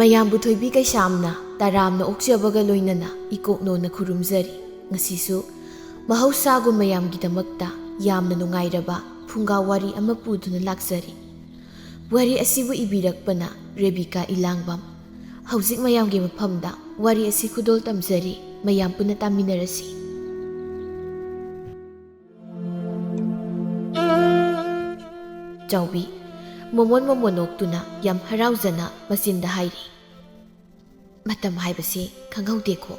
ꯃꯌꯥꯝꯕꯨ ꯊꯣꯏꯕꯤ ꯀꯩꯁꯥꯝꯅ ꯇꯔꯥꯝꯅ ꯑꯣꯛꯆꯕꯒ ꯂꯣꯏꯅꯅ ꯏꯀꯣꯛꯅꯣꯅ ꯈꯨꯔꯨꯝꯖꯔꯤ꯫ ꯉꯁꯤꯁꯨ ꯃꯍꯧꯁꯥꯒꯨꯝ ꯃꯌꯥꯝꯒꯤꯗꯃꯛꯇ ꯌꯥꯝꯅ ꯅꯨꯡꯉꯥꯏꯔꯕ ꯐꯨꯡꯒꯥ ꯋꯥꯔꯤ ꯑꯃ ꯄꯨꯗꯨꯅ ꯂꯥꯛꯆꯔꯤ꯫ ꯋꯥꯔꯤ ꯑꯁꯤꯕꯨ ꯏꯕꯤꯔꯛꯄꯅ ꯔꯦꯕꯤꯀꯥ ꯏꯂꯥꯡꯕꯝ꯫ ꯍꯧꯖꯤꯛ ꯃꯌꯥꯝꯒꯤ ꯃꯐꯝꯗ ꯋꯥꯔꯤ ꯑꯁꯤ ꯈꯨꯗꯣꯜ ꯇꯝꯖꯔꯤ꯫ ꯃꯌꯥꯝ ꯄꯨꯟꯅ ꯇꯥꯃꯤꯟꯅꯔꯁꯤ꯫ ꯆꯥꯎꯕꯤ ꯃꯣꯃꯣꯟ ꯅꯣꯛꯇꯨꯅ ꯌꯥꯝ ꯍꯔꯥꯎꯖꯅ ꯃꯆꯤꯟꯗ ꯍꯥꯏꯔꯤ꯫ ꯃꯇꯝ ꯍꯥꯏꯕꯁꯤ ꯈꯪꯍꯧꯗꯦꯀꯣ꯫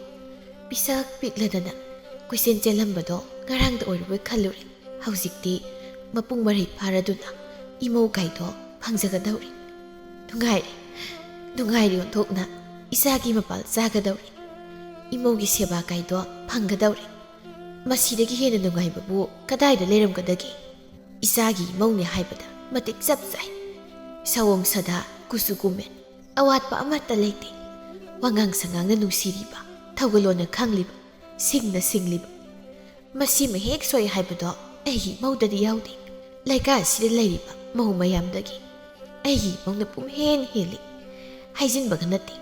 ꯄꯤꯁꯛ ꯄꯤꯛꯂꯗꯅ ꯀꯣꯏꯆꯦꯟ ꯆꯦꯜꯂꯝꯕꯗꯣ ꯉꯔꯥꯡꯗ ꯑꯣꯏꯔꯕꯣꯏ ꯈꯜꯂꯨꯔꯦ꯫ ꯍꯧꯖꯤꯛꯇꯤ ꯃꯄꯨꯡ ꯃꯔꯩ ꯐꯥꯔꯗꯨꯅ ꯏꯃꯧ ꯀꯥꯏꯗꯣ ꯐꯪꯖꯒꯗꯧꯔꯤ꯫ ꯅꯨꯡꯉꯥꯏꯔꯤ ꯑꯣꯟꯊꯣꯛꯅ ꯏꯆꯥꯒꯤ ꯃꯄꯥꯜ ꯆꯥꯒꯗꯧꯔꯤ꯫ ꯏꯃꯧꯒꯤ ꯁꯦꯕꯥ ꯀꯥꯏꯗꯣ ꯐꯪꯒꯗꯧꯔꯤ꯫ ꯃꯁꯤꯗꯒꯤ ꯍꯦꯟꯅ ꯅꯨꯡꯉꯥꯏꯕꯕꯨ ꯀꯗꯥꯏꯗ ꯂꯩꯔꯝꯒꯗꯒꯦ? ꯏꯆꯥꯒꯤ ꯏꯃꯧꯅꯦ ꯍꯥꯏꯕꯗ ꯃꯇꯤꯛ ꯆꯞ ꯆꯥꯏ꯫ ꯁꯑꯣꯡ ꯁꯥꯗꯥ ꯀꯨꯆꯨ ꯀꯨꯃꯦꯟ ꯑꯋꯥꯠꯄ ꯑꯃꯠꯇ ꯂꯩꯇꯦ꯫ ꯋꯥꯉꯥꯡ ꯁꯉꯥꯡꯅ ꯅꯨꯡꯁꯤꯔꯤꯕ, ꯊꯧꯒꯜꯂꯣꯟꯅ ꯈꯪꯂꯤꯕ, ꯁꯤꯡꯅ ꯁꯤꯡꯂꯤꯕ꯫ ꯃꯁꯤꯃ ꯍꯦꯛ ꯁꯣꯏ ꯍꯥꯏꯕꯗꯣ ꯑꯩꯒꯤ ꯏꯃꯧꯗꯗꯤ ꯌꯥꯎꯗꯦ꯫ ꯂꯩꯀꯥꯏ ꯑꯁꯤꯗ ꯂꯩꯔꯤꯕ ꯃꯧ ꯃꯌꯥꯝꯗꯒꯤ ꯑꯩꯒꯤ ꯏꯃꯧꯅ ꯄꯨꯝꯍꯦꯟ ꯍꯦꯜꯂꯤ꯫ ꯍꯥꯏꯖꯤꯟꯕꯒ ꯅꯠꯇꯦ꯫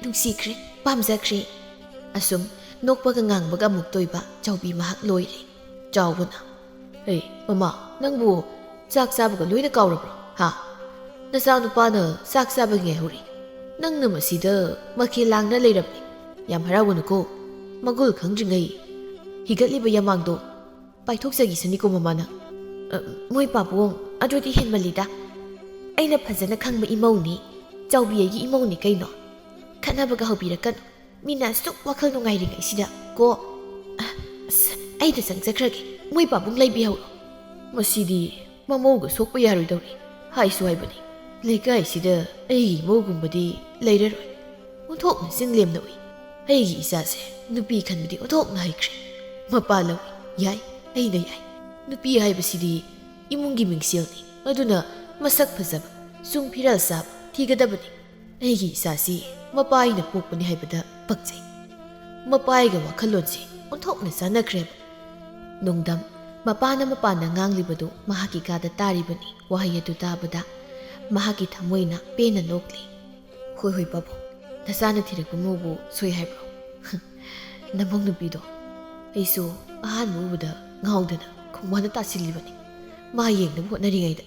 ꯅꯨꯡꯁꯤꯈ꯭ꯔꯦ, ꯄꯥꯝꯖꯈ꯭ꯔꯦ꯫ ꯑꯁꯨꯝ ꯅꯣꯛꯄꯒ ꯉꯥꯡꯕꯒ ꯑꯃꯨꯛ ꯇꯣꯏꯕ ꯆꯥꯎꯕꯤ ꯃꯍꯥꯛ ꯂꯣꯏꯔꯦ꯫ ꯆꯥꯎꯕꯅ ꯃꯃꯥ, ꯅꯪꯕꯨ ꯆꯥꯛ ꯆꯥꯕꯒ ꯂꯣꯏꯅ ꯀꯥꯎꯔꯕ꯭ꯔꯣ? ꯅꯆꯥ ꯅꯨꯄꯥꯅ ꯆꯥꯛ ꯆꯥꯕꯒꯤ ꯉꯥꯏꯍꯧꯔꯤ꯫ ꯅꯪꯅ ꯃꯁꯤꯗ ꯃꯈꯦꯜ ꯂꯥꯡꯅ ꯂꯩꯔꯕꯅꯤ꯫ ꯌꯥꯝ ꯍꯔꯥꯎꯒꯅꯨꯀꯣ꯫ ꯃꯒꯨꯜ ꯈꯪꯗ꯭ꯔꯤꯉꯩ ꯍꯤꯒꯠꯂꯤꯕ ꯌꯥꯃꯥꯡꯗꯣ ꯄꯥꯏꯊꯣꯛꯆꯈꯤꯁꯅꯤꯀꯣ ꯃꯃꯥꯅ꯫ ꯃꯣꯏ ꯄꯥꯕꯨꯡ, ꯑꯗꯨꯗꯤ ꯍꯦꯟꯃꯜꯂꯤꯗ꯫ ꯑꯩꯅ ꯐꯖꯅ ꯈꯪꯕ ꯏꯃꯧꯅꯤ꯫ ꯆꯥꯎꯕꯤ ꯑꯩꯒꯤ ꯏꯃꯧꯅꯤ ꯀꯩꯅꯣ꯫ ꯈꯠꯅꯕꯒ ꯍꯧꯕꯤꯔꯛꯀꯅꯨ꯫ ꯃꯤꯅ ꯑꯁꯨꯛ ꯋꯥꯈꯜ ꯅꯨꯡꯉꯥꯏꯔꯤꯉꯩꯁꯤꯗ ꯀꯣ꯫ ꯑꯩꯗ ꯆꯪꯖꯈ꯭ꯔꯒꯦ꯫ ꯃꯣꯏ ꯄꯥꯕꯨꯡ ꯂꯩꯕꯤꯍꯧꯔꯣ꯫ ꯃꯁꯤꯗꯤ ꯃꯃꯧꯒ ꯁꯣꯛꯄ ꯌꯥꯔꯣꯏꯗꯧꯔꯤ꯫ ꯍꯥꯏꯁꯨ ꯍꯥꯏꯕꯅꯤ, ꯂꯩꯀꯥꯏꯁꯤꯗ ꯑꯩꯒꯤ ꯏꯃꯧꯒꯨꯝꯕꯗꯤ ꯂꯩꯔꯔꯣꯏ꯫ ꯑꯣꯟꯊꯣꯛꯅ ꯆꯤꯡꯂꯦꯝꯅ ꯎꯏ꯫ ꯑꯩꯒꯤ ꯏꯆꯥꯁꯦ ꯅꯨꯄꯤ ꯈꯟꯕꯗꯤ ꯑꯣꯟꯊꯣꯛꯅ ꯍꯩꯈ꯭ꯔꯦ꯫ ꯃꯄꯥ ꯂꯧꯏ꯫ ꯌꯥꯏ, ꯑꯩꯅ ꯌꯥꯏ꯫ ꯅꯨꯄꯤ ꯍꯥꯏꯕꯁꯤꯗꯤ ꯏꯃꯨꯡꯒꯤ ꯃꯤꯡꯁꯦꯜꯅꯤ꯫ ꯑꯗꯨꯅ ꯃꯁꯛ ꯐꯖꯕ, ꯆꯨꯡ ꯐꯤꯔꯥꯜ ꯆꯥꯕ ꯊꯤꯒꯗꯕꯅꯤ꯫ ꯑꯩꯒꯤ ꯏꯆꯥꯁꯤ ꯃꯄꯥ ꯑꯩꯅ ꯄꯣꯛꯄꯅꯤ ꯍꯥꯏꯕꯗ ꯄꯛꯆꯩ꯫ ꯃꯄꯥꯒ ꯋꯥꯈꯜꯂꯣꯟꯁꯤ ꯑꯣꯟꯊꯣꯛꯅ ꯆꯥꯟꯅꯈ꯭ꯔꯦꯕ꯫ ꯅꯣꯡꯗꯝ ꯃꯄꯥꯅ ꯉꯥꯡꯂꯤꯕꯗꯨ ꯃꯍꯥꯛꯀꯤ ꯀꯥꯗ ꯇꯥꯔꯤꯕꯅꯤ꯫ ꯋꯥꯍꯩ ꯑꯗꯨ ꯇꯥꯕꯗ ꯃꯍꯥꯛꯀꯤ ꯊꯃꯣꯏꯅ ꯄꯦꯟꯅ ꯅꯣꯛꯂꯤ꯫ ꯍꯣꯏ ꯄꯥꯕꯨꯡ, ꯅꯆꯥꯅ ꯊꯤꯔꯛꯄ ꯃꯧꯕꯨ ꯁꯣꯏ ꯍꯥꯏꯕ꯭ꯔꯣ? ꯅꯃꯧ ꯅꯨꯄꯤꯗꯣ ꯑꯩꯁꯨ ꯑꯍꯥꯟꯕ ꯎꯕꯗ ꯉꯥꯎꯗꯅ ꯈꯣꯡꯕꯥꯟꯗ ꯇꯥꯁꯤꯜꯂꯤꯕꯅꯤ꯫ ꯃꯥ ꯌꯦꯡꯅꯕ ꯍꯣꯠꯅꯔꯤꯉꯩꯗ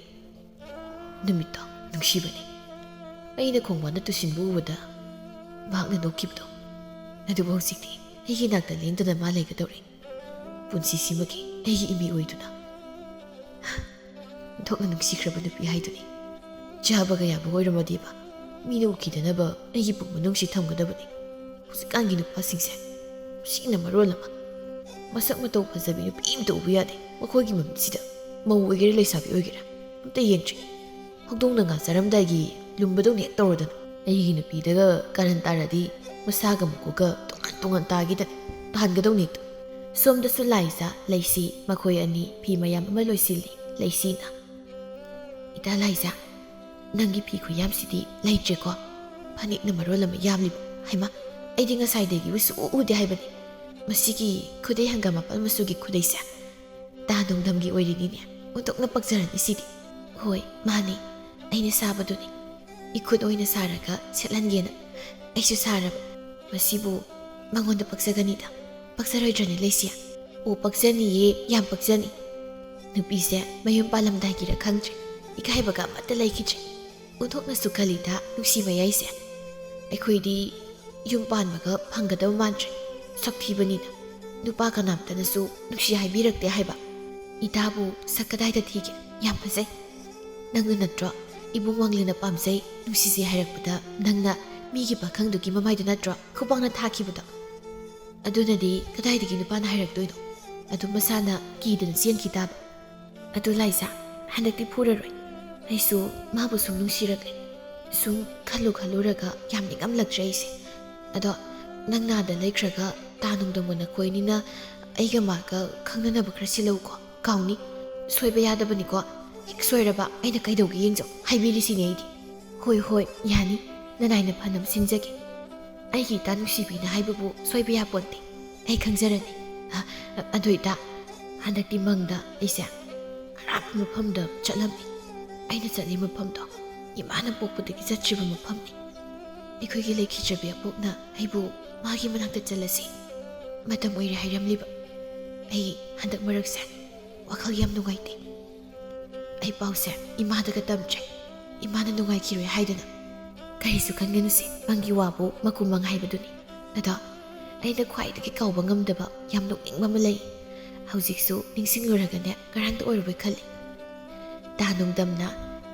ꯅꯨꯃꯤꯠꯇꯣ ꯅꯨꯡꯁꯤꯕꯅꯤ꯫ ꯑꯩꯅ ꯈꯣꯡꯕꯥꯟꯗ ꯇꯨꯁꯤꯟꯕ ꯎꯕꯗ ꯃꯍꯥꯛꯅ ꯅꯣꯛꯈꯤꯕꯗꯣ꯫ ꯑꯗꯨꯕꯨ ꯍꯧꯖꯤꯛꯇꯤ ꯑꯩꯒꯤ ꯅꯥꯛꯇ ꯂꯦꯡꯗꯅ ꯃꯥ ꯂꯩꯒꯗꯧꯔꯤ꯫ ꯄꯨꯟꯁꯤꯁꯤꯃꯒꯤ ꯑꯩꯒꯤ ꯏꯃꯤ ꯑꯣꯏꯗꯨꯅ꯫ ꯑꯣꯟꯊꯣꯛꯅ ꯅꯨꯡꯁꯤꯈ꯭ꯔꯕ ꯅꯨꯄꯤ ꯍꯥꯏꯗꯨꯅꯤ꯫ ꯆꯥꯕꯒ ꯌꯥꯕ ꯑꯣꯏꯔꯝꯃꯗꯤꯕ ꯃꯤꯅ ꯎꯈꯤꯗꯅꯕ ꯑꯩꯒꯤ ꯄꯨꯛ ꯃꯅꯨꯡꯁꯤ ꯊꯝꯒꯗꯕꯅꯤ꯫ ꯍꯧꯖꯤꯛꯀꯥꯟꯒꯤ ꯅꯨꯄꯥꯁꯤꯡꯁꯦ ꯁꯤꯅ ꯃꯔꯣꯜ ꯑꯃ꯫ ꯃꯁꯛ ꯃꯇꯧ ꯐꯖꯕꯤ ꯅꯨꯄꯤ ꯑꯃꯇ ꯎꯕ ꯌꯥꯗꯦ ꯃꯈꯣꯏꯒꯤ ꯃꯃꯤꯠꯁꯤꯗ꯫ ꯃꯧ ꯑꯣꯏꯒꯦꯔꯥ ꯂꯩꯁꯥꯕꯤ ꯑꯣꯏꯒꯦꯔꯥ ꯑꯝꯇ ꯌꯦꯡꯗ꯭ꯔꯤ꯫ ꯍꯧꯗꯣꯡꯅ ꯉꯥ ꯆꯥꯔꯝꯗꯥꯏꯒꯤ ꯂꯨꯝꯕꯗꯧꯅ ꯍꯦꯛ ꯇꯧꯔꯗꯅ ꯑꯩꯒꯤ ꯅꯨꯄꯤꯗꯒ ꯀꯥꯔꯟ ꯇꯥꯔꯗꯤ ꯃꯁꯥꯒ ꯃꯀꯣꯛꯀ ꯇꯣꯉꯥꯟ ꯇꯥꯈꯤꯗꯅ ꯇꯥꯍꯟꯒꯗꯧꯅꯤ ꯍꯦꯛꯇ꯫ ꯁꯣꯝꯗꯁꯨ ꯂꯥꯏꯖꯥ, ꯂꯩꯁꯤ ꯃꯈꯣꯏ ꯑꯅꯤ ꯐꯤ ꯃꯌꯥꯝ ꯑꯃ ꯂꯣꯏꯁꯤꯜꯂꯤ꯫ ꯂꯩꯁꯤꯅ ꯏꯇꯥ ꯂꯥꯏꯖꯥ, ꯅꯪꯒꯤ ꯐꯤ ꯈꯨꯌꯥꯝꯁꯤꯗꯤ ꯂꯩꯇ꯭ꯔꯦꯀꯣ꯫ ꯐꯅꯦꯛꯅ ꯃꯔꯣꯜ ꯑꯃ ꯌꯥꯝꯂꯤꯕ꯫ ꯍꯩꯃꯥ, ꯑꯩꯗꯤ ꯉꯁꯥꯏꯗꯒꯤꯕꯨ ꯁꯨꯛꯎ ꯎꯗꯦ ꯍꯥꯏꯕꯅꯤ꯫ ꯃꯁꯤꯒꯤ ꯈꯨꯗꯩ ꯍꯪꯒꯥꯝ ꯃꯄꯥꯜ ꯃꯆꯨꯒꯤ ꯈꯨꯗꯩꯁꯦ ꯇꯥ ꯅꯣꯡꯗꯝꯒꯤ ꯑꯣꯏꯔꯤꯅꯤꯅꯦ꯫ ꯑꯣꯟꯊꯣꯛꯅ ꯄꯛꯆꯔꯅꯤ ꯁꯤꯗꯤ꯫ ꯍꯣꯏ ꯃꯥꯅꯤ, ꯑꯩꯅ ꯁꯥꯕꯗꯨꯅꯤ꯫ ꯏꯈꯨꯠ ꯑꯣꯏꯅ ꯁꯥꯔꯒ ꯁꯦꯠꯍꯟꯒꯦꯅ ꯑꯩꯁꯨ ꯁꯥꯔꯕ꯫ ꯃꯁꯤꯕꯨ ꯃꯉꯣꯟꯗ ꯄꯛꯆꯒꯅꯤꯗ꯫ ꯄꯛꯆꯔꯣꯏꯗ꯭ꯔꯅꯦ ꯂꯩꯁꯤ? ꯑꯣ ꯄꯛꯆꯅꯤꯌꯦ, ꯌꯥꯝ ꯄꯛꯆꯅꯤ꯫ ꯅꯨꯄꯤꯁꯦ ꯃꯌꯨꯝ ꯄꯥꯜꯂꯝꯗꯥꯏꯒꯤꯔ ꯈꯪꯗ꯭ꯔꯦ, ꯏꯀꯥꯏꯕꯒ ꯑꯃꯠꯇ ꯂꯩꯈꯤꯗ꯭ꯔꯦ꯫ ꯑꯣꯟꯊꯣꯛꯅꯁꯨ ꯈꯜꯂꯤꯗ ꯅꯨꯡꯁꯤ ꯃꯌꯥꯏꯁꯦ꯫ ꯑꯩꯈꯣꯏꯗꯤ ꯌꯨꯝ ꯄꯥꯟꯕꯒ ꯐꯪꯒꯗꯕ ꯃꯥꯟꯗ꯭ꯔꯦ ꯁꯛ ꯊꯤꯕꯅꯤꯅ꯫ ꯅꯨꯄꯥ ꯀꯅꯥꯝꯇꯅꯁꯨ ꯅꯨꯡꯁꯤ ꯍꯥꯏꯕꯤꯔꯛꯇꯦ ꯍꯥꯏꯕ꯫ ꯏꯇꯥꯕꯨ ꯁꯛ ꯀꯗꯥꯏꯗ ꯊꯤꯒꯦ? ꯌꯥꯝ ꯐꯖꯩ꯫ ꯅꯪꯅ ꯅꯠꯇ꯭ꯔꯣ ꯏꯕꯨꯡ ꯋꯥꯡꯂꯦꯅ ꯄꯥꯝꯖꯩ, ꯅꯨꯡꯁꯤꯖꯩ ꯍꯥꯏꯔꯛꯄꯗ ꯅꯪꯅ ꯃꯤꯒꯤ ꯄꯥꯈꯪꯗꯨꯒꯤ ꯃꯃꯥꯏꯗꯨ ꯅꯠꯇ꯭ꯔꯣ ꯈꯨꯄꯥꯛꯅ ꯊꯥꯈꯤꯕꯗꯣ? ꯑꯗꯨꯅꯗꯤ ꯀꯗꯥꯏꯗꯒꯤ ꯅꯨꯄꯥꯅ ꯍꯥꯏꯔꯛꯇꯣꯏꯅꯣ? ꯑꯗꯨ ꯃꯁꯥꯅ ꯀꯤꯗꯅ ꯆꯦꯟꯈꯤ ꯇꯥꯕ꯫ ꯑꯗꯨ ꯂꯥꯏꯖꯥ, ꯍꯟꯗꯛꯇꯤ ꯐꯨꯔꯔꯣꯏ꯫ ꯑꯩꯁꯨ ꯃꯥꯕꯨ ꯁꯨꯝ ꯅꯨꯡꯁꯤꯔꯛꯂꯦ꯫ ꯁꯨꯝ ꯈꯜꯂꯨꯔꯒ ꯌꯥꯝ ꯅꯤꯡꯉꯝꯂꯛꯇ꯭ꯔꯦ ꯑꯩꯁꯦ꯫ ꯑꯗꯣ ꯅꯪ ꯅꯥꯗ ꯂꯩꯈ꯭ꯔꯒ ꯇꯥ ꯅꯣꯡꯗꯝꯒ ꯅꯈꯣꯏꯅꯤꯅ ꯑꯩꯒ ꯃꯥꯒ ꯈꯪꯅꯅꯕ ꯈꯔ ꯁꯤꯜꯂꯧꯀꯣ꯫ ꯀꯥꯎꯅꯤ, ꯁꯣꯏꯕ ꯌꯥꯗꯕꯅꯤꯀꯣ꯫ ꯍꯦꯛ ꯁꯣꯏꯔꯕ ꯑꯩꯅ ꯀꯩꯗꯧꯒꯦ ꯌꯦꯡꯖꯧ ꯍꯥꯏꯕꯤꯔꯤꯁꯤꯅꯦ ꯑꯩꯗꯤ꯫ ꯍꯣꯏ ꯌꯥꯅꯤ, ꯅꯅꯥꯏꯅ ꯐꯅꯕ ꯁꯤꯟꯖꯒꯦ꯫ ꯑꯩꯒꯤ ꯏꯇꯥ ꯅꯨꯡꯁꯤꯕꯤꯅ ꯍꯥꯏꯕꯕꯨ ꯁꯣꯏꯕ ꯌꯥꯄꯣꯟꯇꯦ꯫ ꯑꯩ ꯈꯪꯖꯔꯅꯤ꯫ ꯑꯗꯨ ꯏꯇꯥ, ꯍꯟꯗꯛꯇꯤ ꯃꯪꯗ ꯑꯩꯁꯦ ꯑꯔꯥꯞꯄ ꯃꯐꯝꯗ ꯆꯠꯂꯝꯃꯤ꯫ ꯑꯩꯅ ꯆꯠꯂꯤ ꯃꯐꯝꯗꯣ ꯏꯃꯥꯅ ꯄꯣꯛꯄꯗꯒꯤ ꯆꯠꯇ꯭ꯔꯤꯕ ꯃꯐꯝꯅꯤ꯫ ꯑꯩꯈꯣꯏꯒꯤ ꯂꯩꯈꯤꯗ꯭ꯔꯕꯤ ꯑꯕꯣꯛꯅ ꯑꯩꯕꯨ ꯃꯥꯒꯤ ꯃꯅꯥꯛꯇ ꯆꯠꯂꯁꯤ ꯃꯇꯝ ꯑꯣꯏꯔꯦ ꯍꯥꯏꯔꯝꯂꯤꯕ ꯑꯩ ꯍꯟꯗꯛ ꯃꯔꯛꯁꯦ ꯋꯥꯈꯜ ꯌꯥꯝ ꯅꯨꯡꯉꯥꯏꯇꯦ ꯑꯩ ꯄꯥꯎꯁꯦ ꯏꯃꯥꯗꯒ ꯇꯝꯗ꯭ꯔꯦ ꯏꯃꯥꯅ ꯅꯨꯡꯉꯥꯏꯈꯤꯔꯣꯏ ꯍꯥꯏꯗꯨꯅ ꯀꯔꯤꯁꯨ ꯈꯟꯒꯅꯨꯁꯤ ꯃꯪꯒꯤ ꯋꯥꯕꯨ ꯃꯀꯨꯃꯪ ꯍꯥꯏꯕꯗꯨꯅꯤ ꯑꯗꯣ ꯑꯩꯅ ꯈ꯭ꯋꯥꯏꯗꯒꯤ ꯀꯥꯎꯕ ꯉꯝꯗꯕ ꯌꯥꯝ ꯅꯣꯛꯅꯤꯡꯕ ꯑꯃ ꯂꯩ ꯍꯧꯖꯤꯛꯁꯨ ꯅꯤꯡꯁꯤꯡꯂꯨꯔꯒꯅꯦ ꯉꯔꯥꯡꯇ ꯑꯣꯏꯔꯕꯣꯏ ꯈꯜꯂꯤ ꯇꯥ ꯅꯣꯡꯗꯝꯅ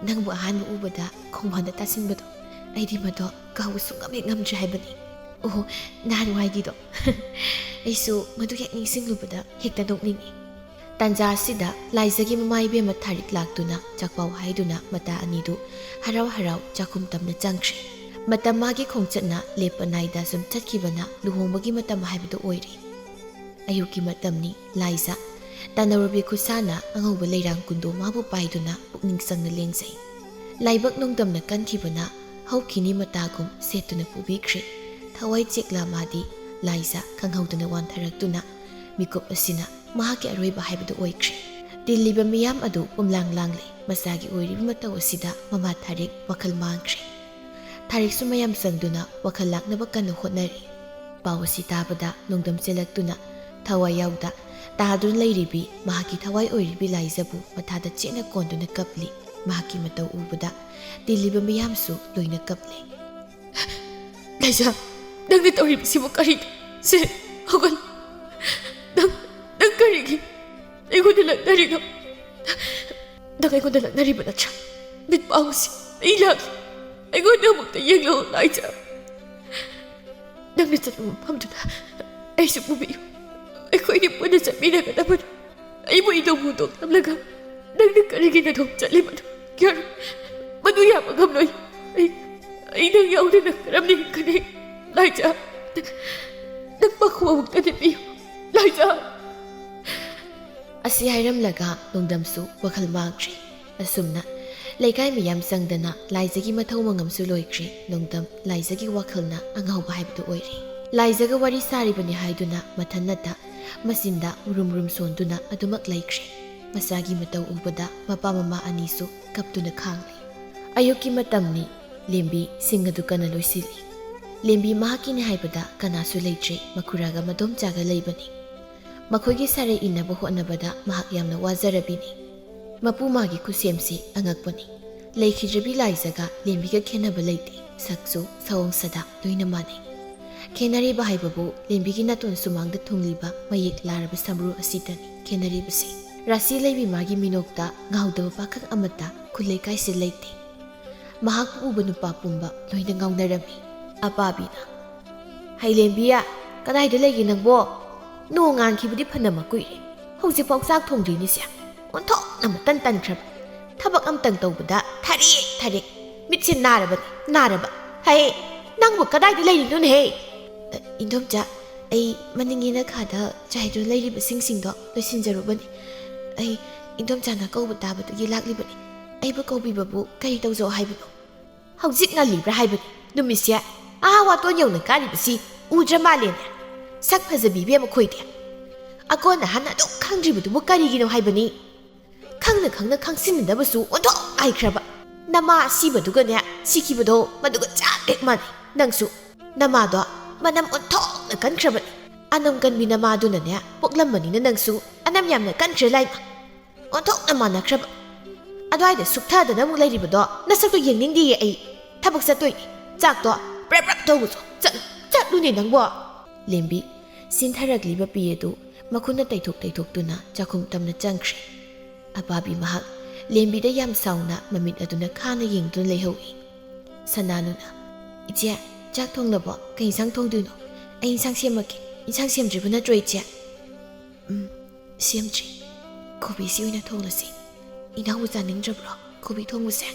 ꯅꯪꯕꯨ ꯑꯍꯥꯟꯕ ꯎꯕꯗ ꯈꯣꯡꯕꯥꯟꯗ ꯇꯥꯁꯤꯟꯕꯗꯣ ꯑꯩꯗꯤ ꯃꯗꯣ ꯀꯥꯎꯕ ꯁꯨꯡꯉꯝ ꯍꯦꯛ ꯉꯝꯗ꯭ꯔꯦ ꯍꯥꯏꯕꯅꯤ ꯑꯣꯍꯣ ꯅꯍꯥꯟꯋꯥꯏꯒꯤꯗꯣ ꯑꯩꯁꯨ ꯃꯗꯨ ꯍꯦꯛ ꯅꯤꯡꯁꯤꯡꯂꯨꯕꯗ ꯍꯦꯛꯇ ꯅꯣꯛꯅꯤꯡꯉꯤ ꯇꯥꯟꯖꯥ ꯑꯁꯤꯗ ꯂꯥꯏꯖꯒꯤ ꯃꯃꯥ ꯏꯕꯦꯝꯃ ꯊꯥꯔꯤꯛ ꯂꯥꯛꯇꯨꯅ ꯆꯥꯛꯄꯥꯎ ꯍꯥꯏꯗꯨꯅ ꯃꯇꯥ ꯑꯅꯤꯗꯨ ꯍꯔꯥꯎ ꯍꯔꯥꯎ ꯆꯥꯛꯈꯨꯝ ꯇꯝꯅ ꯆꯪꯈ꯭ꯔꯦ ꯃꯇꯝ ꯃꯥꯒꯤ ꯈꯣꯡꯆꯠꯅ ꯂꯦꯞꯄ ꯅꯥꯏꯗ ꯁꯨꯝ ꯆꯠꯈꯤꯕꯅ ꯂꯨꯍꯣꯡꯕꯒꯤ ꯃꯇꯝ ꯍꯥꯏꯕꯗꯨ ꯑꯣꯏꯔꯦ ꯑꯌꯨꯛꯀꯤ ꯃꯇꯝꯅꯤ ꯂꯥꯏꯖ ꯇꯥꯟꯅꯧꯔꯕꯤ ꯈꯨꯠꯁꯥꯅ ꯑꯉꯧꯕ ꯂꯩꯔꯥꯡ ꯀꯨꯟꯗꯣ ꯃꯥꯕꯨ ꯄꯥꯏꯗꯨꯅ ꯄꯨꯛꯅꯤꯡ ꯆꯪꯅ ꯂꯦꯡꯖꯩ ꯂꯥꯏꯕꯛ ꯅꯣꯡꯗꯝꯅ ꯀꯟꯈꯤꯕꯅ ꯍꯧꯈꯤꯅꯤ ꯃꯇꯥꯒꯨꯝ ꯁꯦꯠꯇꯨꯅ ꯄꯨꯕꯤꯈ꯭ꯔꯦ ꯊꯋꯥꯏ ꯆꯦꯛꯂꯥ ꯃꯥꯗꯤ ꯂꯥꯏꯖ ꯈꯪꯍꯧꯗꯅ ꯋꯥꯟꯊꯔꯛꯇꯨꯅ ꯃꯤꯀꯨꯞ ꯑꯁꯤꯅ ꯃꯍꯥꯛꯀꯤ ꯑꯔꯣꯏꯕ ꯍꯥꯏꯕꯗꯨ ꯑꯣꯏꯈ꯭ꯔꯦ ꯇꯤꯜꯂꯤꯕ ꯃꯤꯌꯥꯝ ꯑꯗꯨ ꯄꯨꯝꯂꯥꯡ ꯂꯥꯡꯂꯦ ꯃꯆꯥꯒꯤ ꯑꯣꯏꯔꯤꯕ ꯃꯇꯧ ꯑꯁꯤꯗ ꯃꯃꯥ ꯊꯥꯔꯤꯛ ꯋꯥꯈꯜ ꯃꯥꯡꯈ꯭ꯔꯦ ꯊꯥꯔꯤꯛꯁꯨ ꯃꯌꯥꯝ ꯆꯪꯗꯨꯅ ꯋꯥꯈꯜ ꯂꯥꯛꯅꯕ ꯀꯟꯅ ꯍꯣꯠꯅꯔꯤ ꯄꯥꯎ ꯑꯁꯤ ꯇꯥꯕꯗ ꯅꯣꯡꯗꯝ ꯆꯦꯜꯂꯛꯇꯨꯅ ꯊꯋꯥꯏ ꯌꯥꯎꯗ ꯇꯥꯗꯨꯅ ꯂꯩꯔꯤꯕꯤ ꯃꯍꯥꯛꯀꯤ ꯊꯋꯥꯏ ꯑꯣꯏꯔꯤꯕꯤ ꯂꯥꯏꯖꯕꯨ ꯃꯊꯥꯗ ꯆꯦꯠꯅ ꯀꯣꯟꯗꯨꯅ ꯀꯞꯂꯤ ꯃꯍꯥꯛꯀꯤ ꯃꯇꯧ ꯎꯕꯗ ꯇꯤꯜꯂꯤꯕ ꯃꯤꯌꯥꯝꯁꯨ ꯂꯣꯏꯅ ꯀꯞꯂꯦ ꯂꯥꯏꯖ ꯅꯪꯅ ꯇꯧꯔꯤꯕꯁꯤꯕꯨ ꯀꯔꯤꯅꯣ ꯁꯦ ꯍꯧꯒꯠ ꯅꯪ ꯀꯔꯤꯒꯤ ꯑꯩꯉꯣꯟꯗ ꯂꯛꯅꯔꯤꯅꯣ ꯅꯪ ꯑꯩꯉꯣꯟꯗ ꯂꯛꯅꯔꯤꯕ ꯅꯠꯇ꯭ꯔꯥ ꯃꯤꯠ ꯄꯥꯡꯁꯤ ꯑꯩ ꯂꯥꯛꯂꯤ ꯑꯩꯉꯣꯟꯗ ꯑꯃꯨꯛꯇ ꯌꯦꯡꯂꯛꯎ ꯂꯥꯏꯖ ꯅꯪꯅ ꯆꯠꯄ ꯃꯐꯝꯗꯨꯗ ꯑꯩꯁꯨ ꯄꯨꯕꯤꯌꯨ ꯑꯩꯈꯣꯏꯗꯤ ꯄꯨꯟꯅ ꯆꯠꯃꯤꯟꯅꯒꯗꯕꯅꯤ ꯑꯩꯕꯨ ꯏꯅꯧ ꯍꯨꯟꯗꯣꯛ ꯊꯝꯂꯒ ꯅꯪꯅ ꯀꯔꯤꯒꯤ ꯅꯊꯣꯛ ꯆꯠꯂꯤꯕꯅꯣ ꯌꯥꯔꯣꯏ ꯃꯗꯨ ꯌꯥꯕ ꯉꯝꯂꯣꯏ ꯑꯩ ꯅꯪ ꯌꯥꯎꯗꯅ ꯀꯔꯝꯅ ꯍꯤꯡꯒꯅꯤ ꯂꯥꯏꯖ ꯅꯪ ꯃꯈꯣꯡ ꯑꯃꯨꯛꯇꯗꯤ ꯄꯤꯌꯨ ꯂꯥꯏꯖ ꯑꯁꯤ ꯍꯥꯏꯔꯝꯂꯒ ꯅꯣꯡꯗꯝꯁꯨ ꯋꯥꯈꯜ ꯃꯥꯡꯈ꯭ꯔꯦ ꯑꯁꯨꯝꯅ ꯂꯩꯀꯥꯏ ꯃꯤꯌꯥꯝ ꯆꯪꯗꯅ ꯂꯥꯏꯖꯒꯤ ꯃꯊꯧ ꯃꯉꯝꯁꯨ ꯂꯣꯏꯈ꯭ꯔꯦ ꯅꯣꯡꯗꯝ ꯂꯥꯏꯖꯒꯤ ꯋꯥꯈꯜꯅ ꯑꯉꯥꯎꯕ ꯍꯥꯏꯕꯗꯨ ꯑꯣꯏꯔꯦ ꯂꯥꯏꯖꯒ ꯋꯥꯔꯤ ꯁꯥꯔꯤꯕꯅꯤ ꯍꯥꯏꯗꯨꯅ ꯃꯊꯟꯅꯇ ꯃꯆꯤꯟꯗ ꯃꯨꯔꯨꯝ ꯃꯨꯔꯨꯝ ꯁꯣꯟꯗꯨꯅ ꯑꯗꯨꯃꯛ ꯂꯩꯈ꯭ꯔꯦ ꯃꯆꯥꯒꯤ ꯃꯇꯧ ꯎꯕꯗ ꯃꯄꯥ ꯃꯃꯥ ꯑꯅꯤꯁꯨ ꯀꯞꯇꯨꯅ ꯈꯥꯡꯂꯦ ꯑꯌꯨꯛꯀꯤ ꯃꯇꯝꯅꯤ ꯂꯦꯝꯕꯤ ꯁꯤꯡ ꯑꯗꯨ ꯀꯟꯅ ꯂꯣꯏꯁꯤꯜꯂꯤ ꯂꯦꯝꯕꯤ ꯃꯍꯥꯛꯀꯤꯅꯤ ꯍꯥꯏꯕꯗ ꯀꯅꯥꯁꯨ ꯂꯩꯇ꯭ꯔꯦ ꯃꯈꯨꯔꯥꯒ ꯃꯗꯣꯝꯆꯥꯒ ꯂꯩꯕꯅꯤ ꯃꯈꯣꯏꯒꯤ ꯁꯥꯔꯩ ꯏꯟꯅꯕ ꯍꯣꯠꯅꯕꯗ ꯃꯍꯥꯛ ꯌꯥꯝꯅ ꯋꯥꯖꯔꯕꯤꯅꯤ ꯃꯄꯨ ꯃꯥꯒꯤ ꯈꯨꯠꯁꯦꯝꯁꯤ ꯑꯉꯛꯄꯅꯤ ꯂꯩꯈꯤꯗ꯭ꯔꯕꯤ ꯂꯥꯏꯖꯒ ꯂꯦꯝꯕꯤꯒ ꯈꯦꯟꯅꯕ ꯂꯩꯇꯦ ꯁꯛꯁꯨ ꯁꯑꯣꯡ ꯁꯥꯗꯥ ꯂꯣꯏꯅ ꯃꯥꯟꯅꯩ ꯈꯦꯟꯅꯔꯤꯕ ꯍꯥꯏꯕꯕꯨ ꯂꯦꯝꯕꯤꯒꯤ ꯅꯥꯇꯣꯟ ꯁꯨꯃꯥꯡꯗ ꯊꯨꯡꯂꯤꯕ ꯃꯌꯦꯛ ꯂꯥꯔꯕ ꯁꯝꯕ꯭ꯔꯨ ꯑꯁꯤꯗꯅꯤ ꯈꯦꯟꯅꯔꯤꯕꯁꯤ ꯔꯥꯁꯤ ꯂꯩꯕꯤ ꯃꯥꯒꯤ ꯃꯤꯅꯣꯛꯇ ꯉꯥꯎꯗꯕ ꯄꯥꯈꯪ ꯑꯃꯠꯇ ꯈꯨꯠꯂꯩꯀꯥꯏꯁꯤ ꯂꯩꯇꯦ ꯃꯍꯥꯛꯄꯨ ꯎꯕ ꯅꯨꯄꯥ ꯄꯨꯝꯕ ꯂꯣꯏꯅ ꯉꯥꯎꯅꯔꯝꯃꯤ ꯑꯄꯥꯕꯤꯅ ꯍꯩꯂꯦꯝꯕꯤꯌꯥ ꯀꯗꯥꯏꯗ ꯂꯩꯒꯦ ꯅꯪꯕꯣ ꯅꯣꯡ ꯉꯥꯟꯈꯤꯕꯗꯤ ꯐꯅꯃꯛ ꯀꯨꯏꯔꯦ ꯍꯧꯖꯤꯛꯐꯥꯎ ꯆꯥꯛ ꯊꯣꯡꯗ꯭ꯔꯤꯅꯤꯁꯦ ꯑꯣꯟꯊꯣꯛꯅ ꯃꯇꯟ ꯇꯟꯈ꯭ꯔꯕ ꯊꯕꯛ ꯑꯝꯇꯪ ꯇꯧꯕꯗ ꯊꯥꯔꯦꯛ ꯃꯤꯠꯁꯦ ꯅꯥꯔꯕ ꯍꯩ ꯅꯪꯕꯨ ꯀꯗꯥꯏꯗ ꯂꯩꯔꯤꯅꯣꯅꯦꯍꯦ ꯏꯟꯗꯣꯝꯆꯥ ꯑꯩ ꯃꯅꯤꯡꯒꯤ ꯅꯈꯥꯗ ꯆꯥꯏꯗꯨꯅ ꯂꯩꯔꯤꯕ ꯁꯤꯡꯗꯣ ꯂꯣꯏꯁꯤꯟꯖꯔꯨꯕꯅꯤ ꯑꯩ ꯏꯟꯗꯣꯝꯆꯥꯅ ꯀꯧꯕ ꯇꯥꯕꯗꯒꯤ ꯂꯥꯛꯂꯤꯕꯅꯤ ꯑꯩꯕꯨ ꯀꯧꯕꯤꯕꯕꯨ ꯀꯔꯤ ꯇꯧꯖꯧ ꯍꯥꯏꯕꯅꯣ ꯍꯧꯖꯤꯛ ꯉꯜꯂꯤꯕ꯭ꯔꯥ ꯍꯥꯏꯕꯅꯤ ꯅꯨꯃꯤꯠꯁꯦ ꯋꯥꯇꯣꯟ ꯌꯧꯅ ꯀꯥꯔꯤꯕꯁꯤ ꯎꯗ꯭ꯔ ꯃꯥꯜꯂꯦꯅꯦ ꯁꯛ ꯐꯖꯕꯤ ꯏꯕꯦꯝꯃ ꯈꯣꯏꯗꯦ ꯑꯀꯣꯟꯅ ꯍꯥꯟꯅ ꯑꯗꯨꯝ ꯈꯪꯗ꯭ꯔꯤꯕꯗꯨꯕꯨ ꯀꯔꯤꯒꯤꯅꯣ ꯍꯥꯏꯕꯅꯤ ꯈꯪꯅ ꯈꯪꯁꯤꯟꯅꯗꯕꯁꯨ ꯑꯣꯟꯊꯣꯛ ꯍꯥꯏꯈ꯭ꯔꯕ ꯅꯃꯥ ꯁꯤꯕꯗꯨꯒꯅꯦ ꯁꯤꯈꯤꯕꯗꯣ ꯃꯗꯨꯒ ꯆꯞ ꯍꯦꯛ ꯃꯥꯟꯅꯩ ꯅꯪꯁꯨ ꯅꯃꯥꯗꯣ ꯃꯅꯝ ꯑꯣꯟꯊꯣꯛꯅ ꯀꯟꯈ꯭ꯔꯕꯅꯤ ꯑꯅꯝ ꯀꯟꯕꯤ ꯅꯃꯥꯗꯨꯅꯅꯦ ꯄꯣꯛꯂꯝꯕꯅꯤꯅ ꯅꯪꯁꯨ ꯑꯅꯝ ꯌꯥꯝꯅ ꯀꯟꯈ꯭ꯔꯦ ꯂꯥꯏꯃ ꯑꯣꯟꯊꯣꯛꯅ ꯃꯥꯟꯅꯈ꯭ꯔꯕ ꯑꯗꯨꯋꯥꯏꯗ ꯁꯨꯛꯊꯗꯅ ꯑꯃꯨꯛ ꯂꯩꯔꯤꯕꯗꯣ ꯅꯁꯛꯇꯣ ꯌꯦꯡꯅꯤꯡꯗꯤꯌꯦ ꯑꯩ ꯊꯕꯛ ꯆꯠꯇꯣꯏꯅꯤ ꯆꯥꯛꯇꯣ ꯄ꯭ꯔꯞ ꯇꯧꯕꯁꯨ ꯆꯠꯂꯨꯅꯦ ꯅꯪꯕꯣ ꯂꯦꯝꯕꯤ ꯁꯤꯟꯊꯔꯛꯂꯤꯕ ꯄꯤ ꯑꯗꯨ ꯃꯈꯨꯠꯅ ꯇꯩꯊꯣꯛꯇꯨꯅ ꯆꯥꯛꯈꯨꯝ ꯇꯝꯅ ꯆꯪꯈ꯭ꯔꯦ ꯑꯄꯥꯕꯤ ꯃꯍꯥꯛ ꯂꯦꯝꯕꯤꯗ ꯌꯥꯝ ꯁꯥꯎꯅ ꯃꯃꯤꯠ ꯑꯗꯨꯅ ꯈꯥꯅ ꯌꯦꯡꯗꯨꯅ ꯂꯩꯍꯧꯏ ꯁꯅꯥꯅꯨꯅ ꯏꯆꯦ ꯆꯥꯛ ꯊꯣꯡꯂꯕꯣ ꯀꯩ ꯏꯟꯁꯥꯡ ꯊꯣꯡꯗꯣꯏꯅꯣ ꯑꯩ ꯏꯟꯁꯥꯡ ꯁꯦꯝꯃꯛꯀꯦ ꯏꯟꯁꯥꯡ ꯁꯦꯝꯗ꯭ꯔꯤꯕ ꯅꯠꯇ꯭ꯔꯣ ꯏꯆꯦ ꯁꯦꯝꯗ꯭ꯔꯤ ꯀꯣꯕꯤꯁꯤ ꯑꯣꯏꯅ ꯊꯣꯡꯂꯁꯤ ꯏꯅꯥꯎꯕꯨ ꯆꯥꯅꯤꯡꯗ꯭ꯔꯕ꯭ꯔꯣ ꯀꯣꯕꯤ ꯊꯣꯡꯕꯁꯦ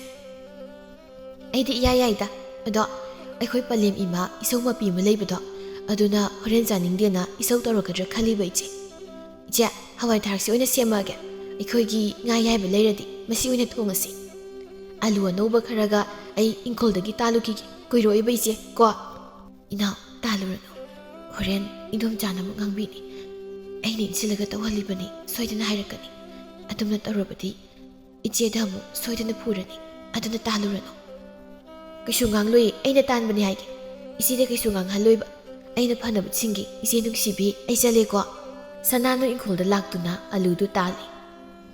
ꯑꯩꯗꯤ ꯏꯌꯥ ꯌꯥꯏꯗ ꯑꯗꯣ ꯑꯩꯈꯣꯏ ꯄꯂꯦꯝ ꯏꯃꯥ ꯏꯁꯧ ꯃꯄꯤ ꯑꯃ ꯂꯩꯕꯗꯣ ꯑꯗꯨꯅ ꯍꯣꯔꯦꯟ ꯆꯥꯅꯤꯡꯗꯦꯅ ꯏꯁꯧ ꯇꯧꯔꯛꯀꯗ꯭ꯔꯥ ꯈꯜꯂꯤꯕ ꯏꯆꯦ ꯍꯋꯥꯏ ꯊꯔꯥꯛꯁꯤ ꯑꯣꯏꯅ ꯁꯦꯝꯃꯛꯑꯒꯦ ꯑꯩꯈꯣꯏꯒꯤ ꯉꯥ ꯌꯥꯏꯕ ꯂꯩꯔꯗꯤ ꯃꯁꯤ ꯑꯣꯏꯅ ꯊꯣꯡꯉꯁꯤ ꯑꯂꯨ ꯑꯅꯧꯕ ꯈꯔꯒ ꯑꯩ ꯏꯪꯈꯣꯜꯗꯒꯤ ꯇꯥꯜꯂꯨꯈꯤꯒꯦ ꯀꯨꯏꯔꯣꯏꯕ ꯏꯆꯦ ꯀꯣ ꯏꯅꯥꯎ ꯇꯥꯜꯂꯨꯔꯅꯨ ꯍꯣꯔꯦꯟ ꯏꯟꯗꯣꯝꯆꯥꯅ ꯑꯃꯨꯛ ꯉꯥꯡꯕꯤꯅꯤ ꯑꯩꯅ ꯏꯟꯁꯤꯜꯂꯒ ꯇꯧꯍꯜꯂꯤꯕꯅꯤ ꯁꯣꯏꯗꯅ ꯍꯥꯏꯔꯛꯀꯅꯤ ꯑꯗꯨꯝꯅ ꯇꯧꯔꯕꯗꯤ ꯏꯆꯦꯗ ꯑꯃꯨꯛ ꯁꯣꯏꯗꯅ ꯐꯨꯔꯅꯤ ꯑꯗꯨꯅ ꯇꯥꯜꯂꯨꯔꯅꯨ ꯀꯩꯁꯨ ꯉꯥꯡꯂꯣꯏꯌꯦ ꯑꯩꯅ ꯇꯥꯟꯕꯅꯤ ꯍꯥꯏꯒꯦ ꯏꯆꯦꯗ ꯀꯩꯁꯨ ꯉꯥꯡꯍꯜꯂꯣꯏꯕ ꯑꯩꯅ ꯐꯅꯕ ꯁꯤꯡꯒꯤ ꯏꯆꯦ ꯅꯨꯡꯁꯤꯕꯤ ꯑꯩ ꯆꯠꯂꯦꯀꯣ ꯁꯅꯥꯅꯨ ꯏꯪꯈꯣꯜꯗ ꯂꯥꯛꯇꯨꯅ ꯑꯂꯨꯗꯨ ꯇꯥꯜꯂꯤ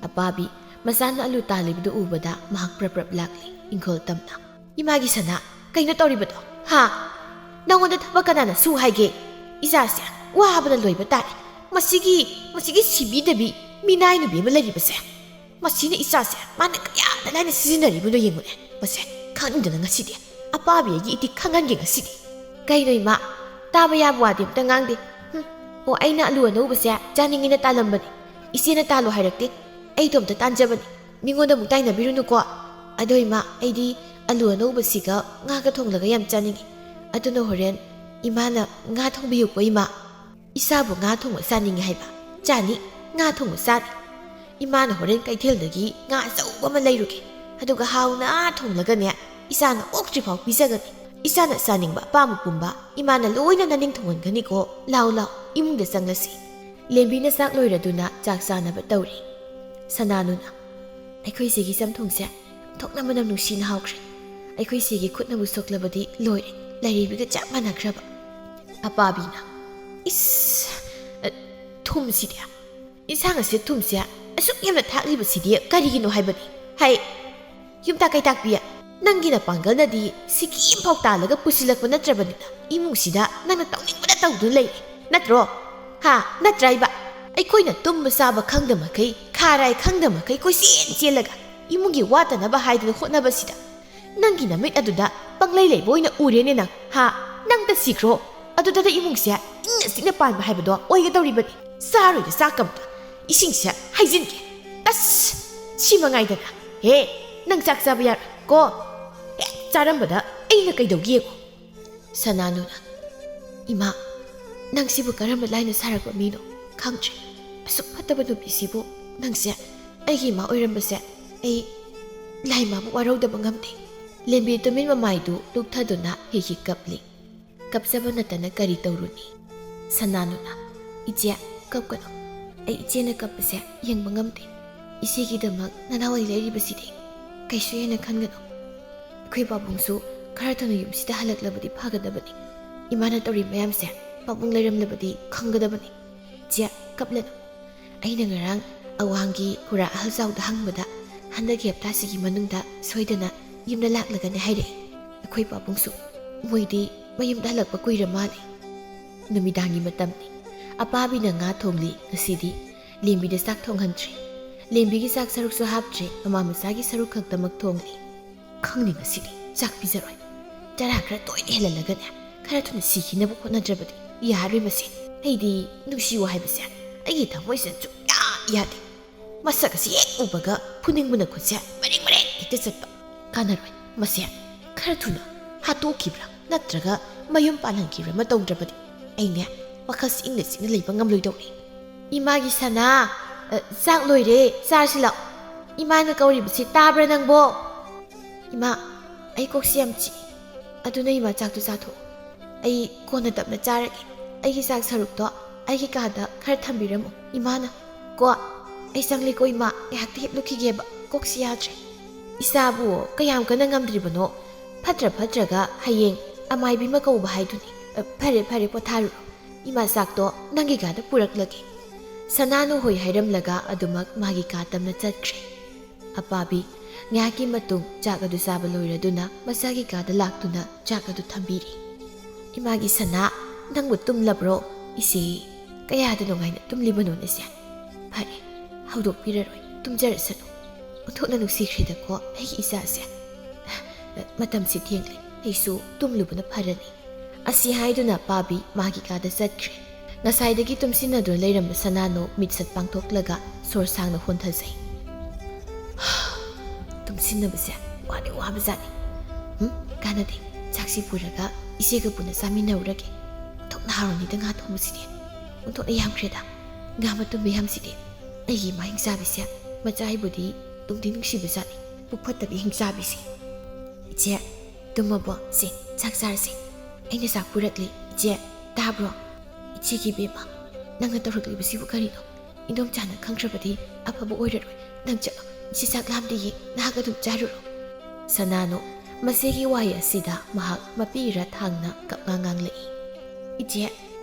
ꯑꯄꯥꯕꯤ ꯃꯆꯥꯅ ꯑꯂꯨ ꯇꯥꯜꯂꯤꯕꯗꯨ ꯎꯕꯗ ꯃꯍꯥꯛ ꯄ꯭ꯔꯞ ꯄ꯭ꯔꯞ ꯂꯥꯛꯂꯤ ꯏꯪꯈꯣꯜ ꯇꯝꯅ ꯏꯃꯥꯒꯤ ꯁꯅꯥ ꯀꯩꯅꯣ ꯇꯧꯔꯤꯕꯗꯣ ꯍꯥ ꯅꯪꯉꯣꯟꯗ ꯊꯕꯛ ꯀꯅꯥꯅ ꯁꯨ ꯍꯥꯏꯒꯦ ꯏꯆꯥꯁꯦ ꯋꯥꯕꯅ ꯂꯣꯏꯕ ꯇꯥꯔꯦ ꯃꯁꯤꯒꯤ ꯁꯤꯕꯤꯗꯕꯤ ꯃꯤꯅꯥꯏ ꯅꯨꯄꯤ ꯑꯃ ꯂꯩꯔꯤꯕꯁꯦ ꯃꯁꯤꯅ ꯏꯆꯥꯁꯦ ꯃꯥꯅ ꯀꯌꯥꯗ ꯂꯥꯏꯅ ꯁꯤꯖꯤꯟꯅꯔꯤꯕꯅꯣ ꯌꯦꯡꯉꯨꯅꯦ ꯃꯁꯦ ꯈꯪꯗꯅ ꯉꯁꯤꯗꯤ ꯑꯄꯥꯕꯤ ꯑꯩꯒꯤ ꯏꯇꯤꯛ ꯈꯪꯍꯟꯒꯦ ꯉꯁꯤꯗꯤ ꯀꯩꯅꯣ ꯏꯃꯥ ꯇꯥꯕ ꯌꯥꯕ ꯋꯥꯗꯤ ꯑꯝꯇ ꯉꯥꯡꯗꯦ ꯑꯣ ꯑꯩꯅ ꯑꯂꯨ ꯑꯅꯧꯕꯁꯦ ꯆꯥꯅꯤꯡꯉꯦꯅ ꯇꯥꯜꯂꯝꯕꯅꯤ ꯏꯆꯦꯅ ꯇꯥꯜꯂꯣ ꯍꯥꯏꯔꯛꯇꯦ ꯑꯩꯗꯣ ꯑꯝꯇ ꯇꯥꯟꯖꯕꯅꯤ ꯃꯤꯉꯣꯟꯗ ꯑꯃꯨꯛ ꯇꯥꯏꯅꯕꯤꯔꯨꯅꯨꯀꯣ ꯑꯗꯣ ꯏꯃꯥ ꯑꯩꯗꯤ ꯑꯂꯨ ꯑꯅꯧꯕꯁꯤꯒ ꯉꯥꯒ ꯊꯣꯡꯂꯒ ꯌꯥꯝ ꯆꯥꯅꯤꯡꯉꯤ ꯑꯗꯨꯅ ꯍꯣꯔꯦꯟ ꯏꯃꯥꯅ ꯉꯥ ꯊꯣꯡꯕꯤꯌꯨꯀꯣ ꯏꯃꯥ ꯏꯆꯥꯕꯨ ꯉꯥ ꯊꯣꯡꯕ ꯆꯥꯅꯤꯡꯉꯤ ꯍꯥꯏꯕ ꯆꯥꯅꯤ ꯉꯥ ꯊꯣꯡꯕ ꯆꯥꯅꯤ ꯏꯃꯥꯅ ꯍꯣꯔꯦꯟ ꯀꯩꯊꯦꯜꯗꯒꯤ ꯉꯥ ꯑꯆꯧꯕ ꯑꯃ ꯂꯩꯔꯨꯒꯦ ꯑꯗꯨꯒ ꯍꯥꯎꯅ ꯊꯣꯡꯂꯒꯅꯦ ꯏꯆꯥꯅ ꯑꯣꯛꯇ꯭ꯔꯤꯐꯥꯎ ꯄꯤꯖꯒꯅꯤ ꯏꯆꯥꯅ ꯆꯥꯅꯤꯡꯕ ꯑꯄꯥꯝꯕ ꯄꯨꯝꯕ ꯏꯃꯥꯅ ꯂꯣꯏꯅ ꯅꯅꯤꯡ ꯊꯨꯡꯍꯟꯒꯅꯤꯀꯣ ꯂꯥꯎ ꯏꯃꯨꯡꯗ ꯆꯪꯂꯁꯤ ꯂꯦꯝꯕꯤꯅ ꯆꯥꯛ ꯂꯣꯏꯔꯗꯨꯅ ꯆꯥꯛ ꯆꯥꯅꯕ ꯇꯧꯔꯤ ꯁꯅꯥꯅꯨꯅ ꯑꯩꯈꯣꯏ ꯁꯤꯒꯤ ꯆꯝꯊꯣꯡꯁꯦ ꯊꯣꯛꯅ ꯃꯅꯝ ꯅꯨꯡꯁꯤꯅ ꯍꯥꯎꯈ꯭ꯔꯦ ꯑꯩꯈꯣꯏ ꯁꯤꯒꯤ ꯈꯨꯠꯅꯕꯨ ꯁꯣꯛꯂꯕꯗꯤ ꯂꯣꯏꯔꯦ ꯂꯩꯔꯤꯕꯤꯒ ꯆꯞ ꯃꯥꯟꯅꯈ꯭ꯔꯕ ꯑꯄꯥꯕꯤꯅ ꯊꯨꯝꯁꯤꯗꯤ ꯏꯟꯁꯥꯡ ꯑꯁꯤ ꯊꯨꯝꯁꯦ ꯑꯁꯨꯛ ꯌꯥꯝꯅ ꯊꯥꯛꯂꯤꯕꯁꯤꯗꯤ ꯀꯔꯤꯒꯤꯅꯣ ꯍꯥꯏꯕꯅꯤ ꯍꯥꯏ ꯌꯨꯝꯇꯥꯛ ꯀꯩꯇꯥꯛꯄꯤ ꯅꯪꯒꯤꯅ ꯄꯥꯡꯒꯜꯅꯗꯤ ꯁꯤꯀꯤ ꯑꯃꯐꯥꯎ ꯇꯥꯜꯂꯒ ꯄꯨꯁꯤꯜꯂꯛꯄ ꯅꯠꯇ꯭ꯔꯕꯅꯤꯅ ꯏꯃꯨꯡꯁꯤꯗ ꯅꯪꯅ ꯇꯧꯅꯤꯡꯕꯗ ꯇꯧꯗꯨꯅ ꯂꯩꯔꯦ ꯅꯠꯇ꯭ꯔꯣ ꯍꯥ ꯅꯠꯇ꯭ꯔꯥꯏꯕ ꯑꯩꯈꯣꯏꯅ ꯇꯨꯝꯕ ꯆꯥꯕ ꯈꯪꯗꯃꯈꯩ ꯈꯥꯔꯥꯏ ꯈꯪꯗꯃꯈꯩ ꯀꯣꯏꯆꯦꯟ ꯆꯦꯜꯂꯒ ꯏꯃꯨꯡꯒꯤ ꯋꯥꯠꯇꯅꯕ ꯍꯥꯏꯗꯨꯅ ꯍꯣꯠꯅꯕꯁꯤꯗ ꯅꯪꯒꯤ ꯅꯃꯤꯠ ꯑꯗꯨꯗ ꯄꯪꯂꯩ ꯂꯩꯕ ꯑꯣꯏꯅ ꯎꯔꯦꯅꯦ ꯅꯪ ꯍꯥ ꯅꯪꯇ ꯁꯤꯈ꯭ꯔꯣ ꯑꯗꯨꯗ ꯏꯃꯨꯡꯁꯦ ꯏꯪꯅ ꯆꯤꯛꯅ ꯄꯥꯟꯕ ꯍꯥꯏꯕꯗꯣ ꯑꯣꯏꯒꯗꯧꯔꯤꯕꯅꯤ ꯆꯥꯔꯣꯏꯗ ꯆꯥꯛꯀꯝꯇ ꯏꯁꯤꯡꯁꯦ ꯍꯩꯖꯤꯟꯒꯦ ꯑꯁ ꯁꯤ ꯃꯉꯥꯏꯗꯅ ꯍꯦ ꯅꯪ ꯆꯥꯛ ꯆꯥꯕ ꯌꯥꯔꯣꯏ ꯀꯣ ꯍꯦꯛ ꯆꯥꯔꯝꯕꯗ ꯑꯩꯅ ꯀꯩꯗꯧꯒꯦꯀꯣ ꯁꯅꯥꯅꯨꯅ ꯏꯃꯥ ꯅꯪꯁꯤꯕꯨ ꯀꯔꯝꯕ ꯂꯥꯏꯅ ꯁꯥꯔꯛꯄ ꯃꯤꯅꯣ ꯈꯪꯗ꯭ꯔꯦ ꯑꯁꯨꯛ ꯐꯠꯇꯕ ꯅꯨꯄꯤꯁꯤꯕꯨ ꯅꯪꯁꯦ ꯑꯩꯒꯤ ꯏꯃꯥ ꯑꯣꯏꯔꯝꯕꯁꯦ ꯑꯩ ꯂꯥꯏꯃꯥꯕꯨ ꯋꯥꯔꯧꯗꯕ ꯉꯝꯗꯦ ꯂꯦꯝꯕꯤ ꯇꯨꯃꯤꯟ ꯃꯃꯥꯏꯗꯨ ꯂꯨꯞꯊꯗꯨꯅ ꯍꯤ ꯀꯞꯂꯤ ꯀꯞꯆꯕ ꯅꯠꯇꯅ ꯀꯔꯤ ꯇꯧꯔꯨꯅꯤ ꯁꯅꯥꯅꯨꯅ ꯏꯆꯦ ꯀꯞꯀꯅꯨ ꯑꯩ ꯏꯆꯦꯅ ꯀꯞꯄꯁꯦ ꯌꯦꯡꯕ ꯉꯝꯗꯦ ꯏꯆꯦꯒꯤꯗꯃꯛ ꯅꯅꯥꯎ ꯂꯩꯔꯤꯕꯁꯤꯗꯤ ꯀꯩꯁꯨ ꯍꯦꯟꯅ ꯈꯟꯒꯅꯨ ꯑꯩꯈꯣꯏ ꯄꯥꯕꯨꯡꯁꯨ ꯈꯔ ꯊꯨꯅ ꯌꯨꯝꯁꯤꯗ ꯍꯜꯂꯛꯂꯕꯗꯤ ꯐꯒꯗꯕꯅꯤ ꯏꯃꯥꯅ ꯇꯧꯔꯤ ꯃꯌꯥꯝꯁꯦ ꯄꯥꯕꯨꯡ ꯂꯩꯔꯝꯂꯕꯗꯤ ꯈꯪꯒꯗꯕꯅꯤ ꯏꯆꯦ ꯀꯞꯂꯅꯨ ꯑꯩꯅ ꯉꯔꯥꯡ ꯑꯋꯥꯡꯒꯤ ꯈꯨꯔꯥ ꯑꯍꯜꯆꯥꯎꯗ ꯍꯪꯕꯗ ꯍꯟꯗꯛꯀꯤ ꯍꯞꯇꯥꯁꯤꯒꯤ ꯃꯅꯨꯡꯗ ꯁꯣꯏꯗꯅ ꯌꯨꯝꯗ ꯂꯥꯛꯂꯒꯅꯤ ꯍꯥꯏꯔꯛꯏ ꯑꯩꯈꯣꯏ ꯄꯥꯕꯨꯡꯁꯨ ꯃꯣꯏꯗꯤ ꯃꯌꯨꯝꯗ ꯍꯜꯂꯛꯄ ꯀꯨꯏꯔ ꯃꯥꯜꯂꯦ ꯅꯨꯃꯤꯗꯥꯡꯒꯤ ꯃꯇꯝꯅꯤ ꯑꯄꯥꯕꯤꯅ ꯉꯥ ꯊꯣꯡꯂꯤ ꯉꯁꯤꯗꯤ ꯂꯦꯝꯕꯤꯗ ꯆꯥꯛ ꯊꯣꯡꯍꯟꯗ꯭ꯔꯤ ꯂꯦꯝꯕꯤꯒꯤ ꯆꯥꯛ ꯁꯔꯨꯛꯁꯨ ꯍꯥꯞꯇ꯭ꯔꯤ ꯃꯃꯥ ꯃꯆꯥꯒꯤ ꯁꯔꯨꯛ ꯈꯛꯇꯃꯛ ꯊꯣꯡꯂꯤ ꯈꯪꯅꯤ ꯉꯁꯤꯗꯤ ꯆꯥꯛ ꯄꯤꯖꯔꯣꯏ ꯆꯔꯥ ꯈꯔ ꯇꯣꯏꯅ ꯍꯦꯜꯍꯜꯂꯒꯅꯦ ꯈꯔ ꯊꯨꯅ ꯁꯤꯈꯤꯅꯕ ꯍꯣꯠꯅꯗ꯭ꯔꯕꯗꯤ ꯌꯥꯔꯣꯏ ꯃꯁꯤ ꯑꯩꯗꯤ ꯅꯨꯡꯁꯤꯌꯨ ꯍꯥꯏꯕꯁꯦ ꯑꯩꯒꯤ ꯊꯃꯣꯏꯁꯤꯗ ꯁꯨꯡꯌꯥ ꯌꯥꯗꯦ ꯃꯁꯛ ꯑꯁꯤ ꯍꯦꯛ ꯎꯕꯒ ꯐꯨꯅꯤꯡꯕꯅ ꯈꯨꯠꯁꯦ ꯃꯔꯦꯡ ꯍꯦꯛꯇ ꯆꯠꯄ ꯀꯥꯟꯅꯔꯣꯏ ꯃꯁꯦ ꯈꯔ ꯊꯨꯅ ꯍꯥꯠꯇꯣꯛꯈꯤꯕ꯭ꯔꯥ ꯅꯠꯇ꯭ꯔꯒ ꯃꯌꯨꯝ ꯄꯥꯜꯍꯟꯈꯤꯕ꯭ꯔꯥ ꯑꯃ ꯇꯧꯗ꯭ꯔꯕꯗꯤ ꯑꯩꯅꯦ ꯋꯥꯈꯜꯁꯤ ꯏꯪꯅ ꯆꯤꯛꯅ ꯂꯩꯕ ꯉꯝꯂꯣꯏꯗꯧꯔꯤ ꯏꯃꯥꯒꯤ ꯁꯅꯥ ꯆꯥꯛ ꯂꯣꯏꯔꯦ ꯆꯥꯔꯁꯤ ꯂꯥꯛꯑꯣ ꯏꯃꯥꯅ ꯀꯧꯔꯤꯕꯁꯤ ꯇꯥꯕ꯭ꯔꯥ ꯅꯪꯕꯣ ꯏꯃꯥ ꯑꯩ ꯀꯣꯛꯁꯤ ꯌꯥꯝ ꯆꯤꯛꯏ ꯑꯗꯨꯅ ꯏꯃꯥ ꯆꯥꯛꯇꯨ ꯆꯥꯊꯣꯛꯑꯣ ꯑꯩ ꯀꯣꯟꯅ ꯇꯞꯅ ꯆꯥꯔꯒꯦ ꯑꯩꯒꯤ ꯆꯥꯛ ꯁꯔꯨꯛꯇꯣ ꯑꯩꯒꯤ ꯀꯥꯗ ꯈꯔ ꯊꯝꯕꯤꯔꯝꯃꯨ ꯏꯃꯥꯅ ꯀꯣ ꯑꯩ ꯆꯪꯂꯦꯀꯣ ꯏꯃꯥ ꯉꯥꯏꯍꯥꯛꯇ ꯍꯤꯞꯂꯨꯈꯤꯒꯦꯕ ꯀꯣꯛꯁꯤ ꯌꯥꯗ꯭ꯔꯦ ꯏꯆꯥꯕꯨ ꯀꯌꯥꯝ ꯀꯟꯅ ꯉꯝꯗ꯭ꯔꯤꯕꯅꯣ ꯐꯠꯇ꯭ꯔꯒ ꯍꯌꯦꯡ ꯑꯃꯥꯏꯕꯤꯃ ꯀꯧꯕ ꯍꯥꯏꯗꯨꯅꯤ ꯐꯔꯦ ꯄꯣꯊꯥꯔꯨꯔꯣ ꯏꯃꯥ ꯆꯥꯛꯇꯣ ꯅꯪꯒꯤ ꯀꯥꯗ ꯄꯨꯔꯛꯂꯒꯦ ꯁꯅꯥꯅꯨ ꯍꯣꯏ ꯍꯥꯏꯔꯝꯂꯒ ꯑꯗꯨꯃꯛ ꯃꯥꯒꯤ ꯀꯥ ꯇꯝꯅ ꯆꯠꯈ꯭ꯔꯦ ꯑꯄꯥꯕꯤ ꯉꯥꯏꯍꯥꯛꯀꯤ ꯃꯇꯨꯡ ꯆꯥꯛ ꯑꯗꯨ ꯆꯥꯕ ꯂꯣꯏꯔꯗꯨꯅ ꯃꯆꯥꯒꯤ ꯀꯥꯗ ꯂꯥꯛꯇꯨꯅ ꯆꯥꯛ ꯑꯗꯨ ꯊꯝꯕꯤꯔꯤ ꯏꯃꯥꯒꯤ ꯁꯅꯥ ꯅꯪꯕꯨ ꯇꯨꯝꯂꯕ꯭ꯔꯣ ꯏꯆꯦ ꯀꯌꯥꯗ ꯅꯨꯡꯉꯥꯏꯅ ꯇꯨꯝꯂꯤꯕꯅꯣ ꯅꯁꯦ ꯐꯔꯦ ꯍꯧꯗꯣꯛꯄꯤꯔꯔꯣꯏ ꯇꯨꯝꯖꯔꯁꯅꯨ ꯑꯣꯟꯊꯣꯛꯅ ꯅꯨꯡꯁꯤꯈ꯭ꯔꯦꯗꯀꯣ ꯑꯩꯒꯤ ꯏꯆꯥꯁꯦ ꯃꯇꯝꯁꯤ ꯊꯦꯡꯂꯦ ꯑꯩꯁꯨ ꯇꯨꯝꯂꯨꯕꯅ ꯐꯔꯅꯤ ꯑꯁꯤ ꯍꯥꯏꯗꯨꯅ ꯄꯥꯕꯤ ꯃꯥꯒꯤ ꯀꯥꯗ ꯆꯠꯈ꯭ꯔꯦ ꯉꯁꯥꯏꯗꯒꯤ ꯇꯨꯝꯁꯤꯟꯅꯗꯨꯅ ꯂꯩꯔꯝꯕ ꯁꯅꯥꯅꯨ ꯃꯤꯠꯁꯠ ꯄꯥꯡꯊꯣꯛꯂꯒ ꯁꯣꯔ ꯁꯥꯡꯅ ꯍꯣꯟꯊꯖꯩ ꯇꯨꯝꯁꯤꯟꯅꯕꯁꯦ ꯋꯥꯗꯤ ꯋꯥꯕꯖꯥꯠꯅꯤ ꯀꯥꯟꯅꯗꯦ ꯆꯥꯛꯁꯤ ꯄꯨꯔꯒ ꯏꯆꯦꯒ ꯄꯨꯟꯅ ꯆꯥꯃꯤꯟꯅꯔꯨꯔꯒꯦ ꯑꯣꯟꯊꯣꯛꯅ ꯍꯥꯎꯔꯅꯤꯗ ꯉꯥ ꯊꯣꯡꯕꯁꯤꯗꯤ ꯑꯣꯟꯊꯣꯛꯅ ꯌꯥꯝꯈ꯭ꯔꯦꯗ ꯉꯥ ꯃꯇꯨꯝ ꯃꯌꯥꯝꯁꯤꯗꯤ ꯑꯩꯒꯤ ꯏꯃꯥ ꯍꯤꯡꯆꯥꯕꯤꯁꯦ ꯃꯆꯥꯏꯕꯨꯗꯤ ꯅꯨꯡꯗꯤ ꯅꯨꯡꯁꯤꯕꯖꯥꯠꯅꯤ ꯄꯨꯛ ꯐꯠꯇꯕꯤ ꯍꯤꯡꯆꯥꯕꯤꯁꯤ ꯏꯆꯦ ꯇꯨꯝꯃꯕꯣ ꯁꯤ ꯆꯥꯛ ꯆꯥꯔꯁꯤ ꯑꯩꯅ ꯆꯥꯛ ꯄꯨꯔꯛꯂꯤ ꯏꯆꯦ ꯇꯥꯕ꯭ꯔꯣ ꯏꯆꯦꯒꯤ ꯕꯦꯝꯃ ꯅꯪꯅ ꯇꯧꯔꯛꯂꯤꯕꯁꯤꯕꯨ ꯀꯔꯤꯅꯣ ꯏꯟꯗꯣꯝꯆꯥꯅ ꯈꯪꯈ꯭ꯔꯕꯗꯤ ꯑꯐꯕ ꯑꯣꯏꯔꯔꯣꯏ ꯅꯪ ꯆꯠꯂꯣ ꯏꯆꯦ ꯆꯥꯛ ꯂꯥꯝꯗꯦꯌꯦ ꯅꯍꯥꯛ ꯑꯗꯨꯝ ꯆꯥꯔꯨꯔꯣ ꯁꯅꯥꯅꯨ ꯃꯁꯤꯒꯤ ꯋꯥꯍꯩ ꯑꯁꯤꯗ ꯃꯍꯥꯛ ꯃꯄꯤꯔ ꯊꯥꯡꯅ ꯀꯞꯉꯥꯡ ꯉꯥꯡꯂꯛꯏ꯫ ꯏꯆꯦ,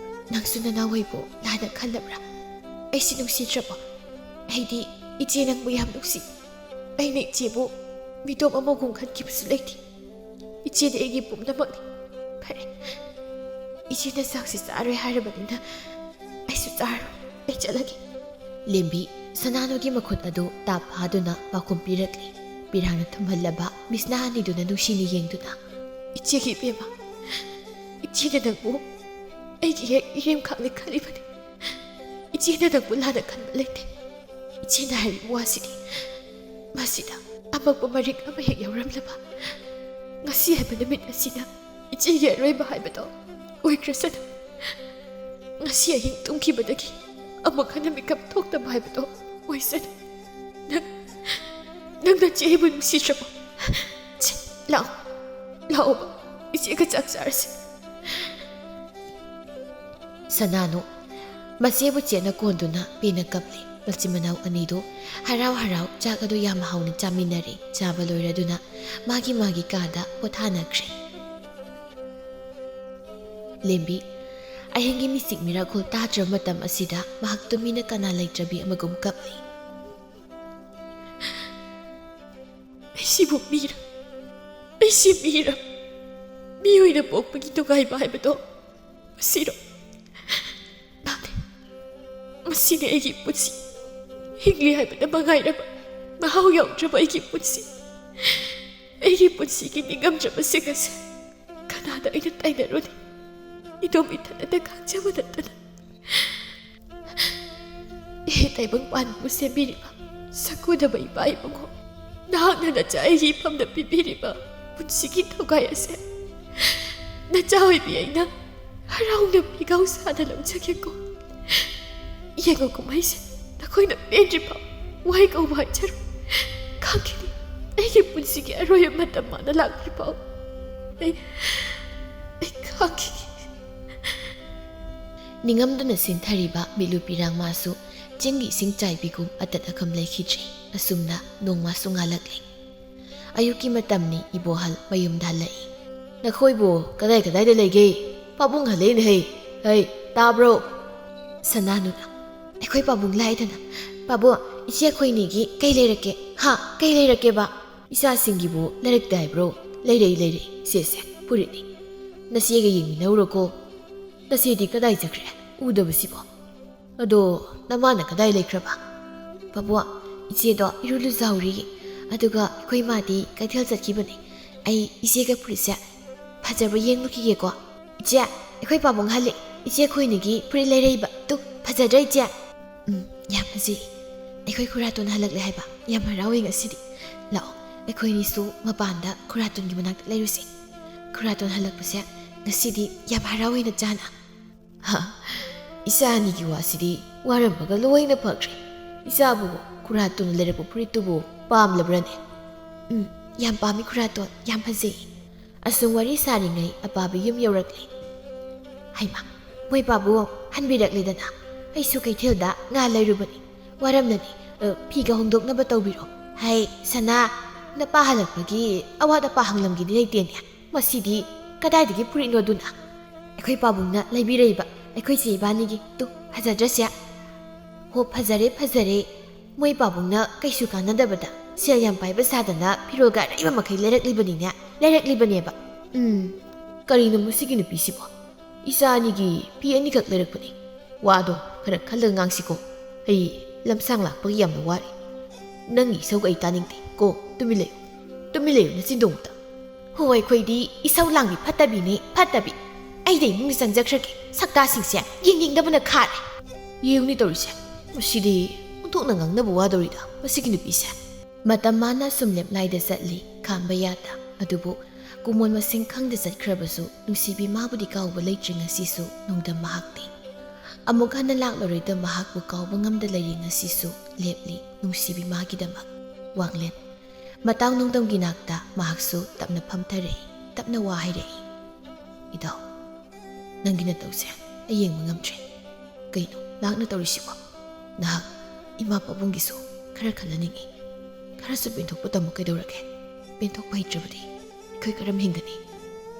ꯅꯪꯁꯨ ꯅꯅꯥꯎꯍꯣꯏꯕꯨ ꯂꯥꯟꯅ ꯈꯜꯂꯕ꯭ꯔꯥ? ꯑꯩꯁꯤ ꯅꯨꯡꯁꯤꯗ꯭ꯔꯕꯣ? ꯑꯩꯗꯤ ꯏꯆꯦ ꯅꯪꯕꯨ ꯌꯥꯝ ꯅꯨꯡꯁꯤ꯫ ꯑꯩꯅ ꯏꯆꯦꯕꯨ ꯃꯤꯇꯣꯞ ꯑꯃꯒꯨꯝ ꯈꯟꯈꯤꯕꯁꯨ ꯂꯩꯇꯦ꯫ ꯏꯆꯦꯗꯤ ꯑꯩꯒꯤ ꯄꯨꯝꯅꯃꯛꯅꯤ꯫ ꯐꯔꯦ, ꯏꯆꯦꯅ ꯆꯥꯛꯁꯤ ꯆꯥꯔꯣꯏ ꯍꯥꯏꯔꯕꯅꯤꯅ ꯑꯩꯁꯨ ꯆꯥꯔꯣꯏ꯫ ꯑꯩ ꯆꯠꯂꯒꯦ꯫ ꯂꯦꯝꯕꯤ ꯁꯅꯥꯅꯨꯒꯤ ꯃꯈꯨꯠ ꯑꯗꯨ ꯇꯥꯞ ꯐꯥꯗꯨꯅ ꯄꯥꯎꯈꯨꯝ ꯄꯤꯔꯛꯂꯤ꯫ ꯄꯤꯔꯥꯡꯅ ꯊꯝꯍꯜꯂꯕ ꯃꯤꯁꯅꯥ ꯑꯅꯤꯗꯨꯅ ꯅꯨꯡꯁꯤꯅ ꯌꯦꯡꯗꯨꯅ, ꯏꯆꯦꯒꯤ ꯏꯕꯦꯝꯃ, ꯏꯆꯦꯅ ꯅꯪꯕꯨ ꯑꯩꯒꯤ ꯍꯦꯛ ꯏꯔꯦꯝꯈꯥꯛꯅꯤ ꯈꯜꯂꯤꯕꯅꯤ꯫ ꯏꯆꯦꯅ ꯅꯪꯕꯨ ꯂꯥꯟꯅ ꯈꯟꯕ ꯂꯩꯇꯦ꯫ ꯏꯆꯦꯅ ꯍꯥꯏꯔꯤꯕ ꯋꯥꯁꯤꯗꯤ ꯃꯁꯤꯗ ꯑꯃꯛꯄ ꯃꯔꯤꯛ ꯑꯃ ꯍꯦꯛ ꯌꯥꯎꯔꯝꯂꯕ ꯉꯁꯤ ꯍꯥꯏꯕ ꯅꯨꯃꯤꯠ ꯑꯁꯤꯅ ꯏꯆꯦꯒꯤ ꯑꯔꯣꯏꯕ ꯍꯥꯏꯕꯗꯣ ꯑꯣꯏꯈ꯭ꯔꯁꯅꯨ꯫ ꯉꯁꯤ ꯑꯍꯤꯡ ꯇꯨꯝꯈꯤꯕꯗꯒꯤ ꯑꯃꯨꯛ ꯍꯟꯅ ꯃꯤꯀꯞ ꯊꯣꯛꯇꯕ ꯍꯥꯏꯕꯗꯣ ꯑꯣꯏꯁꯅꯨ꯫ ꯅꯪ ꯅꯆꯦꯕꯨ ꯅꯨꯡꯁꯤꯗ꯭ꯔꯕꯣ? ꯂꯥꯛꯑꯣ, ꯂꯥꯛꯑꯣꯕ, ꯏꯆꯦꯒ ꯆꯥꯛ ꯆꯥꯔꯁꯤ꯫ ꯁꯅꯥꯅꯨ ꯃꯆꯦꯕꯨ ꯆꯦꯠꯅ ꯀꯣꯟꯗꯨꯅ ꯄꯦꯟꯅ ꯀꯞꯂꯤ꯫ ꯃꯆꯤꯟ ꯃꯅꯥꯎ ꯑꯅꯤꯗꯨ ꯍꯔꯥꯎ ꯍꯔꯥꯎ ꯆꯥꯛ ꯑꯗꯨ ꯌꯥꯝ ꯍꯥꯎꯅ ꯆꯥꯃꯤꯟꯅꯔꯤ꯫ ꯆꯥꯕ ꯂꯣꯏꯔꯗꯨꯅ ꯃꯥꯒꯤ ꯃꯥꯒꯤ ꯀꯥꯗ ꯄꯣꯊꯥꯅꯈ꯭ꯔꯦ꯫ ꯂꯦꯝꯕꯤ ꯑꯍꯤꯡꯒꯤ ꯃꯤꯆꯤꯛ ꯃꯤꯔꯥꯈꯣꯜ ꯇꯥꯗ꯭ꯔꯕ ꯃꯇꯝ ꯑꯁꯤꯗ ꯃꯍꯥꯛ ꯇꯨꯃꯤꯟꯅ ꯀꯅꯥ ꯂꯩꯇ꯭ꯔꯕꯤ ꯑꯃꯒꯨꯝ ꯀꯞꯂꯤ꯫ ꯑꯩꯁꯤꯕꯨ ꯃꯤꯔ? ꯑꯩꯁꯤ ꯃꯤꯔ? ꯃꯤ ꯑꯣꯏꯅ ꯄꯣꯛꯄꯒꯤ ꯅꯨꯡꯉꯥꯏꯕ ꯍꯥꯏꯕꯗꯣ ꯃꯁꯤꯔꯣ? ꯃꯥꯅꯦ, ꯃꯁꯤꯅꯦ ꯑꯩꯒꯤ ꯄꯨꯟꯁꯤ꯫ ꯍꯤꯡꯂꯤ ꯍꯥꯏꯕꯗ ꯃꯉꯥꯏꯔꯕ ꯃꯍꯥꯎ ꯌꯥꯎꯗ꯭ꯔꯕ ꯑꯩꯒꯤ ꯄꯨꯟꯁꯤ꯫ ꯑꯩꯒꯤ ꯄꯨꯟꯁꯤꯒꯤ ꯅꯤꯡꯉꯝꯗ꯭ꯔꯕꯁꯤꯡ ꯑꯁꯦ ꯀꯅꯥꯗ ꯑꯩꯅ ꯇꯥꯏꯅꯔꯨꯅꯤ? ꯏꯗꯣꯝ ꯏꯊꯟꯇ ꯈꯥꯡꯖꯕ ꯅꯠꯇꯅ꯫ ꯇꯥꯏꯕꯪ ꯄꯥꯟꯕꯕꯨ ꯁꯦꯝꯕꯤꯔꯤꯕ ꯁꯛꯈꯨꯗꯕ ꯏꯄꯥ ꯏꯕꯨꯡꯉꯣ, ꯅꯍꯥꯛꯅ ꯅꯆꯥ ꯑꯩꯒꯤ ꯏꯐꯝꯗ ꯄꯤꯕꯤꯔꯤꯕ ꯄꯨꯟꯁꯤꯒꯤ ꯊꯧꯒꯥꯏ ꯑꯁꯦ ꯅꯆꯥ ꯑꯣꯏꯕꯤ ꯑꯩꯅ ꯍꯔꯥꯎꯅ ꯄꯤꯒꯥꯎ ꯁꯥꯅ ꯂꯧꯖꯒꯦꯀꯣ꯫ ꯌꯦꯡꯉꯣ ꯀꯨꯝꯍꯩꯁꯦ, ꯅꯈꯣꯏꯅ ꯄꯦꯟꯗ꯭ꯔꯤꯐꯥꯎ ꯋꯥꯍꯩ ꯀꯧꯕ ꯍꯥꯏꯖꯔꯨ꯫ ꯈꯪꯈꯤꯅꯤ ꯑꯩꯒꯤ ꯄꯨꯟꯁꯤꯒꯤ ꯑꯔꯣꯏꯕ ꯃꯇꯝ ꯃꯥꯅ ꯂꯥꯛꯇ꯭ꯔꯤꯐꯥꯎ ꯑꯩ ꯈꯪꯈꯤꯅꯤ꯫ ꯅꯤꯡꯉꯝꯗꯨꯅ ꯁꯤꯟꯊꯔꯤꯕ ꯃꯤꯠꯂꯨ ꯄꯤꯔꯥꯡ ꯃꯥꯁꯨ ꯆꯤꯡꯒꯤ ꯏꯁꯤꯡ ꯆꯥꯏꯕꯤꯒꯨꯝ ꯑꯇꯠ ꯑꯈꯝ ꯂꯩꯈꯤꯗ꯭ꯔꯦ꯫ ꯑꯁꯨꯝꯅ ꯅꯣꯡꯃꯁꯨ ꯉꯥꯜꯂꯛꯂꯤ꯫ ꯑꯌꯨꯛꯀꯤ ꯃꯇꯝꯅꯤ꯫ ꯏꯕꯣꯍꯜ ꯃꯌꯨꯝꯗ ꯍꯜꯂꯛꯏ꯫ ꯅꯈꯣꯏꯕꯨ ꯀꯗꯥꯏꯗ ꯂꯩꯒꯦ? ꯄꯥꯕꯨꯡ ꯍꯜꯂꯛꯏꯅꯦ ꯍꯩ ꯇꯥꯕ꯭ꯔꯣ? ꯁꯅꯥꯅꯨꯅ, ꯑꯩꯈꯣꯏ ꯄꯥꯕꯨꯡ ꯂꯥꯛꯏꯗꯅ꯫ ꯄꯥꯕꯨꯡ, ꯏꯆꯦ ꯑꯩꯈꯣꯏꯅꯤꯒꯤ ꯀꯩ ꯂꯩꯔꯛꯀꯦ? ꯀꯩ ꯂꯩꯔꯛꯀꯦꯕ? ꯏꯆꯥꯁꯤꯡꯒꯤꯕꯨ ꯂꯩꯔꯛꯇꯦ ꯍꯥꯏꯕ꯭ꯔꯣ? ꯂꯩꯔꯛꯏ ꯏꯆꯦꯁꯦ, ꯐꯨꯔꯤꯠꯅꯤ꯫ ꯅꯆꯦꯒ ꯌꯦꯡꯃꯤꯟꯅꯧꯔꯣꯀꯣ꯫ ꯅꯆꯦꯗꯤ ꯀꯗꯥꯏ ꯆꯠꯈ꯭ꯔꯦ? ꯎꯗꯕꯁꯤꯕꯣ꯫ ꯑꯗꯣ ꯅꯃꯥꯅ ꯀꯗꯥꯏ ꯂꯩꯈ꯭ꯔꯕ? ꯄꯥꯕꯨꯡ, ꯏꯆꯦꯗꯣ ꯏꯔꯨ ꯂꯨꯖꯍꯧꯔꯤ꯫ ꯑꯗꯨꯒ ꯑꯩꯈꯣꯏ ꯃꯥꯗꯤ ꯀꯩꯊꯦꯜ ꯆꯠꯈꯤꯕꯅꯤ꯫ ꯑꯩ ꯏꯆꯦꯒ ꯐꯨꯔꯤꯠꯁꯦ ꯐꯖꯕ ꯌꯦꯡꯂꯨꯈꯤꯒꯦꯀꯣ꯫ ꯏꯆꯦ, ꯑꯩꯈꯣꯏ ꯄꯥꯕꯨꯡ ꯍꯜꯂꯦ꯫ ꯏꯆꯦ ꯑꯩꯈꯣꯏꯅꯤꯒꯤ ꯐꯨꯔꯤꯠ ꯂꯩꯔꯛꯏꯕ꯫ ꯇꯨ ꯐꯖꯗ꯭ꯔꯥ ꯏꯆꯦ? ꯌꯥꯝ ꯐꯖꯩ꯫ ꯑꯩꯈꯣꯏ ꯈꯨꯔꯥꯇꯣꯟ ꯍꯜꯂꯛꯂꯦ ꯍꯥꯏꯕ꯫ ꯌꯥꯝ ꯍꯔꯥꯎꯋꯦ ꯉꯁꯤꯗꯤ꯫ ꯂꯥꯛꯑꯣ, ꯑꯩꯈꯣꯏꯅꯤꯁꯨ ꯃꯄꯥꯟꯗ ꯈꯨꯔꯥꯇꯣꯟꯒꯤ ꯃꯅꯥꯛꯇ ꯂꯩꯔꯨꯁꯤ꯫ ꯈꯨꯔꯥꯇꯣꯟ ꯍꯜꯂꯛꯄꯁꯦ ꯉꯁꯤꯗꯤ ꯌꯥꯝ ꯍꯔꯥꯎꯋꯦ ꯅꯆꯥꯅ꯫ ꯏꯆꯥ ꯑꯅꯤꯒꯤ ꯋꯥꯁꯤꯗꯤ ꯋꯥꯔꯝꯕꯒ ꯂꯣꯏꯅ ꯐꯈ꯭ꯔꯦ꯫ ꯏꯆꯥꯕꯨ ꯈꯨꯔꯥꯇꯣꯟꯅ ꯂꯩꯔꯛꯄ ꯐꯨꯔꯤꯠꯇꯨꯕꯨ ꯄꯥꯝꯂꯕ꯭ꯔꯅꯦ? ꯌꯥꯝ ꯄꯥꯝꯃꯤ ꯈꯨꯔꯥꯇꯣꯟ, ꯌꯥꯝ ꯐꯖꯩ꯫ ꯑꯁꯨꯝ ꯋꯥꯔꯤ ꯁꯥꯔꯤꯉꯩ ꯑꯄꯥꯕ ꯌꯨꯝ ꯌꯧꯔꯛꯂꯤ꯫ ꯍꯩꯃꯥ, ꯃꯣꯏ ꯄꯥꯕꯨꯡ ꯍꯟꯕꯤꯔꯛꯂꯦꯗꯅ꯫ ꯑꯩꯁꯨ ꯀꯩꯊꯦꯜꯗ ꯉꯥ ꯂꯩꯔꯨꯕꯅꯤ꯫ ꯋꯥꯔꯝꯂꯅꯤ, ꯐꯤꯒ ꯍꯣꯡꯗꯣꯛꯅꯕ ꯇꯧꯕꯤꯔꯣ꯫ ꯍꯩ ꯁꯅꯥ, ꯅꯄꯥ ꯍꯜꯂꯛꯄꯒꯤ ꯑꯋꯥꯠ ꯑꯄꯥ ꯍꯪꯂꯝꯒꯤꯗꯤ ꯂꯩꯇꯦꯅꯦ꯫ ꯃꯁꯤꯗꯤ ꯀꯗꯥꯏꯗꯒꯤ ꯐꯨꯔꯤꯠꯅꯣꯗꯨꯅ? ꯑꯩꯈꯣꯏ ꯄꯥꯕꯨꯡꯅ ꯂꯩꯕꯤꯔꯛꯏꯕ, ꯑꯩꯈꯣꯏ ꯆꯦ ꯏꯕꯥꯅꯤꯒꯤ꯫ ꯇꯨ ꯐꯖꯗ꯭ꯔꯁꯦ? ꯍꯣ ꯐꯖꯔꯦ꯫ ꯃꯣꯏ ꯄꯥꯕꯨꯡꯅ ꯀꯩꯁꯨ ꯀꯥꯟꯅꯗꯕꯗ ꯁꯦꯜ ꯌꯥꯝ ꯄꯥꯏꯕ ꯁꯥꯗꯅ ꯐꯤꯔꯣꯜꯒ ꯑꯔꯩꯕ ꯃꯈꯩ ꯂꯩꯔꯛꯂꯤꯕꯅꯦꯕ꯫ ꯀꯔꯤꯅꯣ ꯃꯁꯤꯒꯤ ꯅꯨꯄꯤꯁꯤꯕꯣ? ꯏꯆꯥ ꯑꯅꯤꯒꯤ ꯐꯤ ꯑꯅꯤꯈꯛ ꯂꯩꯔꯛꯄꯅꯤ꯫ ꯋꯥꯗꯣ ꯈꯔ ꯈꯜꯂꯒ ꯉꯥꯡꯁꯤꯀꯣ꯫ ꯑꯩ ꯂꯝꯁꯥꯡ ꯂꯥꯛꯄꯒꯤ ꯌꯥꯝꯅ ꯋꯥꯔꯤ꯫ ꯅꯪꯒꯤ ꯏꯁꯧꯒ ꯑꯩ ꯇꯥꯅꯤꯡꯗꯦ ꯀꯣ꯫ ꯇꯨꯃꯤꯟ ꯂꯩꯌꯨ ꯅꯆꯤꯟꯗꯣꯡꯇ꯫ ꯍꯣ, ꯑꯩꯈꯣꯏꯗꯤ ꯏꯁꯧ ꯂꯥꯡꯕꯤ ꯐꯠꯇꯕꯤꯅꯦ, ꯐꯠꯇꯕꯤ꯫ ꯑꯩꯗ ꯏꯃꯨꯡꯗ ꯆꯪꯖꯈ꯭ꯔꯒꯦ꯫ ꯁꯛꯇꯥꯁꯤꯡꯁꯦ ꯌꯦꯡꯅꯤꯡꯗꯕꯅ ꯈꯥꯔꯦ꯫ ꯌꯦꯡꯅꯤ ꯇꯧꯔꯤꯁꯦ, ꯃꯁꯤꯗꯤ ꯑꯣꯟꯊꯣꯛꯅ ꯉꯥꯡꯅꯕ ꯋꯥꯗꯧꯔꯤꯗ ꯃꯁꯤꯒꯤ ꯅꯨꯄꯤꯁꯦ꯫ ꯃꯇꯝ ꯃꯥꯅ ꯁꯨꯝ ꯂꯦꯞꯂꯥꯏꯗ ꯆꯠꯂꯤ, ꯈꯥꯝꯕ ꯌꯥꯗ꯫ ꯑꯗꯨꯕꯨ ꯀꯨꯃꯣꯟ ꯃꯁꯤꯡ ꯈꯪꯗ ꯆꯠꯈ꯭ꯔꯕꯁꯨ ꯅꯨꯡꯁꯤꯕꯤ ꯃꯥꯕꯨꯗꯤ ꯀꯥꯎꯕ ꯂꯩꯇ꯭ꯔꯤ ꯉꯁꯤꯁꯨ ꯅꯣꯡꯗꯝ ꯃꯍꯥꯛꯇꯤ꯫ ꯑꯃꯨꯛ ꯍꯟꯅ ꯂꯥꯛꯂꯔꯣꯏꯗ ꯃꯍꯥꯛꯄꯨ ꯀꯥꯎꯕ ꯉꯝꯗ ꯂꯩꯔꯤ ꯉꯁꯤꯁꯨ ꯂꯦꯞꯂꯤ ꯅꯨꯡꯁꯤꯕꯤ ꯃꯥꯒꯤꯗꯃꯛ꯫ ꯋꯥꯡꯂꯦꯟ ꯃꯇꯥꯎ ꯅꯣꯡꯗꯝꯒꯤ ꯅꯥꯛꯇ ꯃꯍꯥꯛꯁꯨ ꯇꯞꯅ ꯐꯝꯊꯔꯛꯏ, ꯇꯞꯅ ꯋꯥ ꯍꯥꯏꯔꯛꯏ꯫ ꯏꯗꯥꯎ, ꯅꯪꯒꯤ ꯅꯇꯧꯁꯦ ꯑꯩ ꯌꯦꯡꯕ ꯉꯝꯗ꯭ꯔꯦ꯫ ꯀꯩꯅꯣ ꯅꯍꯥꯛꯅ ꯇꯧꯔꯤꯁꯤꯕꯣ? ꯅꯍꯥꯛ ꯏꯃꯥ ꯄꯥꯕꯨꯡꯒꯤꯁꯨ ꯈꯔ ꯈꯜꯂꯅꯤꯡꯉꯤ꯫ ꯈꯔꯁꯨ ꯄꯦꯟꯊꯣꯛꯄ ꯇꯝꯃꯨ ꯀꯩꯗꯧꯔꯒꯦ? ꯄꯦꯟꯊꯣꯛꯄ ꯍꯩꯇ꯭ꯔꯕꯗꯤ ꯑꯩꯈꯣꯏ ꯀꯔꯝ ꯍꯤꯡꯒꯅꯤ?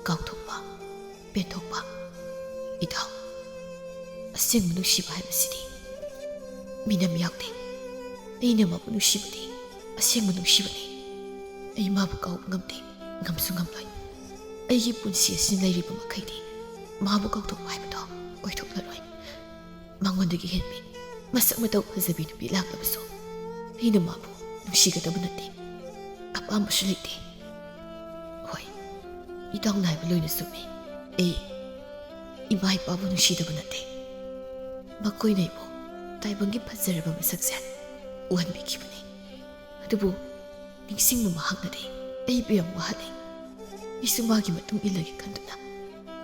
ꯀꯥꯎꯊꯣꯛꯄ, ꯄꯦꯟꯊꯣꯛꯄ? ꯏꯇꯥꯎ, ꯑꯁꯦꯡꯕ ꯅꯨꯡꯁꯤꯕ ꯍꯥꯏꯕꯁꯤꯗꯤ ꯃꯤꯅꯝ ꯌꯥꯎꯗꯦ. ꯑꯩꯅ ꯃꯥꯕꯨ ꯅꯨꯡꯁꯤꯕꯗꯤ ꯑꯁꯦꯡꯕ ꯅꯨꯡꯁꯤꯕꯅꯤ. ꯑꯩ ꯃꯥꯕꯨ ꯀꯥꯎꯕ ꯉꯝꯗꯦ, ꯉꯝꯁꯨ ꯉꯝꯂꯣꯏ. ꯑꯩꯒꯤ ꯄꯨꯟꯁꯤ ꯑꯁꯤꯅ ꯂꯩꯔꯤꯕ ꯃꯈꯩꯗꯤ ꯃꯥꯕꯨ ꯀꯥꯎꯊꯣꯛꯄ ꯍꯥꯏꯕꯗꯣ ꯑꯣꯏꯊꯣꯛꯂꯔꯣꯏ. ꯃꯉꯣꯟꯗꯒꯤ ꯍꯦꯟꯕꯤ ꯃꯁꯛ ꯃꯇꯧ ꯐꯖꯕꯤ ꯅꯨꯄꯤ ꯂꯥꯛꯂꯕꯁꯨ ꯑꯩꯅ ꯃꯥꯕꯨ ꯅꯨꯡꯁꯤꯒꯗꯕ ꯅꯠꯇꯦ, ꯑꯄꯥꯝꯕꯁꯨ ꯂꯩꯇꯦ. ꯍꯣꯏ, ꯏꯇꯥꯎꯅ ꯍꯥꯏꯕ ꯂꯣꯏꯅ ꯆꯨꯝꯃꯤ. ꯑꯩ ꯏꯃꯥ ꯏꯄꯥꯕꯨ ꯅꯨꯡꯁꯤꯗꯕ ꯅꯠꯇꯦ. ꯃꯈꯣꯏꯅ ꯑꯩꯕꯨ ꯇꯥꯏꯕꯪꯒꯤ ꯐꯖꯔꯕ ꯃꯁꯛꯁꯦ ꯎꯍꯟꯕꯤꯈꯤꯕꯅꯤ. ꯑꯗꯨꯕꯨ ꯅꯤꯡꯁꯤꯡꯕ ꯃꯍꯥꯛꯅꯗꯤ ꯑꯩꯕꯨ ꯌꯥꯝ ꯋꯥꯍꯜꯂꯤ. ꯑꯩꯁꯨ ꯃꯥꯒꯤ ꯃꯇꯨꯡ ꯏꯜꯂꯒꯦ ꯈꯟꯗꯨꯅ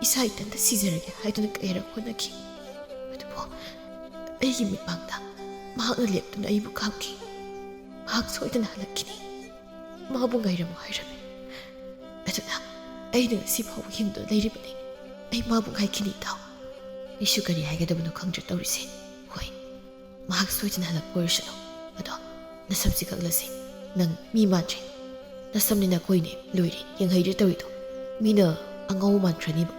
ꯏꯁꯥ ꯏꯊꯟꯇ ꯁꯤꯖꯔꯒꯦ ꯍꯥꯏꯗꯨꯅ ꯀꯌꯥꯔꯛ ꯍꯣꯠꯅꯈꯤ. ꯑꯗꯨꯕꯨ ꯑꯩꯒꯤ ꯃꯤꯠꯃꯥꯡꯗ ꯃꯍꯥꯛꯅ ꯂꯦꯞꯇꯨꯅ ꯑꯩꯕꯨ ꯈꯥꯝꯈꯤ. ꯃꯍꯥꯛ ꯁꯣꯏꯗꯅ ꯍꯜꯂꯛꯈꯤꯅꯤ, ꯃꯥꯕꯨ ꯉꯥꯏꯔꯝꯃꯨ ꯍꯥꯏꯔꯝꯃꯤ. ꯑꯗꯨꯅ ꯑꯩꯅ ꯉꯁꯤ ꯐꯥꯎꯕ ꯍꯤꯡꯗꯨꯅ ꯂꯩꯔꯤꯕꯅꯤ. ꯑꯩ ꯃꯥꯕꯨ ꯉꯥꯏꯈꯤꯅꯤ ꯏꯇꯥꯎ. ꯑꯩꯁꯨ ꯀꯔꯤ ꯍꯥꯏꯒꯗꯕꯅꯣ ꯈꯪꯗ꯭ꯔꯦ ꯇꯧꯔꯤꯁꯦ. ꯍꯣꯏ, ꯃꯍꯥꯛ ꯁꯣꯏꯗꯅ ꯍꯜꯂꯛꯄ ꯑꯣꯏꯔꯁꯅꯨ. ꯑꯗꯣ ꯅꯁꯝꯁꯤ ꯀꯛꯂꯁꯤ. ꯅꯪ ꯃꯤ ꯃꯥꯟꯗ꯭ꯔꯦ. ꯅꯁꯝꯅꯤꯅ ꯀꯣꯏꯅꯦ ꯂꯣꯏꯔꯦ, ꯌꯦꯡꯍꯩꯗ꯭ꯔꯦ ꯇꯧꯔꯤꯗꯣ. ꯃꯤꯅ ꯑꯉꯧꯕ ꯃꯥꯟꯈ꯭ꯔꯅꯤꯕ.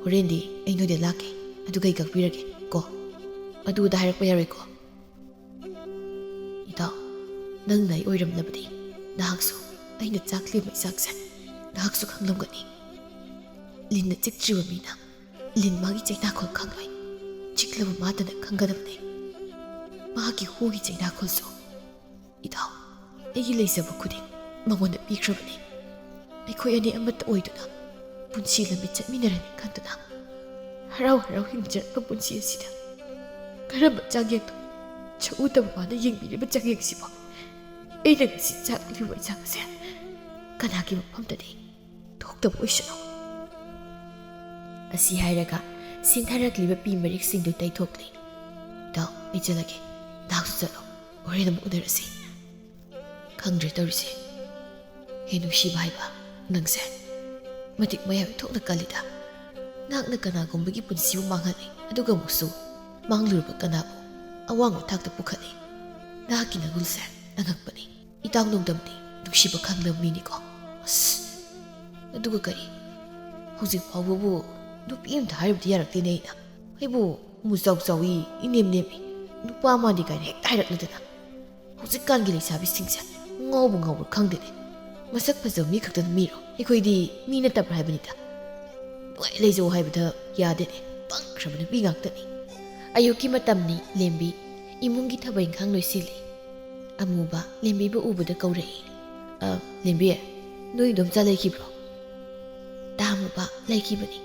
ꯍꯣꯔꯦꯟꯗꯤ ꯑꯩ ꯅꯣꯏꯗ ꯂꯥꯛꯀꯦ, ꯑꯗꯨꯒ ꯑꯩ ꯀꯛꯄꯤꯔꯒꯦ ꯀꯣ. ꯑꯗꯨꯗ ꯍꯥꯏꯔꯛꯄ ꯌꯥꯔꯣꯏꯀꯣ. ꯏꯇꯥꯎ, ꯅꯪꯅ ꯑꯩ ꯑꯣꯏꯔꯝꯂꯕꯗꯤ ꯅꯍꯥꯛꯁꯨ ꯑꯩꯅ ꯆꯥꯛꯂꯤꯕ ꯏꯆꯥꯛꯁꯦ ꯅꯍꯥꯛꯁꯨ ꯈꯪꯂꯝꯒꯅꯤ. ꯂꯤꯟꯅ ꯆꯤꯛꯇ꯭ꯔꯤꯕ ꯃꯤꯅ ꯂꯤꯟ ꯃꯥꯒꯤ ꯆꯩꯅꯥꯈꯣꯜ ꯈꯪꯂꯣꯏ. ꯆꯤꯛꯂꯕ ꯃꯥꯗꯅ ꯈꯪꯒꯗꯕꯅꯤ ꯃꯍꯥꯛꯀꯤ ꯍꯨꯒꯤ ꯆꯩꯅꯥꯈꯣꯜꯁꯨ. ꯏꯇꯥꯎ, ꯑꯩꯒꯤ ꯂꯩꯖꯕ ꯈꯨꯗꯤꯡ ꯃꯉꯣꯟꯗ ꯄꯤꯈ꯭ꯔꯕꯅꯤ. ꯑꯩꯈꯣꯏ ꯑꯅꯤ ꯑꯃꯠꯇ ꯑꯣꯏꯗꯨꯅ ꯄꯨꯟꯁꯤ ꯂꯝꯕꯤ ꯆꯠꯃꯤꯟꯅꯔꯅꯤ ꯈꯟꯗꯨꯅ ꯍꯔꯥꯎ ꯍꯔꯥꯎ ꯍꯤꯡꯖꯔꯛꯄ ꯄꯨꯟꯁꯤ ꯑꯁꯤꯗ ꯀꯔꯝꯕ ꯆꯥꯡꯌꯦꯡꯗꯣ ꯁꯛꯎꯗꯕ ꯃꯥꯅ ꯌꯦꯡꯕꯤꯔꯤꯕ ꯆꯥꯡꯌꯦꯡꯁꯤꯕꯣ ꯑꯩꯅ ꯉꯁꯤ ꯆꯥꯛꯂꯤꯕ ꯏꯟꯁꯥꯡ ꯑꯁꯦ ꯀꯅꯥꯒꯤ ꯃꯐꯝꯗꯗꯤ ꯊꯣꯛꯇꯕ ꯑꯣꯏꯁꯅꯨ. ꯑꯁꯤ ꯍꯥꯏꯔꯒ ꯁꯤꯟꯊꯔꯛꯂꯤꯕ ꯄꯤ ꯃꯔꯤꯛꯁꯤꯡꯗꯨ ꯇꯩꯊꯣꯛꯂꯤ. ꯏꯇꯥꯎ, ꯑꯩ ꯆꯠꯂꯒꯦ. ꯅꯍꯥꯛꯁꯨ ꯆꯠꯂꯣ. ꯍꯣꯔꯦꯟ ꯑꯃꯨꯛ ꯎꯅꯔꯁꯤ. ꯈꯪꯗ꯭ꯔꯦ ꯇꯧꯔꯤꯁꯦ. ꯍꯦ ꯅꯨꯡꯁꯤꯕ ꯍꯥꯏꯕ, ꯅꯪꯁꯦ ꯃꯇꯤꯛ ꯃꯌꯥꯏ ꯊꯣꯛꯅ ꯀꯜꯂꯤꯗ. ꯅꯍꯥꯛꯅ ꯀꯅꯥꯒꯨꯝꯕꯒꯤ ꯄꯨꯟꯁꯤꯕꯨ ꯃꯥꯡꯍꯜꯂꯤ, ꯑꯗꯨꯒ ꯑꯃꯨꯛꯁꯨ ꯃꯥꯡꯂꯨꯔꯕ ꯀꯅꯥꯕꯨ ꯑꯋꯥꯡꯕ ꯊꯥꯛꯇ ꯄꯨꯈꯠꯂꯤ. ꯅꯍꯥꯛꯀꯤ ꯅꯒꯨꯜꯁꯦ ꯑꯉꯛꯄꯅꯤ. ꯏꯇꯥꯎ ꯅꯣꯡꯗꯝꯗꯤ ꯅꯨꯡꯁꯤꯕ ꯈꯪꯂꯕ ꯃꯤꯅꯤꯀꯣ. ꯑꯁ, ꯑꯗꯨꯒ ꯀꯔꯤ, ꯍꯧꯖꯤꯛ ꯐꯥꯎꯕꯕꯨ ꯅꯨꯄꯤ ꯑꯃꯇ ꯍꯥꯏꯔꯕꯗꯤ ꯌꯥꯔꯛꯇꯦꯅꯦ. ꯑꯩꯕꯨ ꯃꯨꯆꯥꯎ ꯆꯥꯎꯏ, ꯏꯅꯦꯝ ꯅꯦꯝꯃꯤ, ꯅꯨꯄꯥ ꯃꯥꯟꯗꯦ ꯀꯥꯏꯅ ꯍꯦꯛꯇ ꯍꯥꯏꯔꯛꯂꯗꯅ. ꯍꯧꯖꯤꯛꯀꯥꯟꯒꯤ ꯂꯩꯁꯥꯕꯤꯁꯤꯡꯁꯦ ꯉꯥꯎꯕ ꯉꯥꯎꯕ꯭ꯔꯥ ꯈꯪꯗꯦꯅꯦ. ꯃꯁꯛ ꯐꯖꯕ ꯃꯤ ꯈꯛꯇꯅ ꯃꯤꯔꯣ? ꯑꯩꯈꯣꯏꯗꯤ ꯃꯤ ꯅꯠꯇꯕ꯭ꯔꯥ ꯍꯥꯏꯕꯅꯤꯗ. ꯅꯨꯡꯉꯥꯏ ꯂꯩꯖꯧ ꯍꯥꯏꯕꯗ ꯌꯥꯗꯦꯅꯦ. ꯄꯪꯈ꯭ꯔꯕ ꯅꯨꯄꯤ ꯉꯥꯛꯇꯅꯤ. ꯑꯌꯨꯛꯀꯤ ꯃꯇꯝꯅꯤ. ꯂꯦꯝꯕꯤ ꯏꯃꯨꯡꯒꯤ ꯊꯕꯛ ꯏꯪꯈꯥꯡ ꯂꯣꯏꯁꯤꯜꯂꯤ. ꯑꯃꯨꯕ ꯂꯦꯝꯕꯤꯕꯨ ꯎꯕꯗ ꯀꯧꯔꯛꯏ. ꯂꯦꯝꯕꯤ, ꯅꯣꯏ ꯏꯗꯣꯝꯆꯥ ꯂꯩꯈꯤꯕ꯭ꯔꯣ? ꯇꯥꯃꯨꯕ ꯂꯩꯈꯤꯕꯅꯤ.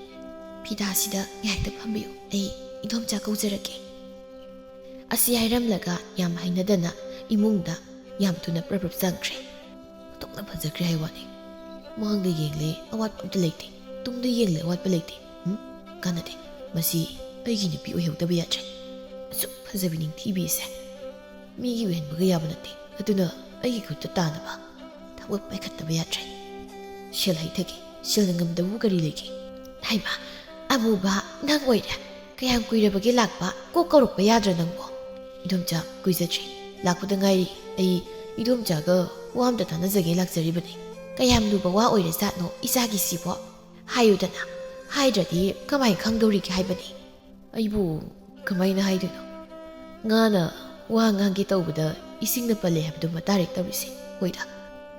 ꯐꯤꯗꯥꯁꯤꯗ ꯉꯥꯏꯍꯥꯛꯇ ꯐꯝꯕꯤꯌꯨ, ꯑꯩ ꯏꯗꯣꯝꯆꯥ ꯀꯧꯖꯔꯛꯀꯦ. ꯑꯁꯤ ꯍꯥꯏꯔꯝꯂꯒ ꯌꯥꯝ ꯍꯩꯅꯗꯅ ꯏꯃꯨꯡꯗ ꯌꯥꯝ ꯊꯨꯅ ꯄ꯭ꯔꯞ ꯆꯪꯈ꯭ꯔꯦ. ꯑꯣꯟꯊꯣꯛꯅ ꯐꯖꯈ꯭ꯔꯦ ꯍꯥꯏ ꯋꯥꯅꯤ. ꯃꯥꯡꯗ ꯌꯦꯡꯂꯦ ꯑꯋꯥꯠꯄ ꯑꯝꯇ ꯂꯩꯇꯦ, ꯇꯨꯡꯗ ꯌꯦꯡꯂꯦ ꯑꯋꯥꯠꯄ ꯂꯩꯇꯦ. ꯀꯥꯟꯅꯗꯦ. ꯃꯁꯤ ꯑꯩꯒꯤ ꯅꯨꯄꯤ ꯑꯣꯏꯍꯧꯗꯕ ꯌꯥꯗ꯭ꯔꯦ. ꯑꯁꯨꯛ ꯐꯖꯕꯤ ꯅꯤꯡꯊꯤꯕꯤꯁꯦ ꯃꯤꯒꯤ ꯑꯣꯏꯍꯟꯕꯒ ꯌꯥꯕ ꯅꯠꯇꯦ. ꯑꯗꯨꯅ ꯑꯩꯒꯤ ꯈꯨꯠꯇ ꯇꯥꯅꯕ ꯊꯕꯛ ꯄꯥꯏꯈꯠꯇꯕ ꯌꯥꯗ꯭ꯔꯦ. ꯁꯦꯜ ꯍꯩꯊꯒꯦ. ꯁꯦꯜꯅ ꯉꯝꯗꯕꯕꯨ ꯀꯔꯤ ꯂꯩꯒꯦ? ꯍꯥꯏꯕ, ꯑꯃꯨꯕ ꯅꯪ ꯑꯣꯏꯔꯦ. ꯀꯌꯥꯝ ꯀꯨꯏꯔꯕꯒꯦ ꯂꯥꯛꯄ? ꯀꯣꯛ ꯀꯧꯔꯛꯄ ꯌꯥꯗ꯭ꯔꯥ ꯅꯪꯕꯣ? ꯏꯗꯣꯝꯆꯥ, ꯀꯨꯏꯖꯗ꯭ꯔꯤ. ꯂꯥꯛꯄꯗ ꯉꯥꯏꯔꯤ. ꯑꯩ ꯏꯗꯣꯝꯆꯥꯒ ꯋꯥ ꯑꯝꯇ ꯇꯥꯟꯅꯖꯒꯦ ꯂꯥꯛꯆꯔꯤꯕꯅꯤ. ꯀꯌꯥꯝ ꯂꯨꯕ ꯋꯥ ꯑꯣꯏꯔꯖꯥꯠꯅꯣ ꯏꯆꯥꯒꯤꯁꯤꯕꯣ? ꯍꯥꯏꯌꯨꯗꯅ. ꯍꯥꯏꯗ꯭ꯔꯗꯤ ꯀꯃꯥꯏꯅ ꯈꯪꯗꯧꯔꯤꯒꯦ ꯍꯥꯏꯕꯅꯤ. ꯑꯩꯕꯨ ꯀꯃꯥꯏꯅ ꯍꯥꯏꯗꯣꯏꯅꯣ? ꯉꯥꯅ ꯋꯥ ꯉꯥꯡꯒꯦ ꯇꯧꯕꯗ ꯏꯁꯤꯡꯅ ꯄꯜꯂꯦ ꯍꯥꯏꯕꯗꯨ ꯃꯇꯥꯔꯦ ꯇꯧꯔꯤꯁꯦ. ꯍꯣꯏꯗ,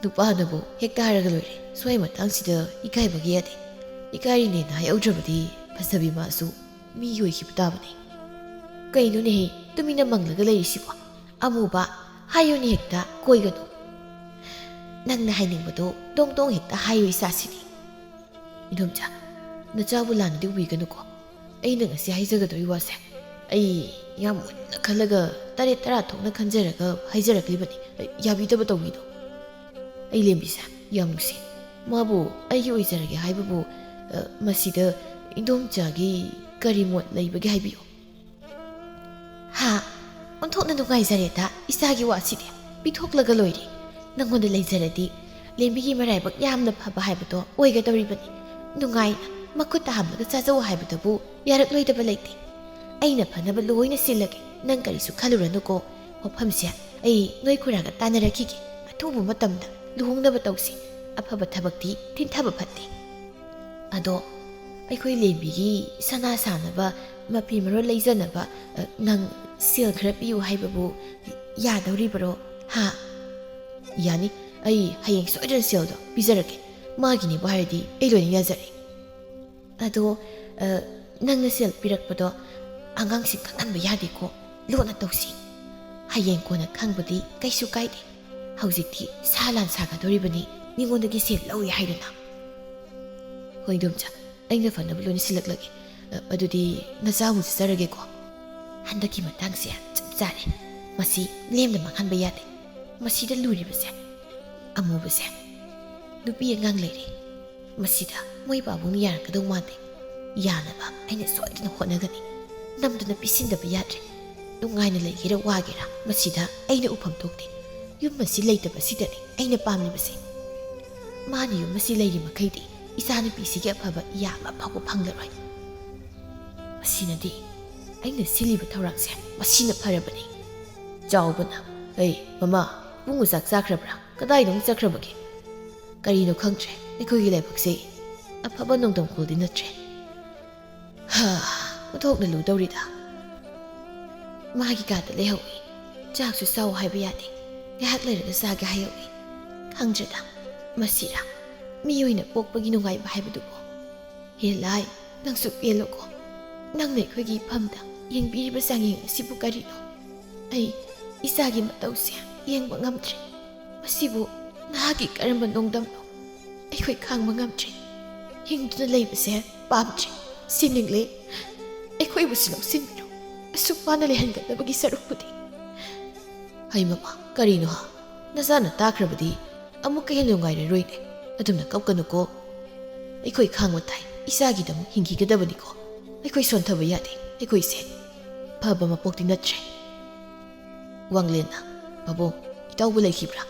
ꯅꯨꯄꯥꯅꯕꯨ ꯍꯦꯛꯇ ꯍꯥꯏꯔꯒ ꯂꯣꯏꯔꯦ. ꯁ꯭ꯋꯥꯏ ꯃꯇꯥꯡꯁꯤꯗ ꯏꯀꯥꯏꯕꯒ ꯌꯥꯗꯦ. ꯏꯀꯥꯏꯔꯤꯅꯦꯅ ꯍꯥꯏꯍꯧꯗ꯭ꯔꯕꯗꯤ ꯐꯖꯕꯤ ꯃꯥꯁꯨ ꯃꯤꯒꯤ ꯑꯣꯏꯈꯤꯕ ꯇꯥꯕꯅꯤ. ꯀꯩꯅꯣꯅꯦꯍꯦ ꯇꯨꯃꯤꯟꯅ ꯃꯪꯂꯒ ꯂꯩꯔꯤꯁꯤꯕꯣ? ꯑꯃꯨꯕ, ꯍꯥꯏꯌꯨꯅꯦ ꯍꯦꯛꯇ, ꯀꯣꯏꯒꯅꯨ. ꯅꯪꯅ ꯍꯥꯏꯅꯤꯡꯕꯗꯣ ꯗꯣꯡ ꯗꯣꯡ ꯍꯦꯛꯇ ꯍꯥꯏꯌꯨ ꯏꯆꯥꯁꯤꯗꯤ. ꯏꯗꯣꯝꯆꯥ, ꯅꯆꯥꯕꯨ ꯂꯥꯟꯅꯗꯤ ꯎꯕꯤꯒꯅꯨꯀꯣ. ꯑꯩꯅ ꯉꯁꯤ ꯍꯥꯏꯖꯒꯗꯧꯔꯤ ꯋꯥꯁꯦ ꯑꯩ ꯌꯥꯝ ꯃꯨꯟꯅ ꯈꯜꯂꯒ 9 ꯊꯣꯛꯅ ꯈꯟꯖꯔꯒ ꯍꯥꯏꯖꯔꯛꯂꯤꯕꯅꯤ. ꯌꯥꯕꯤꯗꯕ ꯇꯧꯕꯤꯗꯣ. ꯑꯩ ꯂꯦꯝꯕꯤꯁꯦ ꯌꯥꯝ ꯅꯨꯡꯁꯤ. ꯃꯥꯕꯨ ꯑꯩꯒꯤ ꯑꯣꯏꯖꯔꯒꯦ ꯍꯥꯏꯕꯕꯨ ꯃꯁꯤꯗ ꯏꯗꯣꯝꯆꯥꯒꯤ ꯀꯔꯤ ꯃꯣꯠ ꯂꯩꯕꯒꯦ ꯍꯥꯏꯕꯤꯌꯨ. ꯍꯥ, ꯑꯣꯟꯊꯣꯛꯅ ꯅꯨꯡꯉꯥꯏꯖꯔꯦꯗ ꯏꯆꯥꯒꯤ ꯋꯥꯁꯤꯗꯤ. ꯄꯤꯊꯣꯛꯂꯒ ꯂꯣꯏꯔꯦ. ꯅꯪꯉꯣꯟꯗ ꯂꯩꯖꯔꯗꯤ ꯂꯦꯝꯕꯤꯒꯤ ꯃꯔꯥꯏꯕꯛ ꯌꯥꯝꯅ ꯐꯕ ꯍꯥꯏꯕꯗꯣ ꯑꯣꯏꯒꯗꯧꯔꯤꯕꯅꯤ. ꯅꯨꯡꯉꯥꯏꯅ ꯃꯈꯨꯠꯇ ꯍꯥꯝꯂꯒ ꯆꯥꯖꯧ ꯍꯥꯏꯕꯗꯕꯨ ꯌꯥꯔꯛꯂꯣꯏꯗꯕ ꯂꯩꯇꯦ. ꯑꯩꯅ ꯐꯅꯕ ꯂꯣꯏꯅ ꯁꯤꯜꯂꯒꯦ. ꯅꯪ ꯀꯔꯤꯁꯨ ꯈꯜꯂꯨꯔꯅꯨꯀோ. ꯋꯥꯐꯝꯁꯦ ꯑꯩ ꯅꯣꯏ ꯈꯨꯔꯥꯒ ꯇꯥꯟꯅꯔꯛꯈꯤꯒꯦ. ꯑꯊꯨꯕ ꯃꯇꯝꯗ ꯂꯨꯍꯣꯡꯅꯕ ꯇꯧꯁꯤ. ꯑꯐꯕ ꯊꯕꯛꯇꯤ ꯊꯤꯟꯊꯕ ꯐꯠꯇꯦ ꯑꯗꯣ ꯑꯩꯈꯣꯏ ꯂꯦꯝꯕꯤꯒꯤ ꯁꯅꯥ ꯁꯥꯅꯕ ꯃꯐꯤ ꯃꯔꯣꯜ ꯂꯩꯖꯅꯕ ꯅꯪ ꯁꯦꯜ ꯈꯔ ꯄꯤꯌꯨ ꯍꯥꯏꯕꯕꯨ ꯌꯥꯗꯧꯔꯤꯕꯔꯣ ꯍꯥ ꯌꯥꯅꯤ ꯑꯩ ꯍꯌꯦꯡ ꯁꯣꯏꯗꯅ ꯁꯦꯜꯗꯣ ꯄꯤꯖꯔꯛꯀꯦ ꯃꯥꯒꯤꯅꯦꯕꯨ ꯍꯥꯏꯔꯗꯤ ꯑꯩ ꯂꯣꯏꯅ ꯌꯥꯖꯔꯦ ꯑꯗꯣ ꯅꯪꯅ ꯁꯦꯜ ꯄꯤꯔꯛꯄꯗꯣ ꯑꯉꯥꯡꯁꯤꯡ ꯈꯪꯍꯟꯕ ꯌꯥꯗꯦꯀꯣ ꯂꯣꯟꯅ ꯇꯧꯁꯤ ꯍꯌꯦꯡ ꯀꯣꯟꯅ ꯈꯪꯕꯗꯤ ꯀꯩꯁꯨ ꯀꯥꯏꯗꯦ ꯍꯧꯖꯤꯛꯇꯤ ꯁꯥ ꯂꯥꯟ ꯁꯥꯒꯗꯧꯔꯤꯕꯅꯤ ꯃꯤꯉꯣꯟꯗꯒꯤ ꯁꯦꯜ ꯂꯧꯏ ꯍꯥꯏꯗꯅ ꯍꯣꯏ ꯏꯗꯣꯝꯆꯥ ꯑꯩꯅ ꯐꯅꯕ ꯂꯣꯏꯅ ꯁꯤꯜꯂꯛꯂꯒꯦ ꯑꯗꯨꯗꯤ ꯅꯆꯥ ꯑꯃꯨꯛ ꯆꯠꯆꯔꯒꯦꯀꯣ ꯍꯟꯗꯛꯀꯤ ꯃꯇꯥꯡꯁꯦ ꯆꯞ ꯆꯥꯔꯦ ꯃꯁꯤ ꯂꯦꯝꯅ ꯃꯥꯡꯍꯟꯕ ꯌꯥꯗꯦ ꯃꯁꯤꯗ ꯂꯨꯔꯤꯕꯁꯦ ꯑꯃꯨꯕꯁꯦ ꯅꯨꯄꯤ ꯑꯉꯥꯡ ꯂꯩꯔꯦ ꯃꯁꯤꯗ ꯃꯣꯏ ꯄꯥꯕꯨꯡꯅ ꯌꯥꯔꯛꯀꯗꯧ ꯃꯥꯟꯗꯦ ꯌꯥꯅꯕ ꯑꯩꯅ ꯁꯣꯏꯗꯅ ꯍꯣꯠꯅꯒꯅꯤ ꯅꯝꯗꯨꯅ ꯄꯤꯁꯤꯟꯗꯕ ꯌꯥꯗ꯭ꯔꯦ ꯅꯨꯡꯉꯥꯏꯅ ꯂꯩꯒꯦꯔꯥ ꯋꯥꯒꯦꯔꯥ ꯃꯁꯤꯗ ꯑꯩꯅ ꯎꯐꯝ ꯊꯣꯛꯇꯦ ꯌꯨꯝ ꯑꯁꯤ ꯂꯩꯇꯕꯁꯤꯗꯅꯤ ꯑꯩꯅ ꯄꯥꯝꯂꯤꯕꯁꯦ ꯃꯥꯅ ꯌꯨꯝ ꯑꯁꯤ ꯂꯩꯔꯤ ꯃꯈꯩꯗꯤ ꯏꯆꯥꯅꯨꯄꯤꯁꯤꯒꯤ ꯑꯐꯕ ꯌꯥꯕ ꯐꯥꯎꯕ ꯐꯪꯂꯔꯣꯏ ꯃꯁꯤꯅꯗꯤ ꯑꯩꯅ ꯁꯤꯜꯂꯤꯕ ꯊꯧꯔꯥꯡꯁꯦ ꯃꯁꯤꯅ ꯐꯔꯕꯅꯤ ꯆꯥꯎꯕꯅ ꯑꯩ ꯃꯃꯥ ꯄꯨꯡꯕꯨ ꯆꯥꯛ ꯆꯥꯈ꯭ꯔꯕ꯭ꯔꯥ ꯀꯗꯥꯏꯗ ꯑꯃꯨꯛ ꯆꯠꯈ꯭ꯔꯕꯒꯦ ꯀꯔꯤꯅꯣ ꯈꯪꯗ꯭ꯔꯦ ꯑꯩꯈꯣꯏꯒꯤ ꯂꯥꯏꯕꯛꯁꯦ ꯑꯐꯕ ꯅꯣꯡꯗꯝꯈꯣꯜꯗꯤ ꯅꯠꯇ꯭ꯔꯦ ꯑꯣꯟꯊꯣꯛꯅ ꯂꯨꯗꯧꯔꯤꯗ ꯃꯥꯒꯤ ꯀꯥꯗ ꯂꯩꯍꯧꯏ ꯆꯥꯛꯁꯨ ꯆꯥꯎ ꯍꯥꯏꯕ ꯌꯥꯗꯦ ꯉꯥꯏꯍꯥꯛ ꯂꯩꯔꯒ ꯆꯥꯒꯦ ꯍꯥꯏꯍꯧꯏ ꯈꯪꯗ꯭ꯔꯦꯗ ꯃꯁꯤꯔꯥ ꯃꯤꯑꯣꯏꯅ ꯄꯣꯛꯄꯒꯤ ꯅꯨꯡꯉꯥꯏꯕ ꯍꯥꯏꯕꯗꯨꯕꯨ ꯍꯦꯂꯥꯏ ꯅꯪꯁꯨ ꯄꯦꯜꯂꯣꯀꯣ ꯅꯪꯅ ꯑꯩꯈꯣꯏꯒꯤ ꯏꯐꯝꯗ ꯌꯦꯡꯕꯤꯔꯤꯕ ꯆꯥꯡꯌꯦꯡ ꯑꯁꯤꯕꯨ ꯀꯔꯤꯅꯣ ꯑꯩ ꯏꯆꯥꯒꯤ ꯃꯇꯧꯁꯦ ꯌꯦꯡꯕ ꯉꯝꯗ꯭ꯔꯦ ꯃꯁꯤꯕꯨ ꯅꯍꯥꯛꯀꯤ ꯀꯔꯝꯕ ꯅꯣꯡꯗꯝꯅꯣ ꯑꯩꯈꯣꯏ ꯈꯥꯡꯕ ꯉꯝꯗ꯭ꯔꯦ ꯍꯤꯡꯗꯨꯅ ꯂꯩꯕꯁꯦ ꯄꯥꯝꯗ꯭ꯔꯦ ꯁꯤꯅꯤꯡꯂꯦ ꯑꯩꯈꯣꯏꯕꯨꯁꯨ ꯂꯧꯁꯤꯟꯕꯤꯔꯣ ꯑꯁꯨꯛ ꯋꯥꯅ ꯂꯩꯍꯟꯒꯗꯕꯒꯤ ꯁꯔꯨꯛꯄꯨꯗꯤ ꯍꯩ ꯃꯃꯥ ꯀꯔꯤꯅꯣ ꯅꯆꯥꯅ ꯇꯥꯈ꯭ꯔꯕꯗꯤ ꯑꯃꯨꯛꯀ ꯍꯦꯟꯅ ꯅꯨꯡꯉꯥꯏꯔꯔꯣꯏꯅꯦ ꯑꯗꯨꯝꯅ ꯀꯞꯀꯅꯨꯀꯣ ꯑꯩꯈꯣꯏ ꯈꯥꯡꯕ ꯇꯥꯏ ꯏꯆꯥꯒꯤꯗꯃꯛ ꯍꯤꯡꯈꯤꯒꯗꯕꯅꯤꯀꯣ ꯑꯩꯈꯣꯏ ꯁꯣꯟꯊꯕ ꯌꯥꯗꯦ ꯑꯩꯈꯣꯏꯁꯦ ꯐꯕ ꯃꯄꯣꯛꯇꯤ ꯅꯠꯇ꯭ꯔꯦ ꯋꯥꯡꯂꯦꯟꯅ ꯄꯥꯕꯨꯡ ꯏꯇꯥꯎꯕꯨ ꯂꯩꯈꯤꯕ꯭ꯔꯥ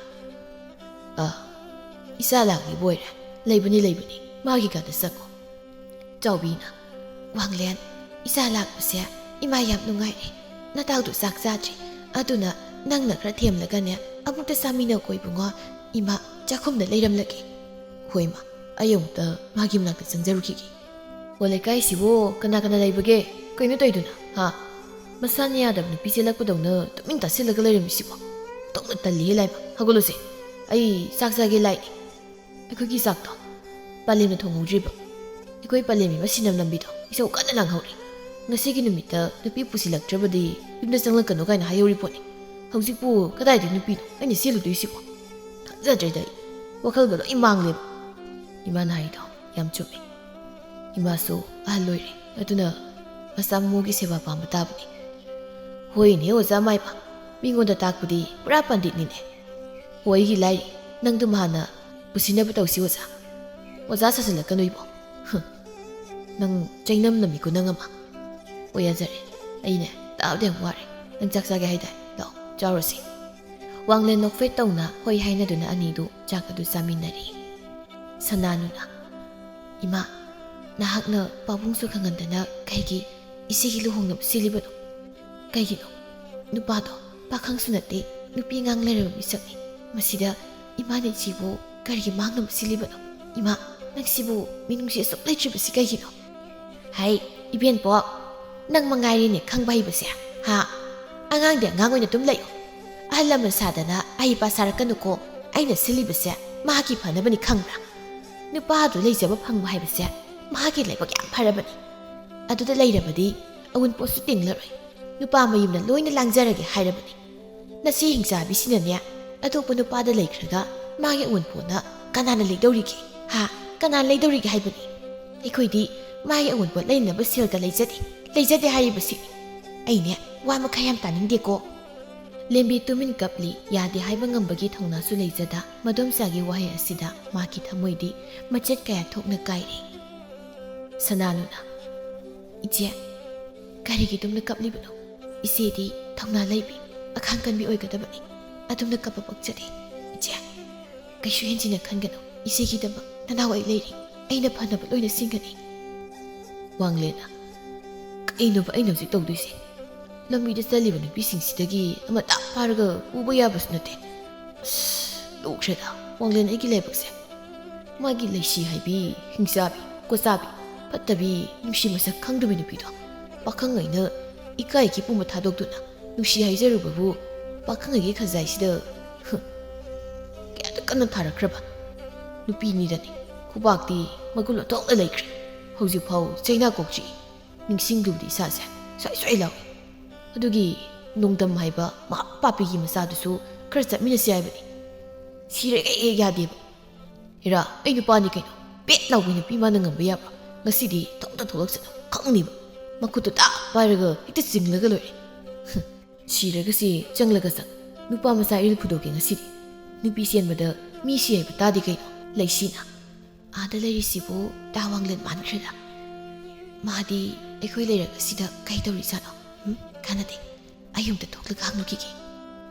ꯏꯆꯥ ꯂꯥꯛꯂꯤꯕ ꯑꯣꯏꯔꯦ ꯂꯩꯕꯅꯤ ꯃꯥꯒꯤ ꯀꯥꯗ ꯆꯪꯉꯣ ꯆꯥꯎꯕꯤꯅ ꯋꯥꯡꯂꯦꯟ ꯏꯆꯥ ꯂꯥꯛꯄꯁꯦ ꯏꯃꯥ ꯌꯥꯝ ꯅꯨꯡꯉꯥꯏꯔꯦ ꯅꯇꯥꯎꯗꯨ ꯆꯥꯛ ꯆꯥꯗ꯭ꯔꯤ ꯑꯗꯨꯅ ꯅꯪꯅ ꯈꯔ ꯊꯦꯝꯂꯒꯅꯦ ꯑꯃꯨꯛꯇ ꯆꯥꯃꯤꯟꯅꯧꯀꯣ ꯏꯕꯨꯡꯉꯣ ꯏꯃꯥ ꯆꯥꯛꯈꯨꯝꯗ ꯂꯩꯔꯝꯂꯒꯦ ꯍꯣꯏ ꯏꯃꯥ ꯑꯩ ꯑꯃꯨꯛꯇ ꯃꯥꯒꯤ ꯃꯅꯥꯛꯇ ꯆꯪꯖꯔꯨꯈꯤꯒꯦ ꯍꯣ ꯂꯩꯀꯥꯏꯁꯤꯕꯨ ꯀꯅꯥ ꯂꯩꯕꯒꯦ ꯀꯩꯅꯣ ꯇꯧꯏꯗꯨꯅ ꯃꯁꯥꯅ ꯌꯥꯗꯕ ꯅꯨꯄꯤ ꯆꯦꯜꯂꯛꯄꯗꯧꯅ ꯇꯨꯃꯤꯟ ꯇꯥꯁꯤꯜꯂꯒ ꯂꯩꯔꯝꯃꯤꯁꯤꯕꯣ ꯇꯣꯛꯅ ꯇꯜꯂꯤꯍꯦ ꯂꯥꯏꯕ ꯍꯧꯒꯠꯂꯨꯁꯦ ꯑꯩ ꯆꯥꯛ ꯆꯥꯒꯦ ꯂꯥꯛꯏ ꯑꯩꯈꯣꯏꯒꯤ ꯆꯥꯛꯇꯣ ꯄꯥꯂꯦꯝꯅ ꯊꯣꯡꯍꯧꯗ꯭ꯔꯤꯕ ꯑꯩꯈꯣꯏ ꯄꯥꯂꯦꯝꯒꯤ ꯃꯁꯤꯅꯝ ꯂꯝꯕꯤꯗꯣ ꯏꯁꯧ ꯀꯟꯅ ꯂꯥꯡꯍꯧꯔꯤ ꯉꯁꯤꯒꯤ ꯅꯨꯃꯤꯠꯇ ꯅꯨꯄꯤ ꯄꯨꯁꯤꯜꯂꯛꯇ꯭ꯔꯕꯗꯤ ꯌꯨꯝꯗ ꯆꯪꯂꯛꯀꯅꯨ ꯀꯥꯏꯅ ꯍꯥꯏꯍꯧꯔꯤ ꯄꯣꯠꯅꯤ ꯍꯧꯖꯤꯛꯄꯨ ꯀꯗꯥꯏꯗꯒꯤ ꯅꯨꯄꯤꯅꯣ ꯑꯩꯅ ꯆꯦꯜꯂꯨꯗꯣꯏꯁꯤꯕꯣ ꯈꯪꯖꯗ꯭ꯔꯦꯗ ꯑꯩ ꯋꯥꯈꯜꯒ ꯂꯣꯏ ꯃꯥꯡꯂꯦꯕ ꯏꯃꯥꯅ ꯍꯥꯏꯗꯣ ꯌꯥꯝ ꯆꯨꯝꯃꯤ ꯏꯃꯥꯁꯨ ꯑꯍꯜ ꯑꯣꯏꯔꯦ ꯑꯗꯨꯅ ꯃꯆꯥ ꯃꯃꯧꯒꯤ ꯁꯦꯕꯥ ꯄꯥꯝꯕ ꯇꯥꯕꯅꯤ ꯍꯣꯏꯅꯦ ꯑꯣꯖꯥ ꯃꯥꯏꯕ ꯃꯤꯉꯣꯟꯗ ꯇꯥꯛꯄꯗꯤ ꯄꯨꯔꯥ ꯄꯟꯗꯤꯠꯅꯤꯅꯦ ꯍꯣ ꯑꯩꯒꯤ ꯂꯥꯏꯔꯤ ꯅꯪꯗꯨꯝ ꯍꯥꯟꯅ ꯄꯨꯁꯤꯟꯅꯕ ꯇꯧꯁꯤ ꯑꯣꯖꯥ ꯁꯥꯁꯤꯜꯂꯛꯀꯅꯨ ꯏꯕꯣ ꯅꯪ ꯆꯩꯅꯝ ꯅꯝꯃꯤꯀꯣ ꯅꯪ ꯑꯃ ꯍꯣꯏ ꯌꯥꯖꯔꯦ ꯑꯩꯅꯦ ꯇꯥꯕꯗ ꯌꯥꯝ ꯋꯥꯔꯦ ꯅꯪ ꯆꯥꯛ ꯆꯥꯒꯦ ꯍꯥꯏꯗꯥꯏ ꯂꯥꯛꯑꯣ ꯆꯥꯎꯔꯁꯤ ꯋꯥꯡꯂꯦꯟ ꯅꯣꯛꯐꯦꯠ ꯇꯧꯅ ꯍꯣꯏ ꯍꯥꯏꯅꯗꯨꯅ ꯑꯅꯤꯗꯨ ꯆꯥꯛ ꯑꯗꯨ ꯆꯥꯃꯤꯟꯅꯔꯤ ꯁꯅꯥꯅꯨꯅ ꯏꯃꯥ ꯅꯍꯥꯛꯅ ꯄꯥꯕꯨꯡꯁꯨ ꯈꯪꯍꯟꯗꯅ ꯀꯩꯒꯤ ꯏꯆꯦꯒꯤ ꯂꯨꯍꯣꯡꯅꯕ ꯁꯤꯜꯂꯤꯕꯅꯣ ꯀꯩꯒꯤꯅꯣ ꯅꯨꯄꯥꯗꯣ ꯄꯥꯈꯪꯁꯨ ꯅꯠꯇꯦ ꯅꯨꯄꯤ ꯑꯉꯥꯡ ꯂꯩꯔꯕ ꯃꯤꯁꯛꯅꯤ ꯃꯁꯤꯗ ꯏꯃꯥꯅ ꯏꯆꯦꯕꯨ ꯀꯔꯤꯒꯤ ꯃꯥꯡꯅꯕ ꯁꯤꯜꯂꯤꯕꯅꯣ ꯏꯃꯥ ꯅꯪꯁꯤꯕꯨ ꯃꯤꯅꯨꯡꯁꯤ ꯑꯁꯨꯛ ꯂꯩꯇ꯭ꯔꯤꯕꯁꯤ ꯀꯩꯒꯤꯅꯣ ꯍꯥꯏ ꯏꯕꯦꯟꯄꯣꯛ ꯅꯪ ꯃꯉꯥꯏꯔꯦꯅꯦ ꯈꯪꯕ ꯍꯩꯕꯁꯦ ꯑꯉꯥꯡꯗꯤ ꯑꯉꯥꯡ ꯑꯣꯏꯅ ꯑꯗꯨꯝ ꯂꯩꯌꯣ ꯑꯍꯜ ꯂꯃꯟ ꯁꯥꯗꯅ ꯑꯍꯩꯄꯥ ꯁꯥꯔꯛꯀꯅꯨꯀꯣ ꯑꯩꯅ ꯁꯤꯜꯂꯤꯕꯁꯦ ꯃꯥꯒꯤ ꯐꯅꯕꯅꯤ ꯈꯪꯕ꯭ꯔꯥ ꯅꯨꯄꯥꯗꯨ ꯂꯩꯖꯕ ꯐꯪꯕ ꯍꯥꯏꯕꯁꯦ ꯃꯥꯒꯤ ꯂꯥꯏꯕꯛ ꯌꯥꯝ ꯐꯔꯕꯅꯤ ꯑꯗꯨꯗ ꯂꯩꯔꯕꯗꯤ ꯑꯎꯟꯄꯣꯠꯁꯨ ꯇꯤꯡꯂꯔꯣꯏ ꯅꯨꯄꯥ ꯃꯌꯨꯝꯅ ꯂꯣꯏꯅ ꯂꯥꯡꯖꯔꯒꯦ ꯍꯥꯏꯔꯕꯅꯤ ꯅꯆꯦ ꯍꯤꯡꯆꯥꯕꯤꯁꯤꯅꯅꯦ ꯑꯇꯣꯞꯄ ꯅꯨꯄꯥꯗ ꯂꯩꯈ꯭ꯔꯒ ꯃꯥꯒꯤ ꯑꯎꯟꯄꯣꯠꯅ ꯀꯅꯥꯅ ꯂꯩꯗꯧꯔꯤꯒꯦ ꯀꯅꯥꯅ ꯂꯩꯗꯧꯔꯤꯒꯦ ꯍꯥꯏꯕꯅꯤ ꯑꯩꯈꯣꯏꯗꯤ ꯃꯥꯒꯤ ꯑꯎꯟꯄꯣꯠ ꯂꯩꯅꯕ ꯁꯦꯜꯒ ꯂꯩꯖꯗꯦ ꯍꯥꯏꯔꯤꯕꯁꯤꯅꯤ ꯑꯩꯅꯦ ꯋꯥ ꯃꯈꯥ ꯌꯥꯝ ꯇꯥꯅꯤꯡꯗꯦꯀꯣ ꯂꯦꯝꯕꯤ ꯇꯨꯃꯤꯟ ꯀꯞꯂꯤ ꯌꯥꯗꯦ ꯍꯥꯏꯕ ꯉꯝꯕꯒꯤ ꯊꯧꯅꯥꯁꯨ ꯂꯩꯖꯗ ꯃꯗꯣꯝꯆꯥꯒꯤ ꯋꯥꯍꯩ ꯑꯁꯤꯗ ꯃꯥꯒꯤ ꯊꯃꯣꯏꯗꯤ ꯃꯆꯦꯠ ꯀꯌꯥ ꯊꯣꯛꯅ ꯀꯥꯏꯔꯤ ꯁꯅꯥꯅꯨꯅ ꯏꯆꯦ ꯀꯔꯤꯒꯤ ꯑꯗꯨꯝꯅ ꯀꯞꯂꯤꯕꯅꯣ ꯏꯆꯦꯗꯤ ꯊꯧꯅꯥ ꯂꯩꯕꯤ ꯑꯈꯥꯡ ꯀꯟꯕꯤ ꯑꯣꯏꯒꯗꯕꯅꯤ ꯑꯗꯨꯝꯅ ꯀꯞꯄ ꯄꯛꯆꯗꯦ ꯏꯆꯦ ꯀꯩꯁꯨ ꯍꯦꯟꯖꯤꯟꯅ ꯈꯟꯒꯅꯨ ꯏꯆꯦꯒꯤꯗꯃꯛ ꯅꯅꯥꯎ ꯑꯩ ꯂꯩꯔꯤ ꯑꯩꯅ ꯐꯅꯕ ꯂꯣꯏꯅ ꯁꯤꯟꯒꯅꯤ ꯋꯥꯡꯂꯦꯟꯅ ꯀꯩꯅꯣꯕ ꯑꯩꯅ ꯍꯧꯖꯤꯛ ꯇꯧꯗꯣꯏꯁꯦ ꯂꯝꯕꯤꯗ ꯆꯠꯂꯤꯕ ꯅꯨꯄꯤꯁꯤꯡꯁꯤꯗꯒꯤ ꯑꯃꯇ ꯐꯥꯔꯒ ꯄꯨꯕ ꯌꯥꯕꯁꯨ ꯅꯠꯇꯦ ꯂꯨꯈ꯭ꯔꯦꯗ ꯋꯥꯡꯂꯦꯟ ꯑꯩꯒꯤ ꯂꯥꯏꯕꯛꯁꯦ ꯃꯥꯒꯤ ꯂꯩꯁꯤ ꯍꯥꯏꯕꯤ ꯍꯤꯡꯆꯥꯕꯤ ꯀꯣꯆꯥꯕꯤ ꯐꯠꯇꯕꯤ ꯅꯨꯡꯁꯤ ꯃꯁꯛ ꯈꯪꯗꯕꯤ ꯅꯨꯄꯤꯗꯣ ꯄꯥꯈꯪ ꯑꯩꯅ ꯏꯀꯥꯏꯒꯤ ꯄꯨꯝꯕ ꯊꯥꯗꯣꯛꯇꯨꯅ ꯅꯨꯡꯁꯤ ꯍꯥꯏꯖꯔꯨꯕꯕꯨ ꯄꯥꯈꯪ ꯑꯩꯒꯤ ꯈꯖꯥꯏꯁꯤꯗ ꯀꯌꯥꯗ ꯀꯟꯅ ꯊꯥꯔꯛꯈ꯭ꯔꯕ ꯅꯨꯄꯤꯅꯤꯗꯅꯤ ꯈꯨꯕꯥꯛꯇꯤ ꯃꯒꯨꯟ ꯑꯣꯟꯊꯣꯛꯅ ꯂꯩꯈ꯭ꯔꯦ ꯍꯧꯖꯤꯛꯐꯥꯎ ꯆꯩꯅꯥ ꯀꯣꯛꯆꯤ ꯅꯤꯡꯁꯤꯡꯗꯨꯕꯗꯤ ꯏꯁꯥꯁꯦ ꯁ꯭ꯋꯥꯏ ꯁ꯭ꯋꯥꯏ ꯂꯥꯎꯏ ꯑꯗꯨꯒꯤ ꯅꯣꯡꯗꯝ ꯍꯥꯏꯕ ꯃꯍꯥꯄꯥꯄꯤꯒꯤ ꯃꯆꯥꯗꯨꯁꯨ ꯈꯔ ꯆꯠꯃꯤꯟꯅꯁꯤ ꯍꯥꯏꯕꯅꯤ ꯁꯤꯔꯒ ꯍꯦꯛ ꯌꯥꯗꯦꯕ ꯍꯦꯔꯥ ꯑꯩ ꯅꯨꯄꯥꯅꯤ ꯀꯩꯅꯣ ꯄꯦꯠ ꯂꯥꯎꯕꯤ ꯅꯨꯄꯤ ꯃꯥꯅ ꯉꯝꯕ ꯌꯥꯕ꯭ꯔꯥ ꯉꯁꯤꯗꯤ ꯊꯣꯛꯇ ꯊꯣꯛꯂꯛꯁꯅꯨ ꯈꯪꯅꯤꯕ ꯃꯈꯨꯠꯇꯨ ꯇꯥꯛ ꯄꯥꯏꯔꯒ ꯍꯦꯛꯇ ꯆꯤꯡꯂꯒ ꯂꯣꯏꯔꯦ ꯁꯤꯔꯒꯁꯤ ꯆꯪꯂꯒ ꯆꯪ ꯅꯨꯄꯥ ꯃꯆꯥ ꯏꯔꯤꯜ ꯐꯨꯗꯣꯛꯀꯦ ꯉꯁꯤꯗꯤ ꯅꯨꯄꯤ ꯆꯦꯟꯕꯗ ꯃꯤ ꯁꯤ ꯍꯥꯏꯕ ꯇꯥꯗꯦ ꯀꯩꯅꯣ ꯂꯩꯁꯤꯅ ꯑꯥꯗ ꯂꯩꯔꯤꯁꯤꯕꯨ ꯇꯥꯋꯥꯡꯂꯦꯟ ꯃꯥꯟꯈ꯭ꯔꯦꯗ ꯃꯥꯗꯤ ꯑꯩꯈꯣꯏ ꯂꯩꯔꯒ ꯁꯤꯗ ꯀꯩ ꯇꯧꯔꯤꯖꯥꯠꯅꯣ ꯀꯥꯟꯅꯗꯦ ꯑꯌꯨꯝꯗ ꯊꯣꯛꯂꯒ ꯍꯪꯂꯨꯈꯤꯒꯦ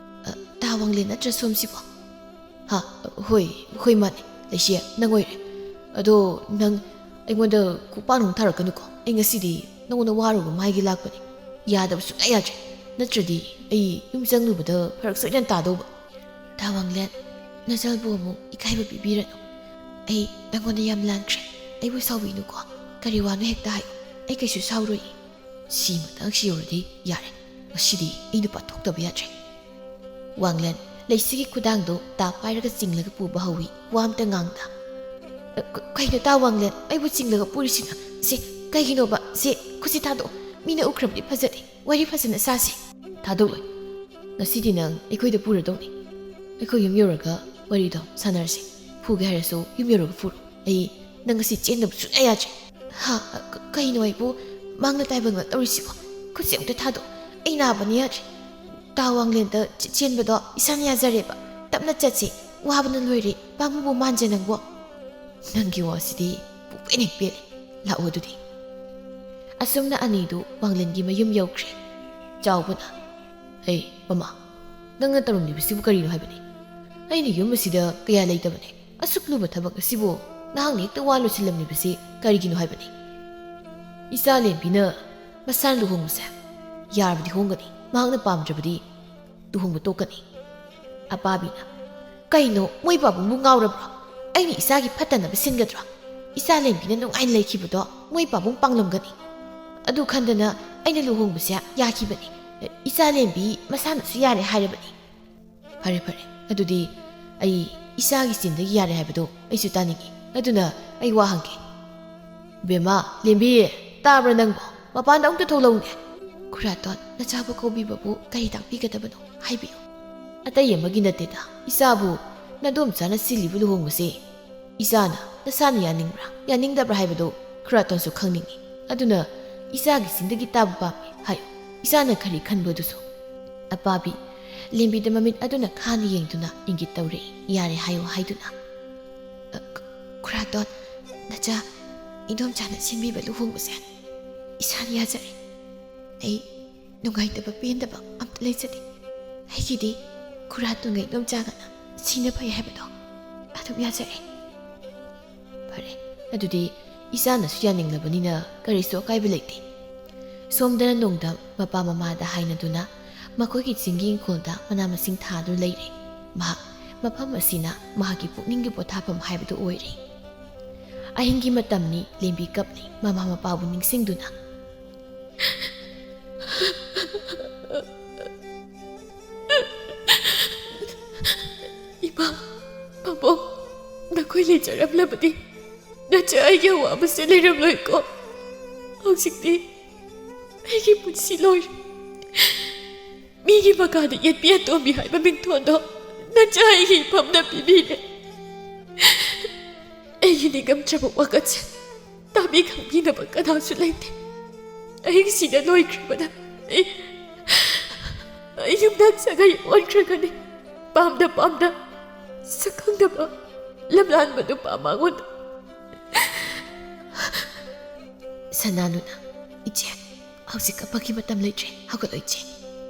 ꯇꯥꯋꯥꯡꯂꯦꯟ ꯅꯠꯇ꯭ꯔ ꯁꯣꯝꯁꯤꯕꯣ ꯍꯥ ꯍꯣꯏ ꯃꯥꯅꯦ ꯂꯩꯁꯤ ꯅꯪ ꯑꯣꯏꯔꯦ ꯑꯗꯣ ꯅꯪ ꯑꯩꯉꯣꯟꯗ ꯈꯨꯄꯥꯛꯅꯨꯡ ꯊꯥꯔꯛꯀꯅꯨꯀꯣ ꯑꯩ ꯉꯁꯤꯗꯤ ꯅꯉꯣꯟꯗ ꯋꯥꯔꯨꯕ ꯃꯥꯏꯒꯤ ꯂꯥꯛꯄꯅꯤ ꯌꯥꯗꯕ ꯁꯨꯡꯌꯥ ꯌꯥꯗ꯭ꯔꯦ ꯅꯠꯇ꯭ꯔꯗꯤ ꯑꯩ ꯌꯨꯝ ꯆꯪꯂꯨꯕꯗ ꯐꯔꯛ ꯁꯣꯏꯗꯅ ꯇꯥꯗꯧꯕ ꯇꯥꯋꯥꯡꯂꯦꯟ ꯅꯆꯜꯕꯨ ꯑꯃꯨꯛ ꯏꯀꯥꯏꯕ ꯄꯤꯕꯤꯔꯅꯨ ꯑꯩ ꯅꯉꯣꯟꯗ ꯌꯥꯝ ꯂꯥꯟꯈ꯭ꯔꯦ ꯑꯩꯕꯨ ꯁꯥꯎꯕꯤꯅꯨꯀꯣ ꯀꯔꯤ ꯋꯥꯅꯣ ꯍꯦꯛꯇ ꯍꯥꯏꯌꯨ ꯑꯩ ꯀꯩꯁꯨ ꯁꯥꯎꯔꯣꯏ ꯁꯤꯃꯇꯪ ꯁꯤꯌꯧꯔꯗꯤ ꯌꯥꯔꯦ ꯉꯁꯤꯗꯤ ꯑꯩ ꯅꯨꯄꯥ ꯊꯣꯛꯇꯕ ꯌꯥꯗ꯭ꯔꯦ ꯋꯥꯡꯂꯦꯟ ꯂꯩꯁꯤꯒꯤ ꯈꯨꯗꯥꯡꯗꯣ ꯇꯥ ꯄꯥꯏꯔꯒ ꯆꯤꯡꯂꯒ ꯄꯨꯕ ꯍꯧꯋꯤ ꯋꯥ ꯑꯝꯇ ꯉꯥꯡꯗ ꯀꯩꯅꯣ ꯇꯥꯋꯥꯡꯂꯦꯟ ꯑꯩꯕꯨ ꯆꯤꯡꯂꯒ ꯄꯨꯔꯤꯁꯤꯅ ꯁꯤ ꯀꯩꯒꯤꯅꯣꯕ ꯁꯤ ꯈꯨꯠꯁꯤ ꯊꯥꯗꯣꯛꯑꯣ ꯃꯤꯅ ꯎꯈ꯭ꯔꯕꯗꯤ ꯐꯖꯗꯦ ꯋꯥꯔꯤ ꯐꯖꯅ ꯁꯥꯁꯤ ꯊꯥꯗꯣꯛꯂꯣꯏ ꯉꯁꯤꯗꯤ ꯅꯪ ꯑꯩꯈꯣꯏꯗ ꯄꯨꯔꯗꯧꯅꯤ ꯑꯩꯈꯣꯏ ꯌꯨꯝ ꯌꯧꯔꯒ ꯋꯥꯔꯤꯗꯣ ꯁꯥꯟꯅꯔꯁꯤ ꯐꯨꯒꯦ ꯍꯥꯏꯔꯁꯨ ꯌꯨꯝ ꯌꯧꯔꯒ ꯐꯨꯔꯣ ꯑꯩ ꯅꯪ ꯉꯁꯤ ꯆꯦꯟꯗꯕ ꯁꯨꯡꯌꯥ ꯌꯥꯗ꯭ꯔꯦ ꯀꯩꯅꯣ ꯑꯩꯕꯨ ꯃꯥꯡꯅ ꯇꯥꯏꯕꯪꯅ ꯇꯧꯔꯤꯁꯤꯕꯣ ꯈꯨꯠꯁꯦ ꯑꯝꯇ ꯊꯥꯗꯣꯛ ꯑꯩ ꯅꯥꯕꯅꯤ ꯌꯥꯗ꯭ꯔꯦ ꯇꯥꯋꯥꯡꯂꯦꯟꯗ ꯆꯦꯟꯕꯗꯣ ꯏꯁꯥꯅ ꯌꯥꯖꯔꯦꯕ ꯇꯞꯅ ꯆꯠꯁꯤ ꯋꯥꯕꯅ ꯂꯣꯏꯔꯦ ꯄꯥꯃꯨꯕ ꯃꯥꯟꯖ ꯅꯪꯕꯣ ꯅꯪꯒꯤ ꯋꯥꯁꯤꯗꯤ ꯄꯨꯛꯄꯦꯟ ꯍꯦꯛ ꯄꯦꯜꯂꯦ ꯂꯥꯛꯑꯣ ꯑꯗꯨꯗꯤ ꯑꯁꯨꯝꯅ ꯑꯅꯤꯗꯨ ꯋꯥꯡꯂꯦꯟꯒꯤ ꯃꯌꯨꯝ ꯌꯧꯈ꯭ꯔꯦ ꯆꯥꯎꯕꯅ ꯍꯩ ꯃꯃꯥ ꯅꯪꯅ ꯇꯧꯔꯝꯂꯤꯕꯁꯤꯕꯨ ꯀꯔꯤꯅꯣ ꯍꯥꯏꯕꯅꯤ ꯑꯩꯅ ꯌꯨꯝ ꯑꯁꯤꯗ ꯀꯌꯥ ꯂꯩꯇꯕꯅꯦ ꯑꯁꯨꯛ ꯂꯨꯕ ꯊꯕꯛ ꯑꯁꯤꯕꯨ ꯅꯍꯥꯛꯅ ꯍꯦꯛꯇ ꯋꯥ ꯂꯣꯏꯁꯤꯜꯂꯝꯂꯤꯕꯁꯤ ꯀꯔꯤꯒꯤꯅꯣ ꯍꯥꯏꯕꯅꯤ ꯏꯆꯥ ꯂꯦꯝꯕꯤꯅ ꯃꯁꯥꯅ ꯂꯨꯍꯣꯡꯕꯁꯦ ꯌꯥꯔꯕꯗꯤ ꯍꯣꯡꯒꯅꯤ ꯃꯍꯥꯛꯅ ꯄꯥꯝꯗ꯭ꯔꯕꯗꯤ ꯂꯨꯍꯣꯡꯕ ꯇꯣꯛꯀꯅꯤ ꯑꯄꯥꯕꯤꯅ ꯀꯩꯅꯣ ꯃꯣꯏ ꯄꯥꯕꯨꯡꯕꯨ ꯉꯥꯎꯔꯕ꯭ꯔꯣ ꯑꯩꯅ ꯏꯆꯥꯒꯤ ꯐꯠꯇꯅꯕ ꯁꯤꯟꯒꯗ꯭ꯔꯣ ꯏꯆꯥ ꯂꯦꯝꯕꯤꯅ ꯅꯨꯡꯉꯥꯏꯅ ꯂꯩꯈꯤꯕꯗꯣ ꯃꯣꯏ ꯄꯥꯕꯨꯡ ꯄꯥꯡꯂꯝꯒꯅꯤ ꯑꯗꯨ ꯈꯟꯗꯅ ꯑꯩꯅ ꯂꯨꯍꯣꯡꯕꯁꯦ ꯌꯥꯈꯤꯕꯅꯤ ꯏꯆꯥ ꯂꯦꯝꯕꯤ ꯃꯁꯥꯅꯁꯨ ꯌꯥꯔꯦ ꯍꯥꯏꯔꯕꯅꯤ ꯐꯔꯦ ꯑꯗꯨꯗꯤ ꯑꯩ ꯏꯆꯥꯒꯤ ꯆꯤꯟꯗꯒꯤ ꯌꯥꯔꯦ ꯍꯥꯏꯕꯗꯣ ꯑꯩꯁꯨ ꯇꯥꯅꯤꯡꯉꯤ ꯑꯗꯨꯅ ꯑꯩ ꯋꯥ ꯍꯪꯒꯦ ꯕꯦꯝꯃ ꯂꯦꯝꯕꯤ ꯇꯥꯕ꯭ꯔꯥ ꯅꯪꯕꯣ ꯃꯄꯥꯟꯗ ꯑꯃꯨꯛꯇ ꯊꯣꯛꯂꯛꯎꯅꯦ ꯈꯨꯔꯥꯇꯣꯟ ꯅꯆꯥꯕꯨ ꯀꯧꯕꯤꯕꯕꯨ ꯀꯔꯤ ꯇꯥꯛꯄꯤꯒꯗꯕꯅꯣ ꯍꯥꯏꯕꯤꯌꯨ ꯑꯇꯩ ꯑꯃꯒꯤ ꯅꯠꯇꯦꯗ ꯏꯆꯥꯕꯨ ꯅꯗꯣꯝꯆꯥꯅ ꯁꯤꯜꯂꯤꯕ ꯂꯨꯍꯣꯡꯕꯁꯦ ꯏꯆꯥꯅ ꯅꯁꯥꯅ ꯌꯥꯅꯤꯡꯕ꯭ꯔꯥ ꯌꯥꯅꯤꯡꯗꯕ꯭ꯔꯥ ꯍꯥꯏꯕꯗꯣ ꯈꯨꯔꯥꯇꯣꯟꯁꯨ ꯈꯪꯅꯤꯡꯉꯤ ꯑꯗꯨꯅ ꯏꯆꯥꯒꯤ ꯆꯤꯟꯗꯒꯤ ꯇꯥꯕ ꯄꯥꯝꯃꯤ ꯍꯥꯏꯌꯨ ꯏꯆꯥꯅ ꯀꯔꯤ ꯈꯟꯕꯗꯨꯁꯨ ꯑꯄꯥꯕꯤ ꯂꯦꯝꯕꯤꯗ ꯃꯃꯤꯠ ꯑꯗꯨꯅ ꯈꯥꯅ ꯌꯦꯡꯗꯨꯅ ꯏꯪꯒꯤꯠ ꯇꯧꯔꯦ ꯌꯥꯔꯦ ꯍꯥꯏꯌꯨ ꯍꯥꯏꯗꯨꯅ ꯈꯨꯔꯥꯇꯣꯟ ꯅꯆꯥ ꯏꯟꯗꯣꯝꯆꯥꯅ ꯁꯤꯟꯕꯤꯕ ꯂꯨꯍꯣꯡꯕꯁꯦ ꯏꯁꯥꯅ ꯌꯥꯖꯔꯦ ꯑꯩ ꯅꯨꯡꯉꯥꯏꯇꯕ ꯄꯦꯟꯗꯕ ꯑꯝꯇ ꯂꯩꯖꯗꯦ ꯑꯩꯒꯤꯗꯤ ꯈꯨꯔꯥꯇꯣꯟꯒ ꯏꯟꯗꯣꯝꯆꯥꯒꯅ ꯁꯤꯅ ꯐꯩ ꯍꯥꯏꯕꯗꯣ ꯑꯗꯨꯝ ꯌꯥꯖꯔꯦ ꯐꯔꯦ ꯑꯗꯨꯗꯤ ꯏꯆꯥꯅꯁꯨ ꯌꯥꯅꯤꯡꯂꯕꯅꯤꯅ ꯀꯔꯤꯁꯨ ꯑꯀꯥꯏꯕ ꯂꯩꯇꯦ ꯁꯣꯝꯗꯅ ꯅꯣꯡꯗꯝ ꯃꯄꯥ ꯃꯃꯥꯗ ꯍꯥꯏꯅꯗꯨꯅ ꯃꯈꯣꯏꯒꯤ ꯆꯤꯡꯒꯤ ꯏꯪꯈꯣꯜꯗ ꯃꯅꯥ ꯃꯁꯤꯡ ꯊꯥꯗꯨꯅ ꯂꯩꯔꯦ ꯃꯍꯥꯛ ꯃꯐꯝ ꯑꯁꯤꯅ ꯃꯍꯥꯛꯀꯤ ꯄꯨꯛꯅꯤꯡꯒꯤ ꯄꯣꯊꯥꯐꯝ ꯍꯥꯏꯕꯗꯨ ꯑꯣꯏꯔꯦ ꯑꯍꯤꯡꯒꯤ ꯃꯇꯝꯅꯤ ꯂꯦꯝꯕꯤ ꯀꯞꯂꯤ ꯃꯃꯥ ꯃꯄꯥꯕꯨ ꯅꯤꯡꯁꯤꯡꯗꯨꯅ ꯏꯃꯥ ꯄꯥꯕꯨꯡ ꯅꯈꯣꯏ ꯂꯩꯖꯔꯝꯂꯕꯗꯤ ꯅꯆꯥ ꯑꯩꯒꯤ ꯑꯋꯥꯕꯁꯦ ꯂꯩꯔꯝꯂꯣꯏꯀꯣ ꯍꯧꯖꯤꯛꯇꯤ ꯑꯩꯒꯤ ꯄꯨꯟꯁꯤ ꯂꯣꯏꯔꯦ ꯃꯤꯒꯤ ꯃꯈꯥꯗ ꯌꯦꯠꯄꯤ ꯑꯇꯣꯝꯕꯤ ꯍꯥꯏꯕ ꯃꯤꯡꯊꯣꯟꯗꯣ ꯅꯆꯥ ꯑꯩꯒꯤ ꯏꯐꯝꯗ ꯄꯤꯕꯤꯔꯦ ꯑꯩꯒꯤ ꯅꯤꯡꯉꯝꯗ꯭ꯔꯕ ꯋꯥꯀꯠꯁꯦ ꯇꯥꯕꯤ ꯈꯪꯕꯤꯅꯕ ꯀꯅꯥꯁꯨ ꯂꯩꯇꯦ ꯑꯩ ꯁꯤꯗ ꯂꯣꯏꯈ꯭ꯔꯕꯗ ꯑꯩ ꯌꯨꯝꯅꯥꯛ ꯁꯥꯒꯩ ꯑꯣꯟꯈ꯭ꯔꯒꯅꯤ ꯄꯥꯝꯗ ꯁꯛꯈꯪꯗꯕ ꯂꯝꯂꯥꯟꯕ ꯅꯨꯄꯥ ꯃꯉꯣꯟꯗ ꯁꯅꯥꯅꯨꯅ ꯏꯆꯦ ꯍꯧꯖꯤꯛ ꯀꯞꯄꯒꯤ ꯃꯇꯝ ꯂꯩꯇ꯭ꯔꯦ ꯍꯧꯒꯠꯂꯣ ꯏꯆꯦ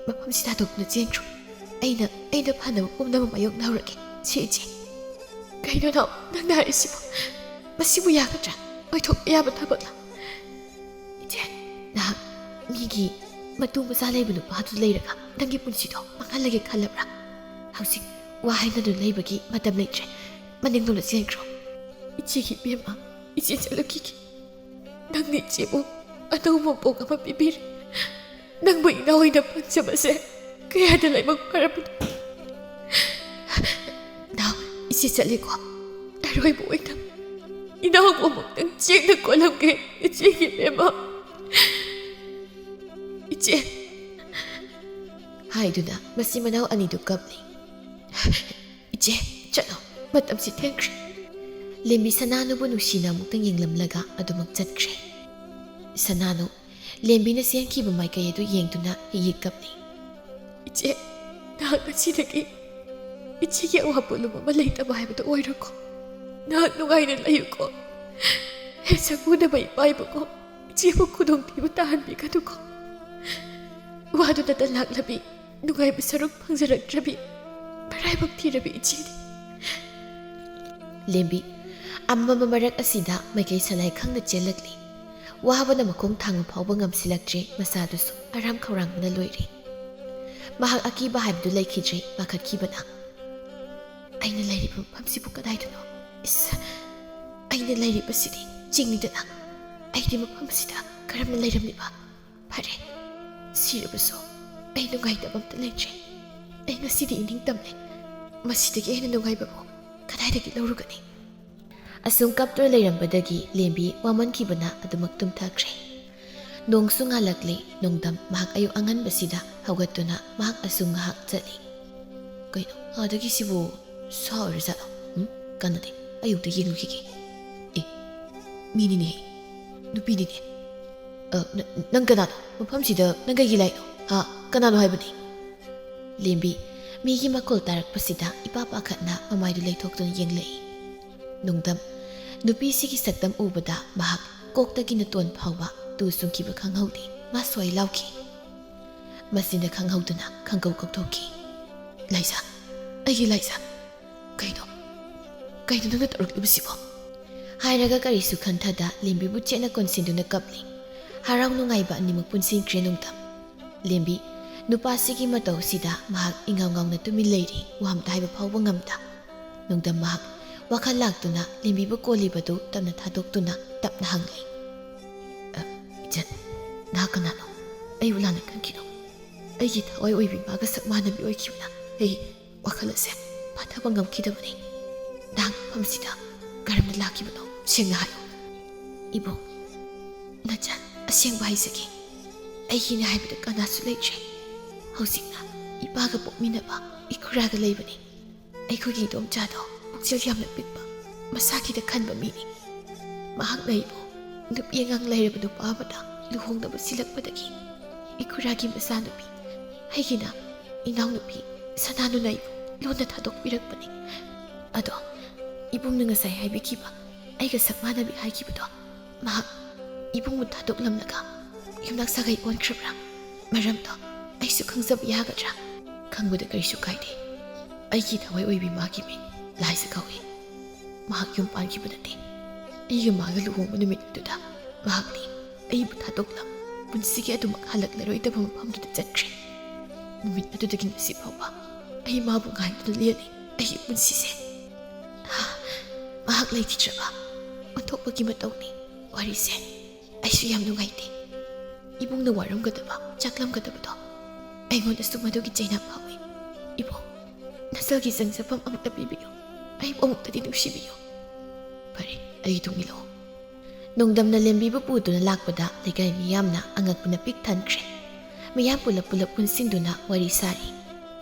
ꯃꯐꯝꯁꯤ ꯊꯥꯗꯣꯛꯇꯨꯅ ꯆꯦꯟꯈ꯭ꯔꯣ ꯑꯩꯅ ꯐꯅꯕ ꯄꯨꯝꯅꯃꯛ ꯃꯥꯌꯣꯛꯅꯍꯧꯔꯒꯦ ꯁꯤ ꯏꯆꯦ ꯀꯩꯅꯣ ꯅꯪꯅ ꯍꯥꯏꯔꯤꯁꯤꯕꯣ ꯃꯁꯤꯕꯨ ꯌꯥꯒꯗ꯭ꯔꯥ ꯑꯣꯏꯊꯣꯛꯄ ꯌꯥꯕ ꯊꯕꯛꯂ ꯏꯆꯦ ꯅꯍꯥꯛ ꯃꯤꯒꯤ ꯃꯇꯨ ꯃꯆꯥ ꯂꯩꯕ ꯅꯨꯄꯥꯗꯨ ꯂꯩꯔꯒ ꯅꯪꯒꯤ ꯄꯨꯟꯁꯤꯗꯣ ꯃꯥꯡꯍꯜꯂꯒꯦ ꯈꯜꯂꯕ꯭ꯔꯥ ꯍꯧꯖꯤꯛ ꯋꯥ ꯍꯥꯏꯅꯗꯨꯅ ꯂꯩꯕꯒꯤ ꯃꯇꯝ ꯂꯩꯇ꯭ꯔꯦ ꯃꯅꯤꯡꯂꯣꯝꯗ ꯆꯦꯟꯈ꯭ꯔꯣ 이치기 삐마 이제 잘르기기 낭니 찌부 아너무 뽀가마 삐비리 낭부 이나오이나 번져마세 그야들 라이먹 바라보다 나 이제 잘리고 아로이 보이다 이나오고 먹던 찌액는 꼴람게 이치기 삐마 이제 하이두나 마시 마나우 아니두 갑리 이제 ꯆꯠꯂꯣ ꯃꯇꯝꯁꯤ ꯊꯦꯡꯈ꯭ꯔꯦ ꯂꯦꯝꯕꯤ ꯁꯅꯥꯅꯨꯕꯨ ꯅꯨꯡꯁꯤꯅ ꯑꯃꯨꯛꯇꯪ ꯌꯦꯡꯂꯝꯂꯒ ꯑꯗꯨꯃꯛ ꯆꯠꯈ꯭ꯔꯦ ꯁꯅꯥꯅꯨ ꯂꯦꯝꯕꯤꯅ ꯆꯦꯟꯈꯤꯕ ꯃꯥꯏꯀꯩ ꯑꯗꯨ ꯌꯦꯡꯗꯨꯅ ꯍꯤꯍꯤꯛ ꯀꯞꯂꯤ ꯏꯆꯦ ꯅꯍꯥꯛ ꯉꯁꯤꯗꯒꯤ ꯏꯆꯦꯒꯤ ꯑꯋꯥ ꯄꯣꯠꯂꯨꯝ ꯑꯃ ꯂꯩꯇꯕ ꯍꯥꯏꯕꯗꯨ ꯑꯣꯏꯔꯣꯀꯣ ꯅꯍꯥꯛ ꯅꯨꯡꯉꯥꯏꯅ ꯂꯩꯌꯨꯀꯣ ꯍꯦꯛ ꯁꯛꯎꯅꯕ ꯏꯄꯥꯏꯕꯀꯣ ꯏꯆꯦꯕꯨ ꯈꯨꯗꯣꯡꯊꯤꯕ ꯇꯥꯍꯟꯕꯤꯒꯅꯨꯀꯣ ꯋꯥꯗꯨꯅꯇ ꯂꯥꯛꯂꯕꯤ ꯅꯨꯡꯉꯥꯏꯕ ꯁꯔꯨꯛ ꯐꯪꯖꯔꯛꯇ꯭ꯔꯕꯤ ꯃꯔꯥꯏꯕꯛ ꯊꯤꯔꯕꯤ ꯏꯆꯦꯅꯤ ꯂꯦꯝꯕꯤ ꯑꯃꯝꯕ ꯃꯔꯛ ꯑꯁꯤꯗ ꯃꯥꯏꯀꯩ ꯁꯂꯥꯏ ꯈꯪꯅ ꯆꯦꯜꯂꯛꯂꯤ ꯋꯥꯕꯅ ꯃꯈꯣꯡ ꯊꯥꯡꯕ ꯐꯥꯎꯕ ꯉꯝꯁꯤꯜꯂꯛꯇ꯭ꯔꯦ ꯃꯁꯥꯗꯨꯁꯨ ꯑꯔꯥꯝ ꯈꯧꯔꯥꯡꯕꯅ ꯂꯣꯏꯔꯦ ꯃꯍꯥꯛ ꯑꯀꯤꯕ ꯍꯥꯏꯕꯗꯨ ꯂꯩꯈꯤꯗ꯭ꯔꯦ ꯄꯥꯈꯠꯈꯤꯕꯅ ꯑꯩꯅ ꯂꯩꯔꯤꯕ ꯃꯐꯝꯁꯤꯕꯨ ꯀꯗꯥꯏꯗꯅꯣ ꯏꯁ ꯑꯩꯅ ꯂꯩꯔꯤꯕꯁꯤꯗꯤ ꯆꯤꯡꯅꯤꯗꯅ ꯑꯩꯗꯤ ꯃꯐꯝ ꯑꯁꯤꯗ ꯀꯔꯝꯅ ꯂꯩꯔꯝꯂꯤꯕ ꯐꯔꯦ ꯁꯤꯔꯕꯁꯨ ꯑꯩ ꯅꯨꯡꯉꯥꯏꯇꯕ ꯑꯝꯇ ꯂꯩꯇ꯭ꯔꯦ ꯑꯩ ꯉꯁꯤꯗꯤ ꯏꯅꯤꯡꯇꯝꯂꯦ ꯃꯁꯤꯗꯒꯤ ꯍꯦꯟꯅ ꯅꯨꯡꯉꯥꯏꯕꯕꯨ ꯀꯗꯥꯏꯗꯒꯤ ꯂꯧꯔꯨꯒꯅꯤ ꯑꯁꯨꯝ ꯀꯞꯇꯨꯅ ꯂꯩꯔꯝꯕꯗꯒꯤ ꯂꯦꯝꯕꯤ ꯋꯥꯃꯟꯈꯤꯕꯅ ꯑꯗꯨꯃꯛ ꯇꯨꯝꯊꯈ꯭ꯔꯦ ꯅꯣꯡꯁꯨ ꯉꯥꯜꯂꯛꯂꯤ ꯅꯨꯡꯗꯝ ꯃꯍꯥꯛ ꯑꯌꯨꯛ ꯑꯉꯟꯕꯁꯤꯗ ꯍꯧꯒꯠꯇꯨꯅ ꯃꯍꯥꯛ ꯑꯁꯨꯝ ꯉꯥꯏꯍꯥꯛ ꯆꯠꯂꯤ ꯀꯩꯅꯣ ꯑꯥꯗꯒꯤ ꯁꯤꯕꯨ ꯁꯥ ꯑꯣꯏꯔꯖꯥꯠꯂꯣ ꯀꯥꯟꯅꯗꯦ ꯑꯌꯨꯛꯇ ꯌꯦꯡꯂꯨꯈꯤꯒꯦ ꯑꯦ ꯃꯤꯅꯤꯅꯦ ꯅꯨꯄꯤꯅꯤꯅꯦ ꯅꯪ ꯀꯅꯥꯅꯣ ꯃꯐꯝꯁꯤꯗ ꯅꯪ ꯀꯩꯒꯤ ꯂꯥꯛꯏꯅꯣ ꯍꯥ ꯀꯅꯥꯅꯣ ꯍꯥꯏꯕꯅꯤ ꯂꯦꯝꯕꯤ ꯃꯤꯒꯤ ꯃꯈꯣꯜ ꯇꯥꯔꯛꯄꯁꯤꯗ ꯏꯄꯥ ꯄꯥꯈꯠꯅ ꯃꯃꯥꯏꯗꯨ ꯂꯩꯊꯣꯛꯇꯨꯅ ꯌꯦꯡꯂꯛꯏ ꯅꯨꯡꯗꯝ ꯅꯨꯄꯤꯁꯤꯒꯤ ꯁꯛꯇꯝ ꯎꯕꯗ ꯃꯍꯥꯛ ꯀꯣꯛꯇꯒꯤꯅ ꯇꯣꯟ ꯐꯥꯎꯕ ꯇꯨ ꯆꯨꯡꯈꯤꯕ ꯈꯪꯍꯧꯗꯦ ꯃꯥ ꯁ꯭ꯋꯥꯏ ꯂꯥꯎꯈꯤ ꯃꯁꯤꯅ ꯈꯪꯍꯧꯗꯨꯅ ꯈꯪꯀꯧ ꯀꯧꯊꯣꯛꯈꯤ ꯂꯥꯏꯖꯥ ꯑꯩꯒꯤ ꯂꯥꯏꯖꯥ ꯀꯩꯅꯣ ꯅꯪꯅ ꯇꯧꯔꯛꯂꯤꯕꯁꯤꯕꯣ ꯍꯥꯏꯔꯒ ꯀꯔꯤꯁꯨ ꯈꯟꯊꯗ ꯂꯦꯝꯕꯤꯕꯨ ꯆꯦꯠꯅ ꯀꯣꯟꯁꯤꯟꯗꯨꯅ ꯀꯞꯂꯤ ꯍꯔꯥꯎ ꯅꯨꯡꯉꯥꯏꯕ ꯑꯅꯤꯃꯛ ꯄꯨꯟꯁꯤꯟꯈ꯭ꯔꯦ ꯅꯨꯡꯗꯝ ꯂꯦꯝꯕꯤ ꯅꯨꯄꯥꯁꯤꯒꯤ ꯃꯇꯧꯁꯤꯗ ꯃꯍꯥꯛ ꯏꯉꯥꯎ ꯉꯥꯎꯅ ꯇꯨꯃꯤꯟ ꯂꯩꯔꯤ ꯋꯥꯝꯇ ꯍꯥꯏꯕ ꯐꯥꯎꯕ ꯉꯝꯗ ꯅꯨꯡꯗꯝ ꯃꯍꯥꯛ ꯋꯥꯈꯜ ꯂꯥꯛꯇꯨꯅ ꯂꯦꯝꯕꯤꯕꯨ ꯀꯣꯜꯂꯤꯕꯗꯨ ꯇꯞꯅ ꯊꯥꯗꯣꯛꯇꯨꯅ ꯇꯞꯅ ꯍꯪꯂꯤ ꯏꯆꯟ ꯅꯍꯥꯛ ꯀꯅꯥꯅꯣ ꯑꯩꯕꯨ ꯂꯥꯟꯅ ꯈꯟꯈꯤꯅꯣ ꯑꯩꯒꯤ ꯊꯋꯥꯏ ꯑꯣꯏꯕꯤ ꯃꯥꯒ ꯁꯛ ꯃꯥꯟꯅꯕꯤ ꯑꯣꯏꯈꯤꯕꯅ ꯑꯩ ꯋꯥꯈꯜ ꯑꯁꯦ ꯐꯥꯊꯕ ꯉꯝꯈꯤꯗꯕꯅꯤ ꯅꯍꯥꯛ ꯃꯐꯝꯁꯤꯗ ꯀꯔꯝꯅ ꯂꯥꯛꯈꯤꯕꯅꯣ ꯁꯦꯡꯅ ꯍꯥꯏꯌꯨ ꯏꯕꯨꯡ ꯅꯆꯟ ꯑꯁꯦꯡꯕ ꯍꯥꯏꯖꯒꯦ ꯑꯩꯒꯤꯅ ꯍꯥꯏꯕꯗ ꯀꯅꯥꯁꯨ ꯂꯩꯇ꯭ꯔꯦ ꯍꯧꯖꯤꯛꯅ ꯏꯄꯥꯒ ꯄꯣꯛꯃꯤꯟꯅꯕ ꯏꯈꯨꯔꯥꯒ ꯂꯩꯕꯅꯤ ꯑꯩꯈꯣꯏꯒꯤ ꯏꯗꯣꯝꯆꯥꯗꯣ ꯄꯨꯛꯆꯦꯜ ꯌꯥꯝꯅ ꯄꯤꯛꯄ ꯃꯁꯥꯒꯤꯗ ꯈꯟꯕ ꯃꯤꯅꯤ ꯃꯍꯥꯛꯅ ꯑꯩꯕꯨ ꯅꯨꯄꯤ ꯑꯉꯥꯡ ꯂꯩꯔꯕ ꯅꯨꯄꯥ ꯑꯃꯗ ꯂꯨꯍꯣꯡꯅꯕ ꯁꯤꯜꯂꯛꯄꯗꯒꯤ ꯏꯈꯨꯔꯥꯒꯤ ꯃꯆꯥꯅꯨꯄꯤ ꯑꯩꯒꯤꯅ ꯏꯅꯥꯎꯅꯨꯄꯤ ꯁꯅꯥꯅꯨꯅ ꯑꯩꯕꯨ ꯂꯣꯟꯅ ꯊꯥꯗꯣꯛꯄꯤꯔꯛꯄꯅꯤ ꯑꯗꯣ ꯏꯕꯨꯡꯅ ꯉꯁꯥꯏ ꯍꯥꯏꯕꯤꯈꯤꯕ ꯑꯩꯒ ꯁꯛ ꯃꯥꯟꯅꯕꯤ ꯍꯥꯏꯈꯤꯕꯗꯣ ꯃꯍꯥꯛ ꯏꯕꯨꯡꯕꯨ ꯊꯥꯗꯣꯛꯂꯝꯂꯒ ꯌꯨꯝꯅꯥꯛ ꯁꯥꯒꯩ ꯑꯣꯟꯈ꯭ꯔꯕ꯭ꯔꯥ ꯃꯔꯝꯗꯣ ꯑꯩꯁꯨ ꯈꯪꯖꯕ ꯌꯥꯒꯗ꯭ꯔꯥ ꯈꯪꯕꯗ ꯀꯔꯤꯁꯨ ꯀꯥꯏꯗꯦ ꯑꯩꯒꯤ ꯊꯋꯥꯏ ꯑꯣꯏꯕꯤ ꯃꯥꯒꯤ ꯃꯤꯡ ꯂꯥꯏꯖ ꯀꯧꯏ ꯃꯍꯥꯛ ꯌꯨꯝ ꯄꯥꯟꯈꯤꯕ ꯅꯠꯇꯦ ꯑꯩꯒ ꯃꯥꯒ ꯂꯨꯍꯣꯡꯕ ꯅꯨꯃꯤꯠ ꯑꯗꯨꯗ ꯃꯍꯥꯛꯅꯤ ꯑꯩꯕꯨ ꯊꯥꯗꯣꯛꯂꯝ ꯄꯨꯟꯁꯤꯒꯤ ꯑꯗꯨꯃꯛ ꯍꯜꯂꯛꯂꯔꯣꯏꯗꯕ ꯃꯐꯝꯗꯨꯗ ꯆꯠꯈ꯭ꯔꯦ ꯅꯨꯃꯤꯠ ꯑꯗꯨꯗꯒꯤ ꯉꯁꯤ ꯐꯥꯎꯕ ꯑꯩ ꯃꯥꯕꯨ ꯉꯥꯏꯗꯨꯅ ꯂꯦꯜꯂꯤ ꯑꯩꯒꯤ ꯄꯨꯟꯁꯤꯁꯦ ꯃꯍꯥꯛ ꯂꯩꯈꯤꯗ꯭ꯔꯕ ꯑꯣꯟꯊꯣꯛꯄꯒꯤ ꯃꯇꯧꯅꯤ ꯋꯥꯔꯤꯁꯦ ꯑꯩꯁꯨ ꯌꯥꯝ ꯅꯨꯡꯉꯥꯏꯇꯦ ꯏꯕꯨꯡꯅ ꯋꯥꯔꯝꯒꯗꯕ ꯆꯥꯛꯂꯝꯒꯗꯕꯗꯣ ꯑꯩꯉꯣꯟꯗꯁꯨ ꯃꯗꯨꯒꯤ ꯆꯩꯅꯥ ꯐꯥꯎꯏ ꯏꯕꯨꯡ ꯅꯁꯜꯒꯤ ꯆꯪꯖꯐꯝ ꯑꯃꯨꯛꯇ ꯄꯤꯕꯤꯌꯨ ꯑꯩꯕꯨ ꯑꯃꯨꯛꯇꯗꯤ ꯅꯨꯡꯁꯤꯕꯤꯌꯨ ꯐꯔꯦ ꯑꯩ ꯇꯨꯡꯏꯜꯂꯛꯑꯣ ꯅꯣꯡꯗꯝꯅ ꯂꯦꯝꯕꯤꯕꯨ ꯄꯨꯗꯨꯅ ꯂꯥꯛꯄꯗ ꯂꯩꯀꯥꯏ ꯃꯤꯌꯥꯝꯅ ꯑꯉꯛꯄꯅ ꯄꯤꯛ ꯊꯟꯈ꯭ꯔꯦ ꯃꯤꯌꯥꯝ ꯄꯨꯂꯞ ꯄꯨꯟꯁꯤꯟꯗꯨꯅ ꯋꯥꯔꯤ ꯁꯥꯔꯤ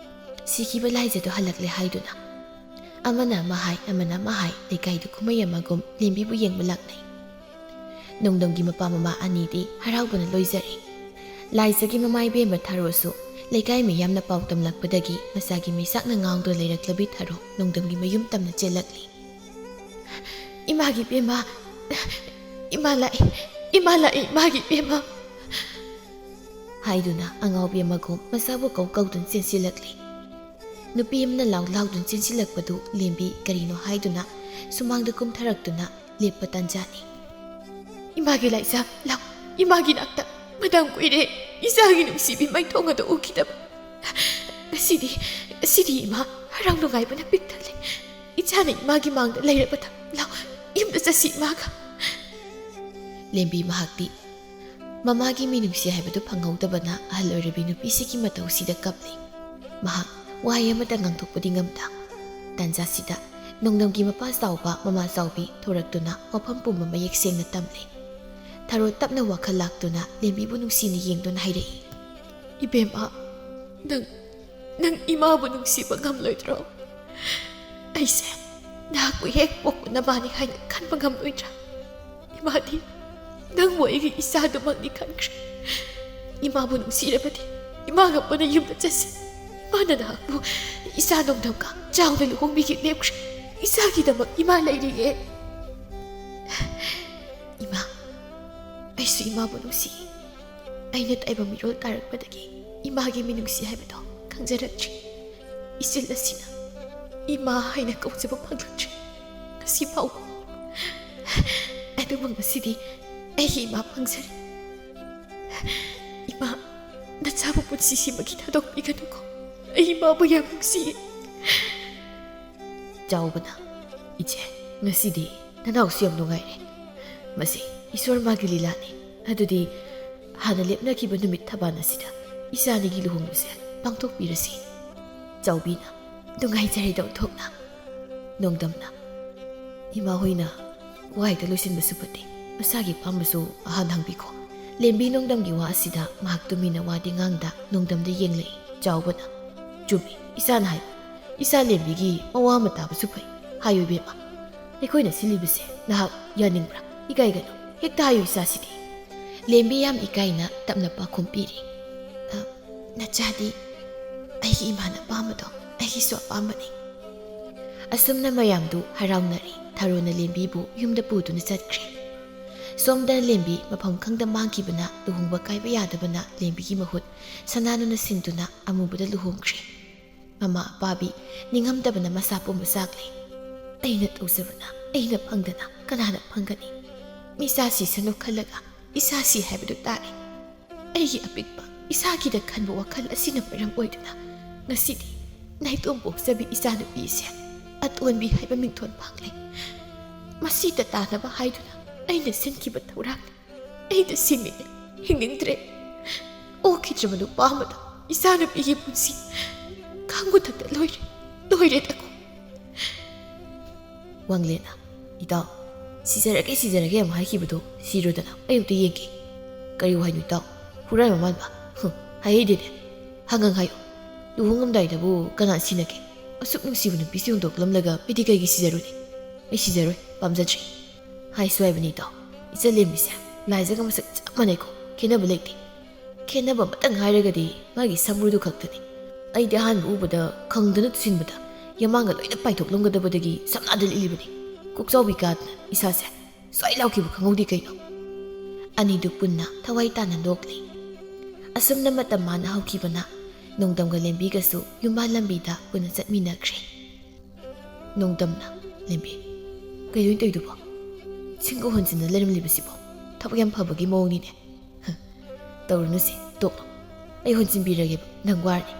ꯁꯤꯈꯤꯕ ꯂꯥꯏꯖꯗꯣ ꯍꯜꯂꯛꯂꯦ ꯍꯥꯏꯗꯨꯅ ꯑꯃꯅ ꯑꯃ ꯍꯥꯏ ꯑꯃꯅ ꯑꯃ ꯍꯥꯏ ꯂꯩꯀꯥꯏꯗꯨ ꯀꯨꯝꯍꯩ ꯑꯃꯒꯨꯝ ꯂꯦꯝꯕꯤꯕꯨ ꯌꯦꯡꯕ ꯂꯥꯛꯅꯩ ꯅꯣꯡꯗꯝꯒꯤ ꯃꯄꯥ ꯃꯃꯥ ꯑꯅꯤꯗꯤ ꯍꯔꯥꯎꯕꯅ ꯂꯣꯏꯖꯔꯤ ꯂꯥꯏꯖꯒꯤ ꯃꯃꯥ ꯏꯕꯦꯝꯕ ꯊꯥꯔꯣꯁꯨ ꯂꯩꯀꯥꯏ ꯃꯤꯌꯥꯝꯅ ꯄꯥꯎ ꯇꯝꯂꯛꯄꯗꯒꯤ ꯃꯆꯥꯒꯤ ꯃꯩꯁꯥꯛꯅ ꯉꯥꯎꯗꯨꯅ ꯂꯩꯔꯛꯂꯕꯤ ꯊꯥꯔꯣ ꯅꯣꯡꯗꯝꯒꯤ ꯃꯌꯨꯝ ꯇꯝꯅ ꯆꯦꯜꯂꯛꯂꯤ ꯏꯃꯥꯒꯤ ꯏꯕꯦꯝꯃ ꯏꯃꯥ ꯂꯥꯛꯏ ꯏꯃꯥꯒꯤ ꯏꯕꯦꯝꯃ ꯍꯥꯏꯗꯨꯅ ꯑꯉꯥꯎꯕꯤ ꯑꯃꯒꯨꯝ ꯃꯆꯥꯕꯨ ꯀꯧꯗꯨꯅ ꯆꯦꯟꯁꯤꯜꯂꯛꯂꯤ ꯅꯨꯄꯤ ꯑꯃꯅ ꯂꯥꯎꯗꯨꯅ ꯆꯦꯟꯁꯤꯜꯂꯛꯄꯗꯨ ꯂꯦꯝꯕꯤ ꯀꯔꯤꯅꯣ ꯍꯥꯏꯗꯨꯅ ꯁꯨꯃꯥꯡꯗ ꯀꯨꯝꯊꯔꯛꯇꯨꯅ ꯂꯦꯞꯄ ꯇꯥꯟꯖꯥꯅꯤ 이마기 라이사 라 이마기 낙다 마당 꾸이래 이사하기 눅시비 마이통아도 우기다 시디 이마 하랑노 가이브나 삑달래 이차는 이마기 망다 레이르바다 라 ꯌꯨꯝꯗ ꯆꯠꯁꯤ ꯏꯃꯥꯒ ꯂꯦꯝꯕꯤ ꯃꯍꯥꯛꯇꯤ ꯃꯃꯥꯒꯤ ꯃꯤꯅꯨꯡꯁꯤ ꯍꯥꯏꯕꯗꯨ ꯐꯪꯍꯧꯗꯕꯅ ꯑꯍꯜ ꯑꯣꯏꯔꯕꯤ ꯅꯨꯄꯤꯁꯤꯒꯤ ꯃꯇꯧꯁꯤꯗ ꯀꯞꯂꯤ ꯃꯍꯥꯛ ꯋꯥꯍꯩ ꯑꯃꯇ ꯉꯥꯡꯊꯣꯛꯄꯗꯤ ꯉꯝꯗ ꯇꯥꯟꯖꯥꯁꯤꯗ ꯅꯣꯡꯗꯝꯒꯤ ꯃꯄꯥ ꯆꯥꯎꯕ ꯃꯃꯥ ꯆꯥꯎꯕꯤ ꯊꯣꯔꯛꯇꯨꯅ ꯋꯥꯐꯝ ꯄꯨꯝꯕ ꯃꯌꯦꯛ ꯁꯦꯡꯅ ꯇꯝꯂꯤ ꯊꯔꯣ ꯇꯞꯅ ꯋꯥꯈꯜ ꯂꯥꯛꯇꯨꯅ ꯂꯦꯝꯕꯤꯕꯨ ꯅꯨꯡꯁꯤꯅ ꯌꯦꯡꯗꯨꯅ ꯍꯥꯏꯔꯛꯏ ꯏꯕꯦꯝꯃ ꯅꯪ ꯏꯃꯥꯕꯨ ꯅꯨꯡꯁꯤꯕ ꯉꯝꯂꯣꯏꯗ꯭ꯔꯣ ꯑꯩꯁꯦ ꯅꯍꯥꯛꯄꯨ ꯍꯦꯛ ꯄꯣꯛꯄ ꯅꯕꯥꯅꯤ ꯍꯥꯏꯅ ꯈꯟꯕ ꯉꯝꯂꯣꯏꯗ꯭ꯔꯥ 이마디 낭 이게 이사도 막니 칸크리 이마부 농시레바디 이마가 뻔한 юм다 짰어 이마는 하고 이사 농담가 자우들 홍비기 냅크리 이사기다 막 이마 레이리에 이마 아이수 이마부 농시 아이는 따이바 미롤 따르바다기 이마기 미농시 하면도 강자락지 이슬라시나 이마 하이나 꼼지바 방락지 시바우 ꯑꯗꯨꯕꯨ ꯉꯁꯤꯗꯤ ꯑꯩꯒꯤ ꯏꯃꯥ ꯐꯪꯖꯔꯦ ꯏꯃꯥ ꯅꯆꯥꯕꯨ ꯄꯨꯟꯁꯤꯁꯤꯃꯒꯤ ꯊꯥꯗꯣꯛꯄꯤꯒꯅꯨꯀꯣ ꯑꯩ ꯏꯃꯥꯕꯨ ꯌꯥꯝ ꯅꯨꯡꯁꯤꯌꯦ ꯆꯥꯎꯕꯅ ꯏꯆꯦ ꯉꯁꯤꯗꯤ ꯅꯅꯥꯎꯁꯨ ꯌꯥꯝ ꯅꯨꯡꯉꯥꯏꯔꯦ ꯃꯁꯤ ꯏꯁꯣꯔ ꯃꯥꯒꯤ ꯂꯤꯂꯥꯅꯤ ꯑꯗꯨꯗꯤ ꯍꯥꯟꯅ ꯂꯦꯞꯅꯈꯤꯕ ꯅꯨꯃꯤꯠ ꯊꯕꯥꯟ ꯑꯁꯤꯗ ꯏꯆꯥꯅꯤꯒꯤ ꯂꯨꯍꯣꯡꯕꯁꯦ ꯄꯥꯡꯊꯣꯛꯄꯤꯔꯁꯤ ꯆꯥꯎꯕꯤꯅ ꯅꯨꯡꯉꯥꯏꯖꯔꯦ ꯗꯧꯊꯣꯛꯅ ꯅꯣꯡꯗꯝꯅ ꯏꯃꯥ ꯍꯣꯏꯅ ꯋꯥꯍꯩꯗ ꯂꯣꯏꯁꯤꯟꯕꯁꯨ ꯐꯠꯇꯦ ꯃꯁꯥꯒꯤ ꯄꯥꯝꯕꯁꯨ ꯑꯍꯥꯟ ꯍꯪꯕꯤꯈꯣ ꯂꯦꯝꯕꯤ ꯅꯣꯡꯗꯝꯒꯤ ꯋꯥ ꯑꯁꯤꯗ ꯃꯍꯥꯛ ꯇꯨꯃꯤꯟꯅ ꯋꯥꯗꯤ ꯉꯥꯡꯗ ꯅꯣꯡꯗꯝꯗ ꯌꯦꯡꯂꯛꯏ ꯆꯥꯎꯕꯅ ꯆꯨꯝꯃꯤ ꯏꯆꯥꯅ ꯍꯥꯏꯕ ꯏꯆꯥ ꯂꯦꯝꯕꯤꯒꯤ ꯃꯋꯥ ꯑꯃ ꯇꯥꯕꯁꯨ ꯐꯩ ꯍꯥꯏꯌꯨ ꯏꯕꯦꯝꯃ ꯑꯩꯈꯣꯏꯅ ꯁꯤꯜꯂꯤꯕꯁꯦ ꯅꯍꯥꯛ ꯌꯥꯅꯤꯡꯕ꯭ꯔꯥ ꯏꯀꯥꯏꯒꯅꯨ ꯍꯦꯛꯇ ꯍꯥꯏꯌꯨ ꯏꯆꯥꯁꯤꯗꯤ ꯂꯦꯝꯕꯤ ꯌꯥꯝ ꯏꯀꯥꯏꯅ ꯇꯞꯅ ꯄꯥꯈꯨꯝ ꯄꯤꯔꯤ ꯅꯆꯥꯗꯤ ꯑꯩꯒꯤ ꯏꯃꯥꯅ ꯄꯥꯝꯕꯗꯣ ꯑꯩꯒꯤꯁꯨ ꯑꯄꯥꯝꯕꯅꯤ ꯑꯁꯨꯝꯅ ꯃꯌꯥꯝꯗꯨ ꯍꯔꯥꯎꯅꯔꯤ ꯊꯔꯣꯅ ꯂꯦꯝꯕꯤꯕꯨ ꯌꯨꯝꯗ ꯄꯨꯗꯨꯅ ꯆꯠꯈ꯭ꯔꯦ ꯁꯣꯝꯗ ꯂꯦꯝꯕꯤ ꯃꯐꯝ ꯈꯪꯗ ꯃꯥꯡꯈꯤꯕꯅ ꯂꯨꯍꯣꯡꯕ ꯀꯥꯏꯕ ꯌꯥꯗꯕꯅ ꯂꯦꯝꯕꯤꯒꯤ ꯃꯍꯨꯠ ꯁꯅꯥꯅꯨꯅ ꯁꯤꯟꯗꯨꯅ ꯑꯃꯨꯕꯗ ꯂꯨꯍꯣꯡꯈ꯭ꯔꯦ ꯃꯃꯥ ꯑꯄꯥꯕꯤ ꯅꯤꯡꯉꯝꯗꯕꯅ ꯃꯁꯥ ꯄꯨꯝꯕ ꯆꯥꯛꯂꯤ ꯑꯩꯅ ꯇꯧꯖꯕꯅ ꯑꯩꯅ ꯐꯪꯗꯅ ꯀꯅꯥꯅ ꯐꯪꯒꯅꯤ ꯃꯤꯆꯥꯁꯤ ꯁꯅꯨ ꯈꯜꯂꯒ ꯏꯁꯥꯁꯤ ꯍꯥꯏꯕꯗꯨ ꯇꯥꯔꯦ ꯑꯩꯒꯤ ꯑꯄꯤꯛꯄ ꯏꯁꯥꯒꯤꯗ ꯈꯟꯕ ꯋꯥꯈꯜ ꯑꯁꯤꯅ ꯃꯔꯝ ꯑꯣꯏꯗꯨꯅ ꯉꯁꯤꯗꯤ ꯅꯥꯏꯇꯣꯝ ꯄꯣꯛꯆꯕꯤ ꯏꯆꯥꯅꯨꯄꯤꯁꯦ ꯑꯇꯣꯟꯕꯤ ꯍꯥꯏꯕ ꯃꯤꯡꯊꯣꯟ ꯐꯪꯂꯦ ꯃꯁꯤꯗ ꯇꯥꯅꯕ ꯍꯥꯏꯗꯨꯅ ꯑꯩꯅ ꯁꯤꯟꯈꯤꯕ ꯊꯧꯔꯥꯡꯅꯤ ꯑꯩꯅ ꯁꯤꯡꯅꯤꯡꯉꯦ ꯍꯤꯡꯅꯤꯡꯗ꯭ꯔꯦ ꯑꯣꯛꯈꯤꯗ꯭ꯔꯕ ꯅꯨꯄꯥ ꯑꯃꯗ ꯏꯆꯥꯅꯨꯄꯤꯒꯤ ꯄꯨꯟꯁꯤ ꯈꯥꯡꯕꯨꯊꯛꯇ ꯂꯣꯏꯔꯦꯗꯀꯣ ꯋꯥꯡꯂꯦꯅ ꯏꯇꯥꯎ ꯁꯤꯖꯔꯒꯦ ꯑꯃ ꯍꯥꯏꯈꯤꯕꯗꯣ ꯁꯤꯔꯣꯗꯅ ꯑꯌꯨꯛꯇ ꯌꯦꯡꯒꯦ ꯀꯔꯤ ꯋꯥꯍꯩꯅꯣ ꯏꯇꯥꯎ ꯍꯨꯔꯥꯏꯕ ꯃꯥꯟꯕ ꯍꯥꯏꯍꯩꯗꯦꯅꯦ ꯍꯪꯉꯪ ꯍꯥꯏꯌꯣ ꯂꯨꯍꯣꯡꯉꯝꯗꯥꯏꯗꯕꯨ ꯀꯅꯥ ꯁꯤꯟꯅꯒꯦ ꯑꯁꯨꯛ ꯅꯨꯡꯁꯤꯕ ꯅꯨꯄꯤꯁꯤ ꯍꯨꯟꯗꯣꯛꯂꯝꯂꯒ ꯑꯩꯗꯤ ꯀꯩꯒꯤ ꯁꯤꯖꯔꯨꯅꯤ ꯑꯩ ꯁꯤꯖꯔꯣꯏ ꯄꯥꯝꯖꯗ꯭ꯔꯤ ꯍꯥꯏꯁꯨ ꯍꯥꯏꯕꯅꯤ ꯏꯇꯥꯎ ꯏꯆꯥ ꯂꯦꯝꯕꯤꯁꯦ ꯂꯥꯏꯖꯒ ꯃꯁꯛ ꯆꯞ ꯃꯥꯟꯅꯩꯀꯣ ꯈꯦꯠꯅꯕ ꯂꯩꯇꯦ ꯈꯦꯠꯅꯕ ꯑꯃꯇꯪ ꯍꯥꯏꯔꯒꯗꯤ ꯃꯥꯒꯤ ꯁꯝꯕ꯭ꯔꯨꯗꯨ ꯈꯛꯇꯅꯤ ꯑꯩꯗꯤ ꯑꯍꯥꯟꯕ ꯎꯕꯗ ꯈꯪꯗꯅ ꯇꯨꯁꯤꯟꯕꯗ ꯌꯥꯃꯥꯡꯒ ꯂꯣꯏꯅ ꯄꯥꯏꯊꯣꯛꯂꯝꯒꯗꯕꯗꯒꯤ ꯁꯝꯅꯥꯗ ꯂꯤꯠꯂꯤꯕꯅꯤ ꯀꯣꯛꯆꯥꯎꯕꯤ ꯀꯥꯗꯅ ꯏꯁꯥꯁꯦ ꯁ꯭ꯋꯥꯏ ꯂꯥꯎꯈꯤꯕ ꯈꯪꯍꯧꯗꯦ ꯀꯩꯅꯣ ꯑꯅꯤꯗꯨ ꯄꯨꯟꯅ ꯊꯋꯥꯏ ꯇꯥꯅ ꯅꯣꯛꯂꯤ ꯑꯁꯨꯝꯅ ꯃꯇꯝ ꯃꯥꯅ ꯍꯧꯈꯤꯕꯅ ꯅꯣꯡꯗꯝꯒ ꯂꯦꯝꯕꯤꯒꯁꯨ ꯌꯨꯝꯕꯥꯟ ꯂꯝꯕꯤꯗ ꯄꯨꯟꯅ ꯆꯠꯃꯤꯟꯅꯈ꯭ꯔꯦ ꯅꯣꯡꯗꯝꯅ ꯂꯦꯝꯕꯤ ꯀꯩꯗꯣꯏꯅ ꯇꯧꯏꯗꯨꯕꯣ ꯁꯤꯡꯒ ꯍꯣꯟꯖꯤꯟꯅ ꯂꯩꯔꯝꯂꯤꯕꯁꯤꯕꯣ ꯊꯕꯛ ꯌꯥꯝ ꯐꯕꯒꯤ ꯃꯑꯣꯡꯅꯤꯅꯦ ꯇꯧꯔꯨꯅꯨꯁꯦ ꯇꯣꯛꯂꯣ ꯑꯩ ꯍꯣꯟꯖꯤꯟꯕꯤꯔꯒꯦꯕ ꯅꯪ ꯋꯥꯔꯅꯤ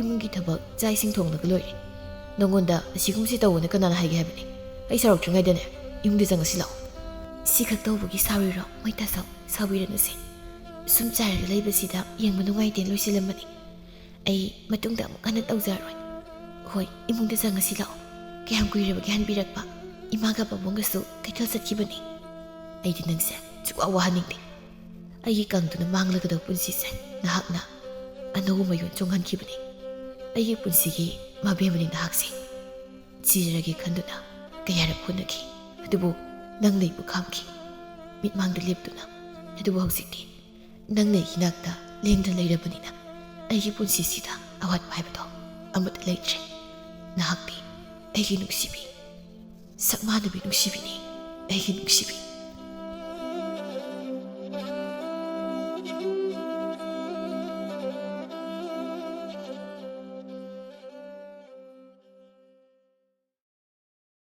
ꯏꯃꯨꯡꯒꯤ ꯊꯕꯛ ꯆꯥꯛ ꯏꯁꯤꯡ ꯊꯣꯡꯂꯒ ꯂꯣꯏꯔꯦ ꯅꯪꯉꯣꯟꯗ ꯑꯁꯤꯒꯨꯝꯕꯁꯤ ꯇꯧꯕꯅ ꯀꯅꯥꯅ ꯍꯥꯏꯒꯦ ꯍꯥꯏꯕꯅꯤ ꯑꯩ ꯁꯥꯎꯔꯛꯇ꯭ꯔꯤꯉꯩꯗꯅꯦ ꯏꯃꯨꯡꯗ ꯆꯪꯉꯁꯤ ꯂꯥꯛꯑꯣ ꯁꯤꯈꯛ ꯇꯧꯕꯒꯤ ꯁꯥꯎꯔꯤꯔꯣ ꯃꯣꯏ ꯇꯥꯁꯧ ꯁꯥꯎꯕꯤꯔꯅꯨꯁꯦ ꯁꯨꯝ ꯆꯥꯏꯔꯒ ꯂꯩꯕꯁꯤꯗ ꯌꯦꯡꯕ ꯅꯨꯡꯉꯥꯏꯇꯦ ꯂꯣꯏꯁꯤꯜꯂꯝꯕꯅꯤ ꯑꯩ ꯃꯇꯨꯡꯗ ꯑꯃꯨꯛ ꯍꯟꯅ ꯇꯧꯖꯔꯣꯏ ꯍꯣꯏ ꯏꯃꯨꯡꯗ ꯆꯪꯉꯁꯤ ꯂꯥꯛꯑꯣ ꯀꯌꯥꯝ ꯀꯨꯏꯔꯕꯒꯦ ꯍꯟꯕꯤꯔꯛꯄ ꯏꯃꯥꯒ ꯄꯥꯕꯨꯡꯒꯁꯨ ꯀꯩꯊꯦꯜ ꯆꯠꯈꯤꯕꯅꯤ ꯑꯩꯗꯤ ꯅꯪꯁꯦ ꯁꯨꯛꯋꯥ ꯋꯥꯍꯟꯅꯤꯡꯗꯦ ꯑꯩꯒꯤ ꯀꯪꯗꯨꯅ ꯃꯥꯡꯂꯒꯗꯕ ꯄꯨꯟꯁꯤꯁꯦ ꯅꯍꯥꯛꯅ ꯑꯅꯧꯕ ꯃꯌꯣꯟ ꯆꯣꯡꯍꯟꯈꯤꯕꯅꯤ ꯑꯩꯒꯤ ꯄꯨꯟꯁꯤꯒꯤ ꯃꯕꯦꯝꯃꯅꯤ ꯅꯍꯥꯛꯁꯦ ꯁꯤꯔꯒꯦ ꯈꯟꯗꯨꯅ ꯀꯌꯥꯔꯛ ꯍꯣꯠꯅꯈꯤ ꯑꯗꯨꯕꯨ ꯅꯪꯅ ꯑꯩꯕꯨ ꯈꯥꯝꯈꯤ ꯃꯤꯠꯃꯥꯡꯗ ꯂꯦꯞꯇꯨꯅ ꯑꯗꯨꯕꯨ ꯍꯧꯖꯤꯛꯇꯤ ꯅꯪꯅ ꯑꯩꯒꯤ ꯅꯥꯛꯇ ꯂꯦꯡꯗꯅ ꯂꯩꯔꯕꯅꯤꯅ ꯑꯩꯒꯤ ꯄꯨꯟꯁꯤꯁꯤꯗ ꯑꯋꯥꯠꯄ ꯍꯥꯏꯕꯗꯣ ꯑꯃꯠꯇ ꯂꯩꯇ꯭ꯔꯦ ꯅꯍꯥꯛꯇꯤ ꯑꯩꯒꯤ ꯅꯨꯡꯁꯤꯕꯤ ꯁꯛ ꯃꯥꯟꯅꯕꯤ ꯅꯨꯡꯁꯤꯕꯤꯅꯤ ꯑꯩꯒꯤ ꯅꯨꯡꯁꯤꯕꯤ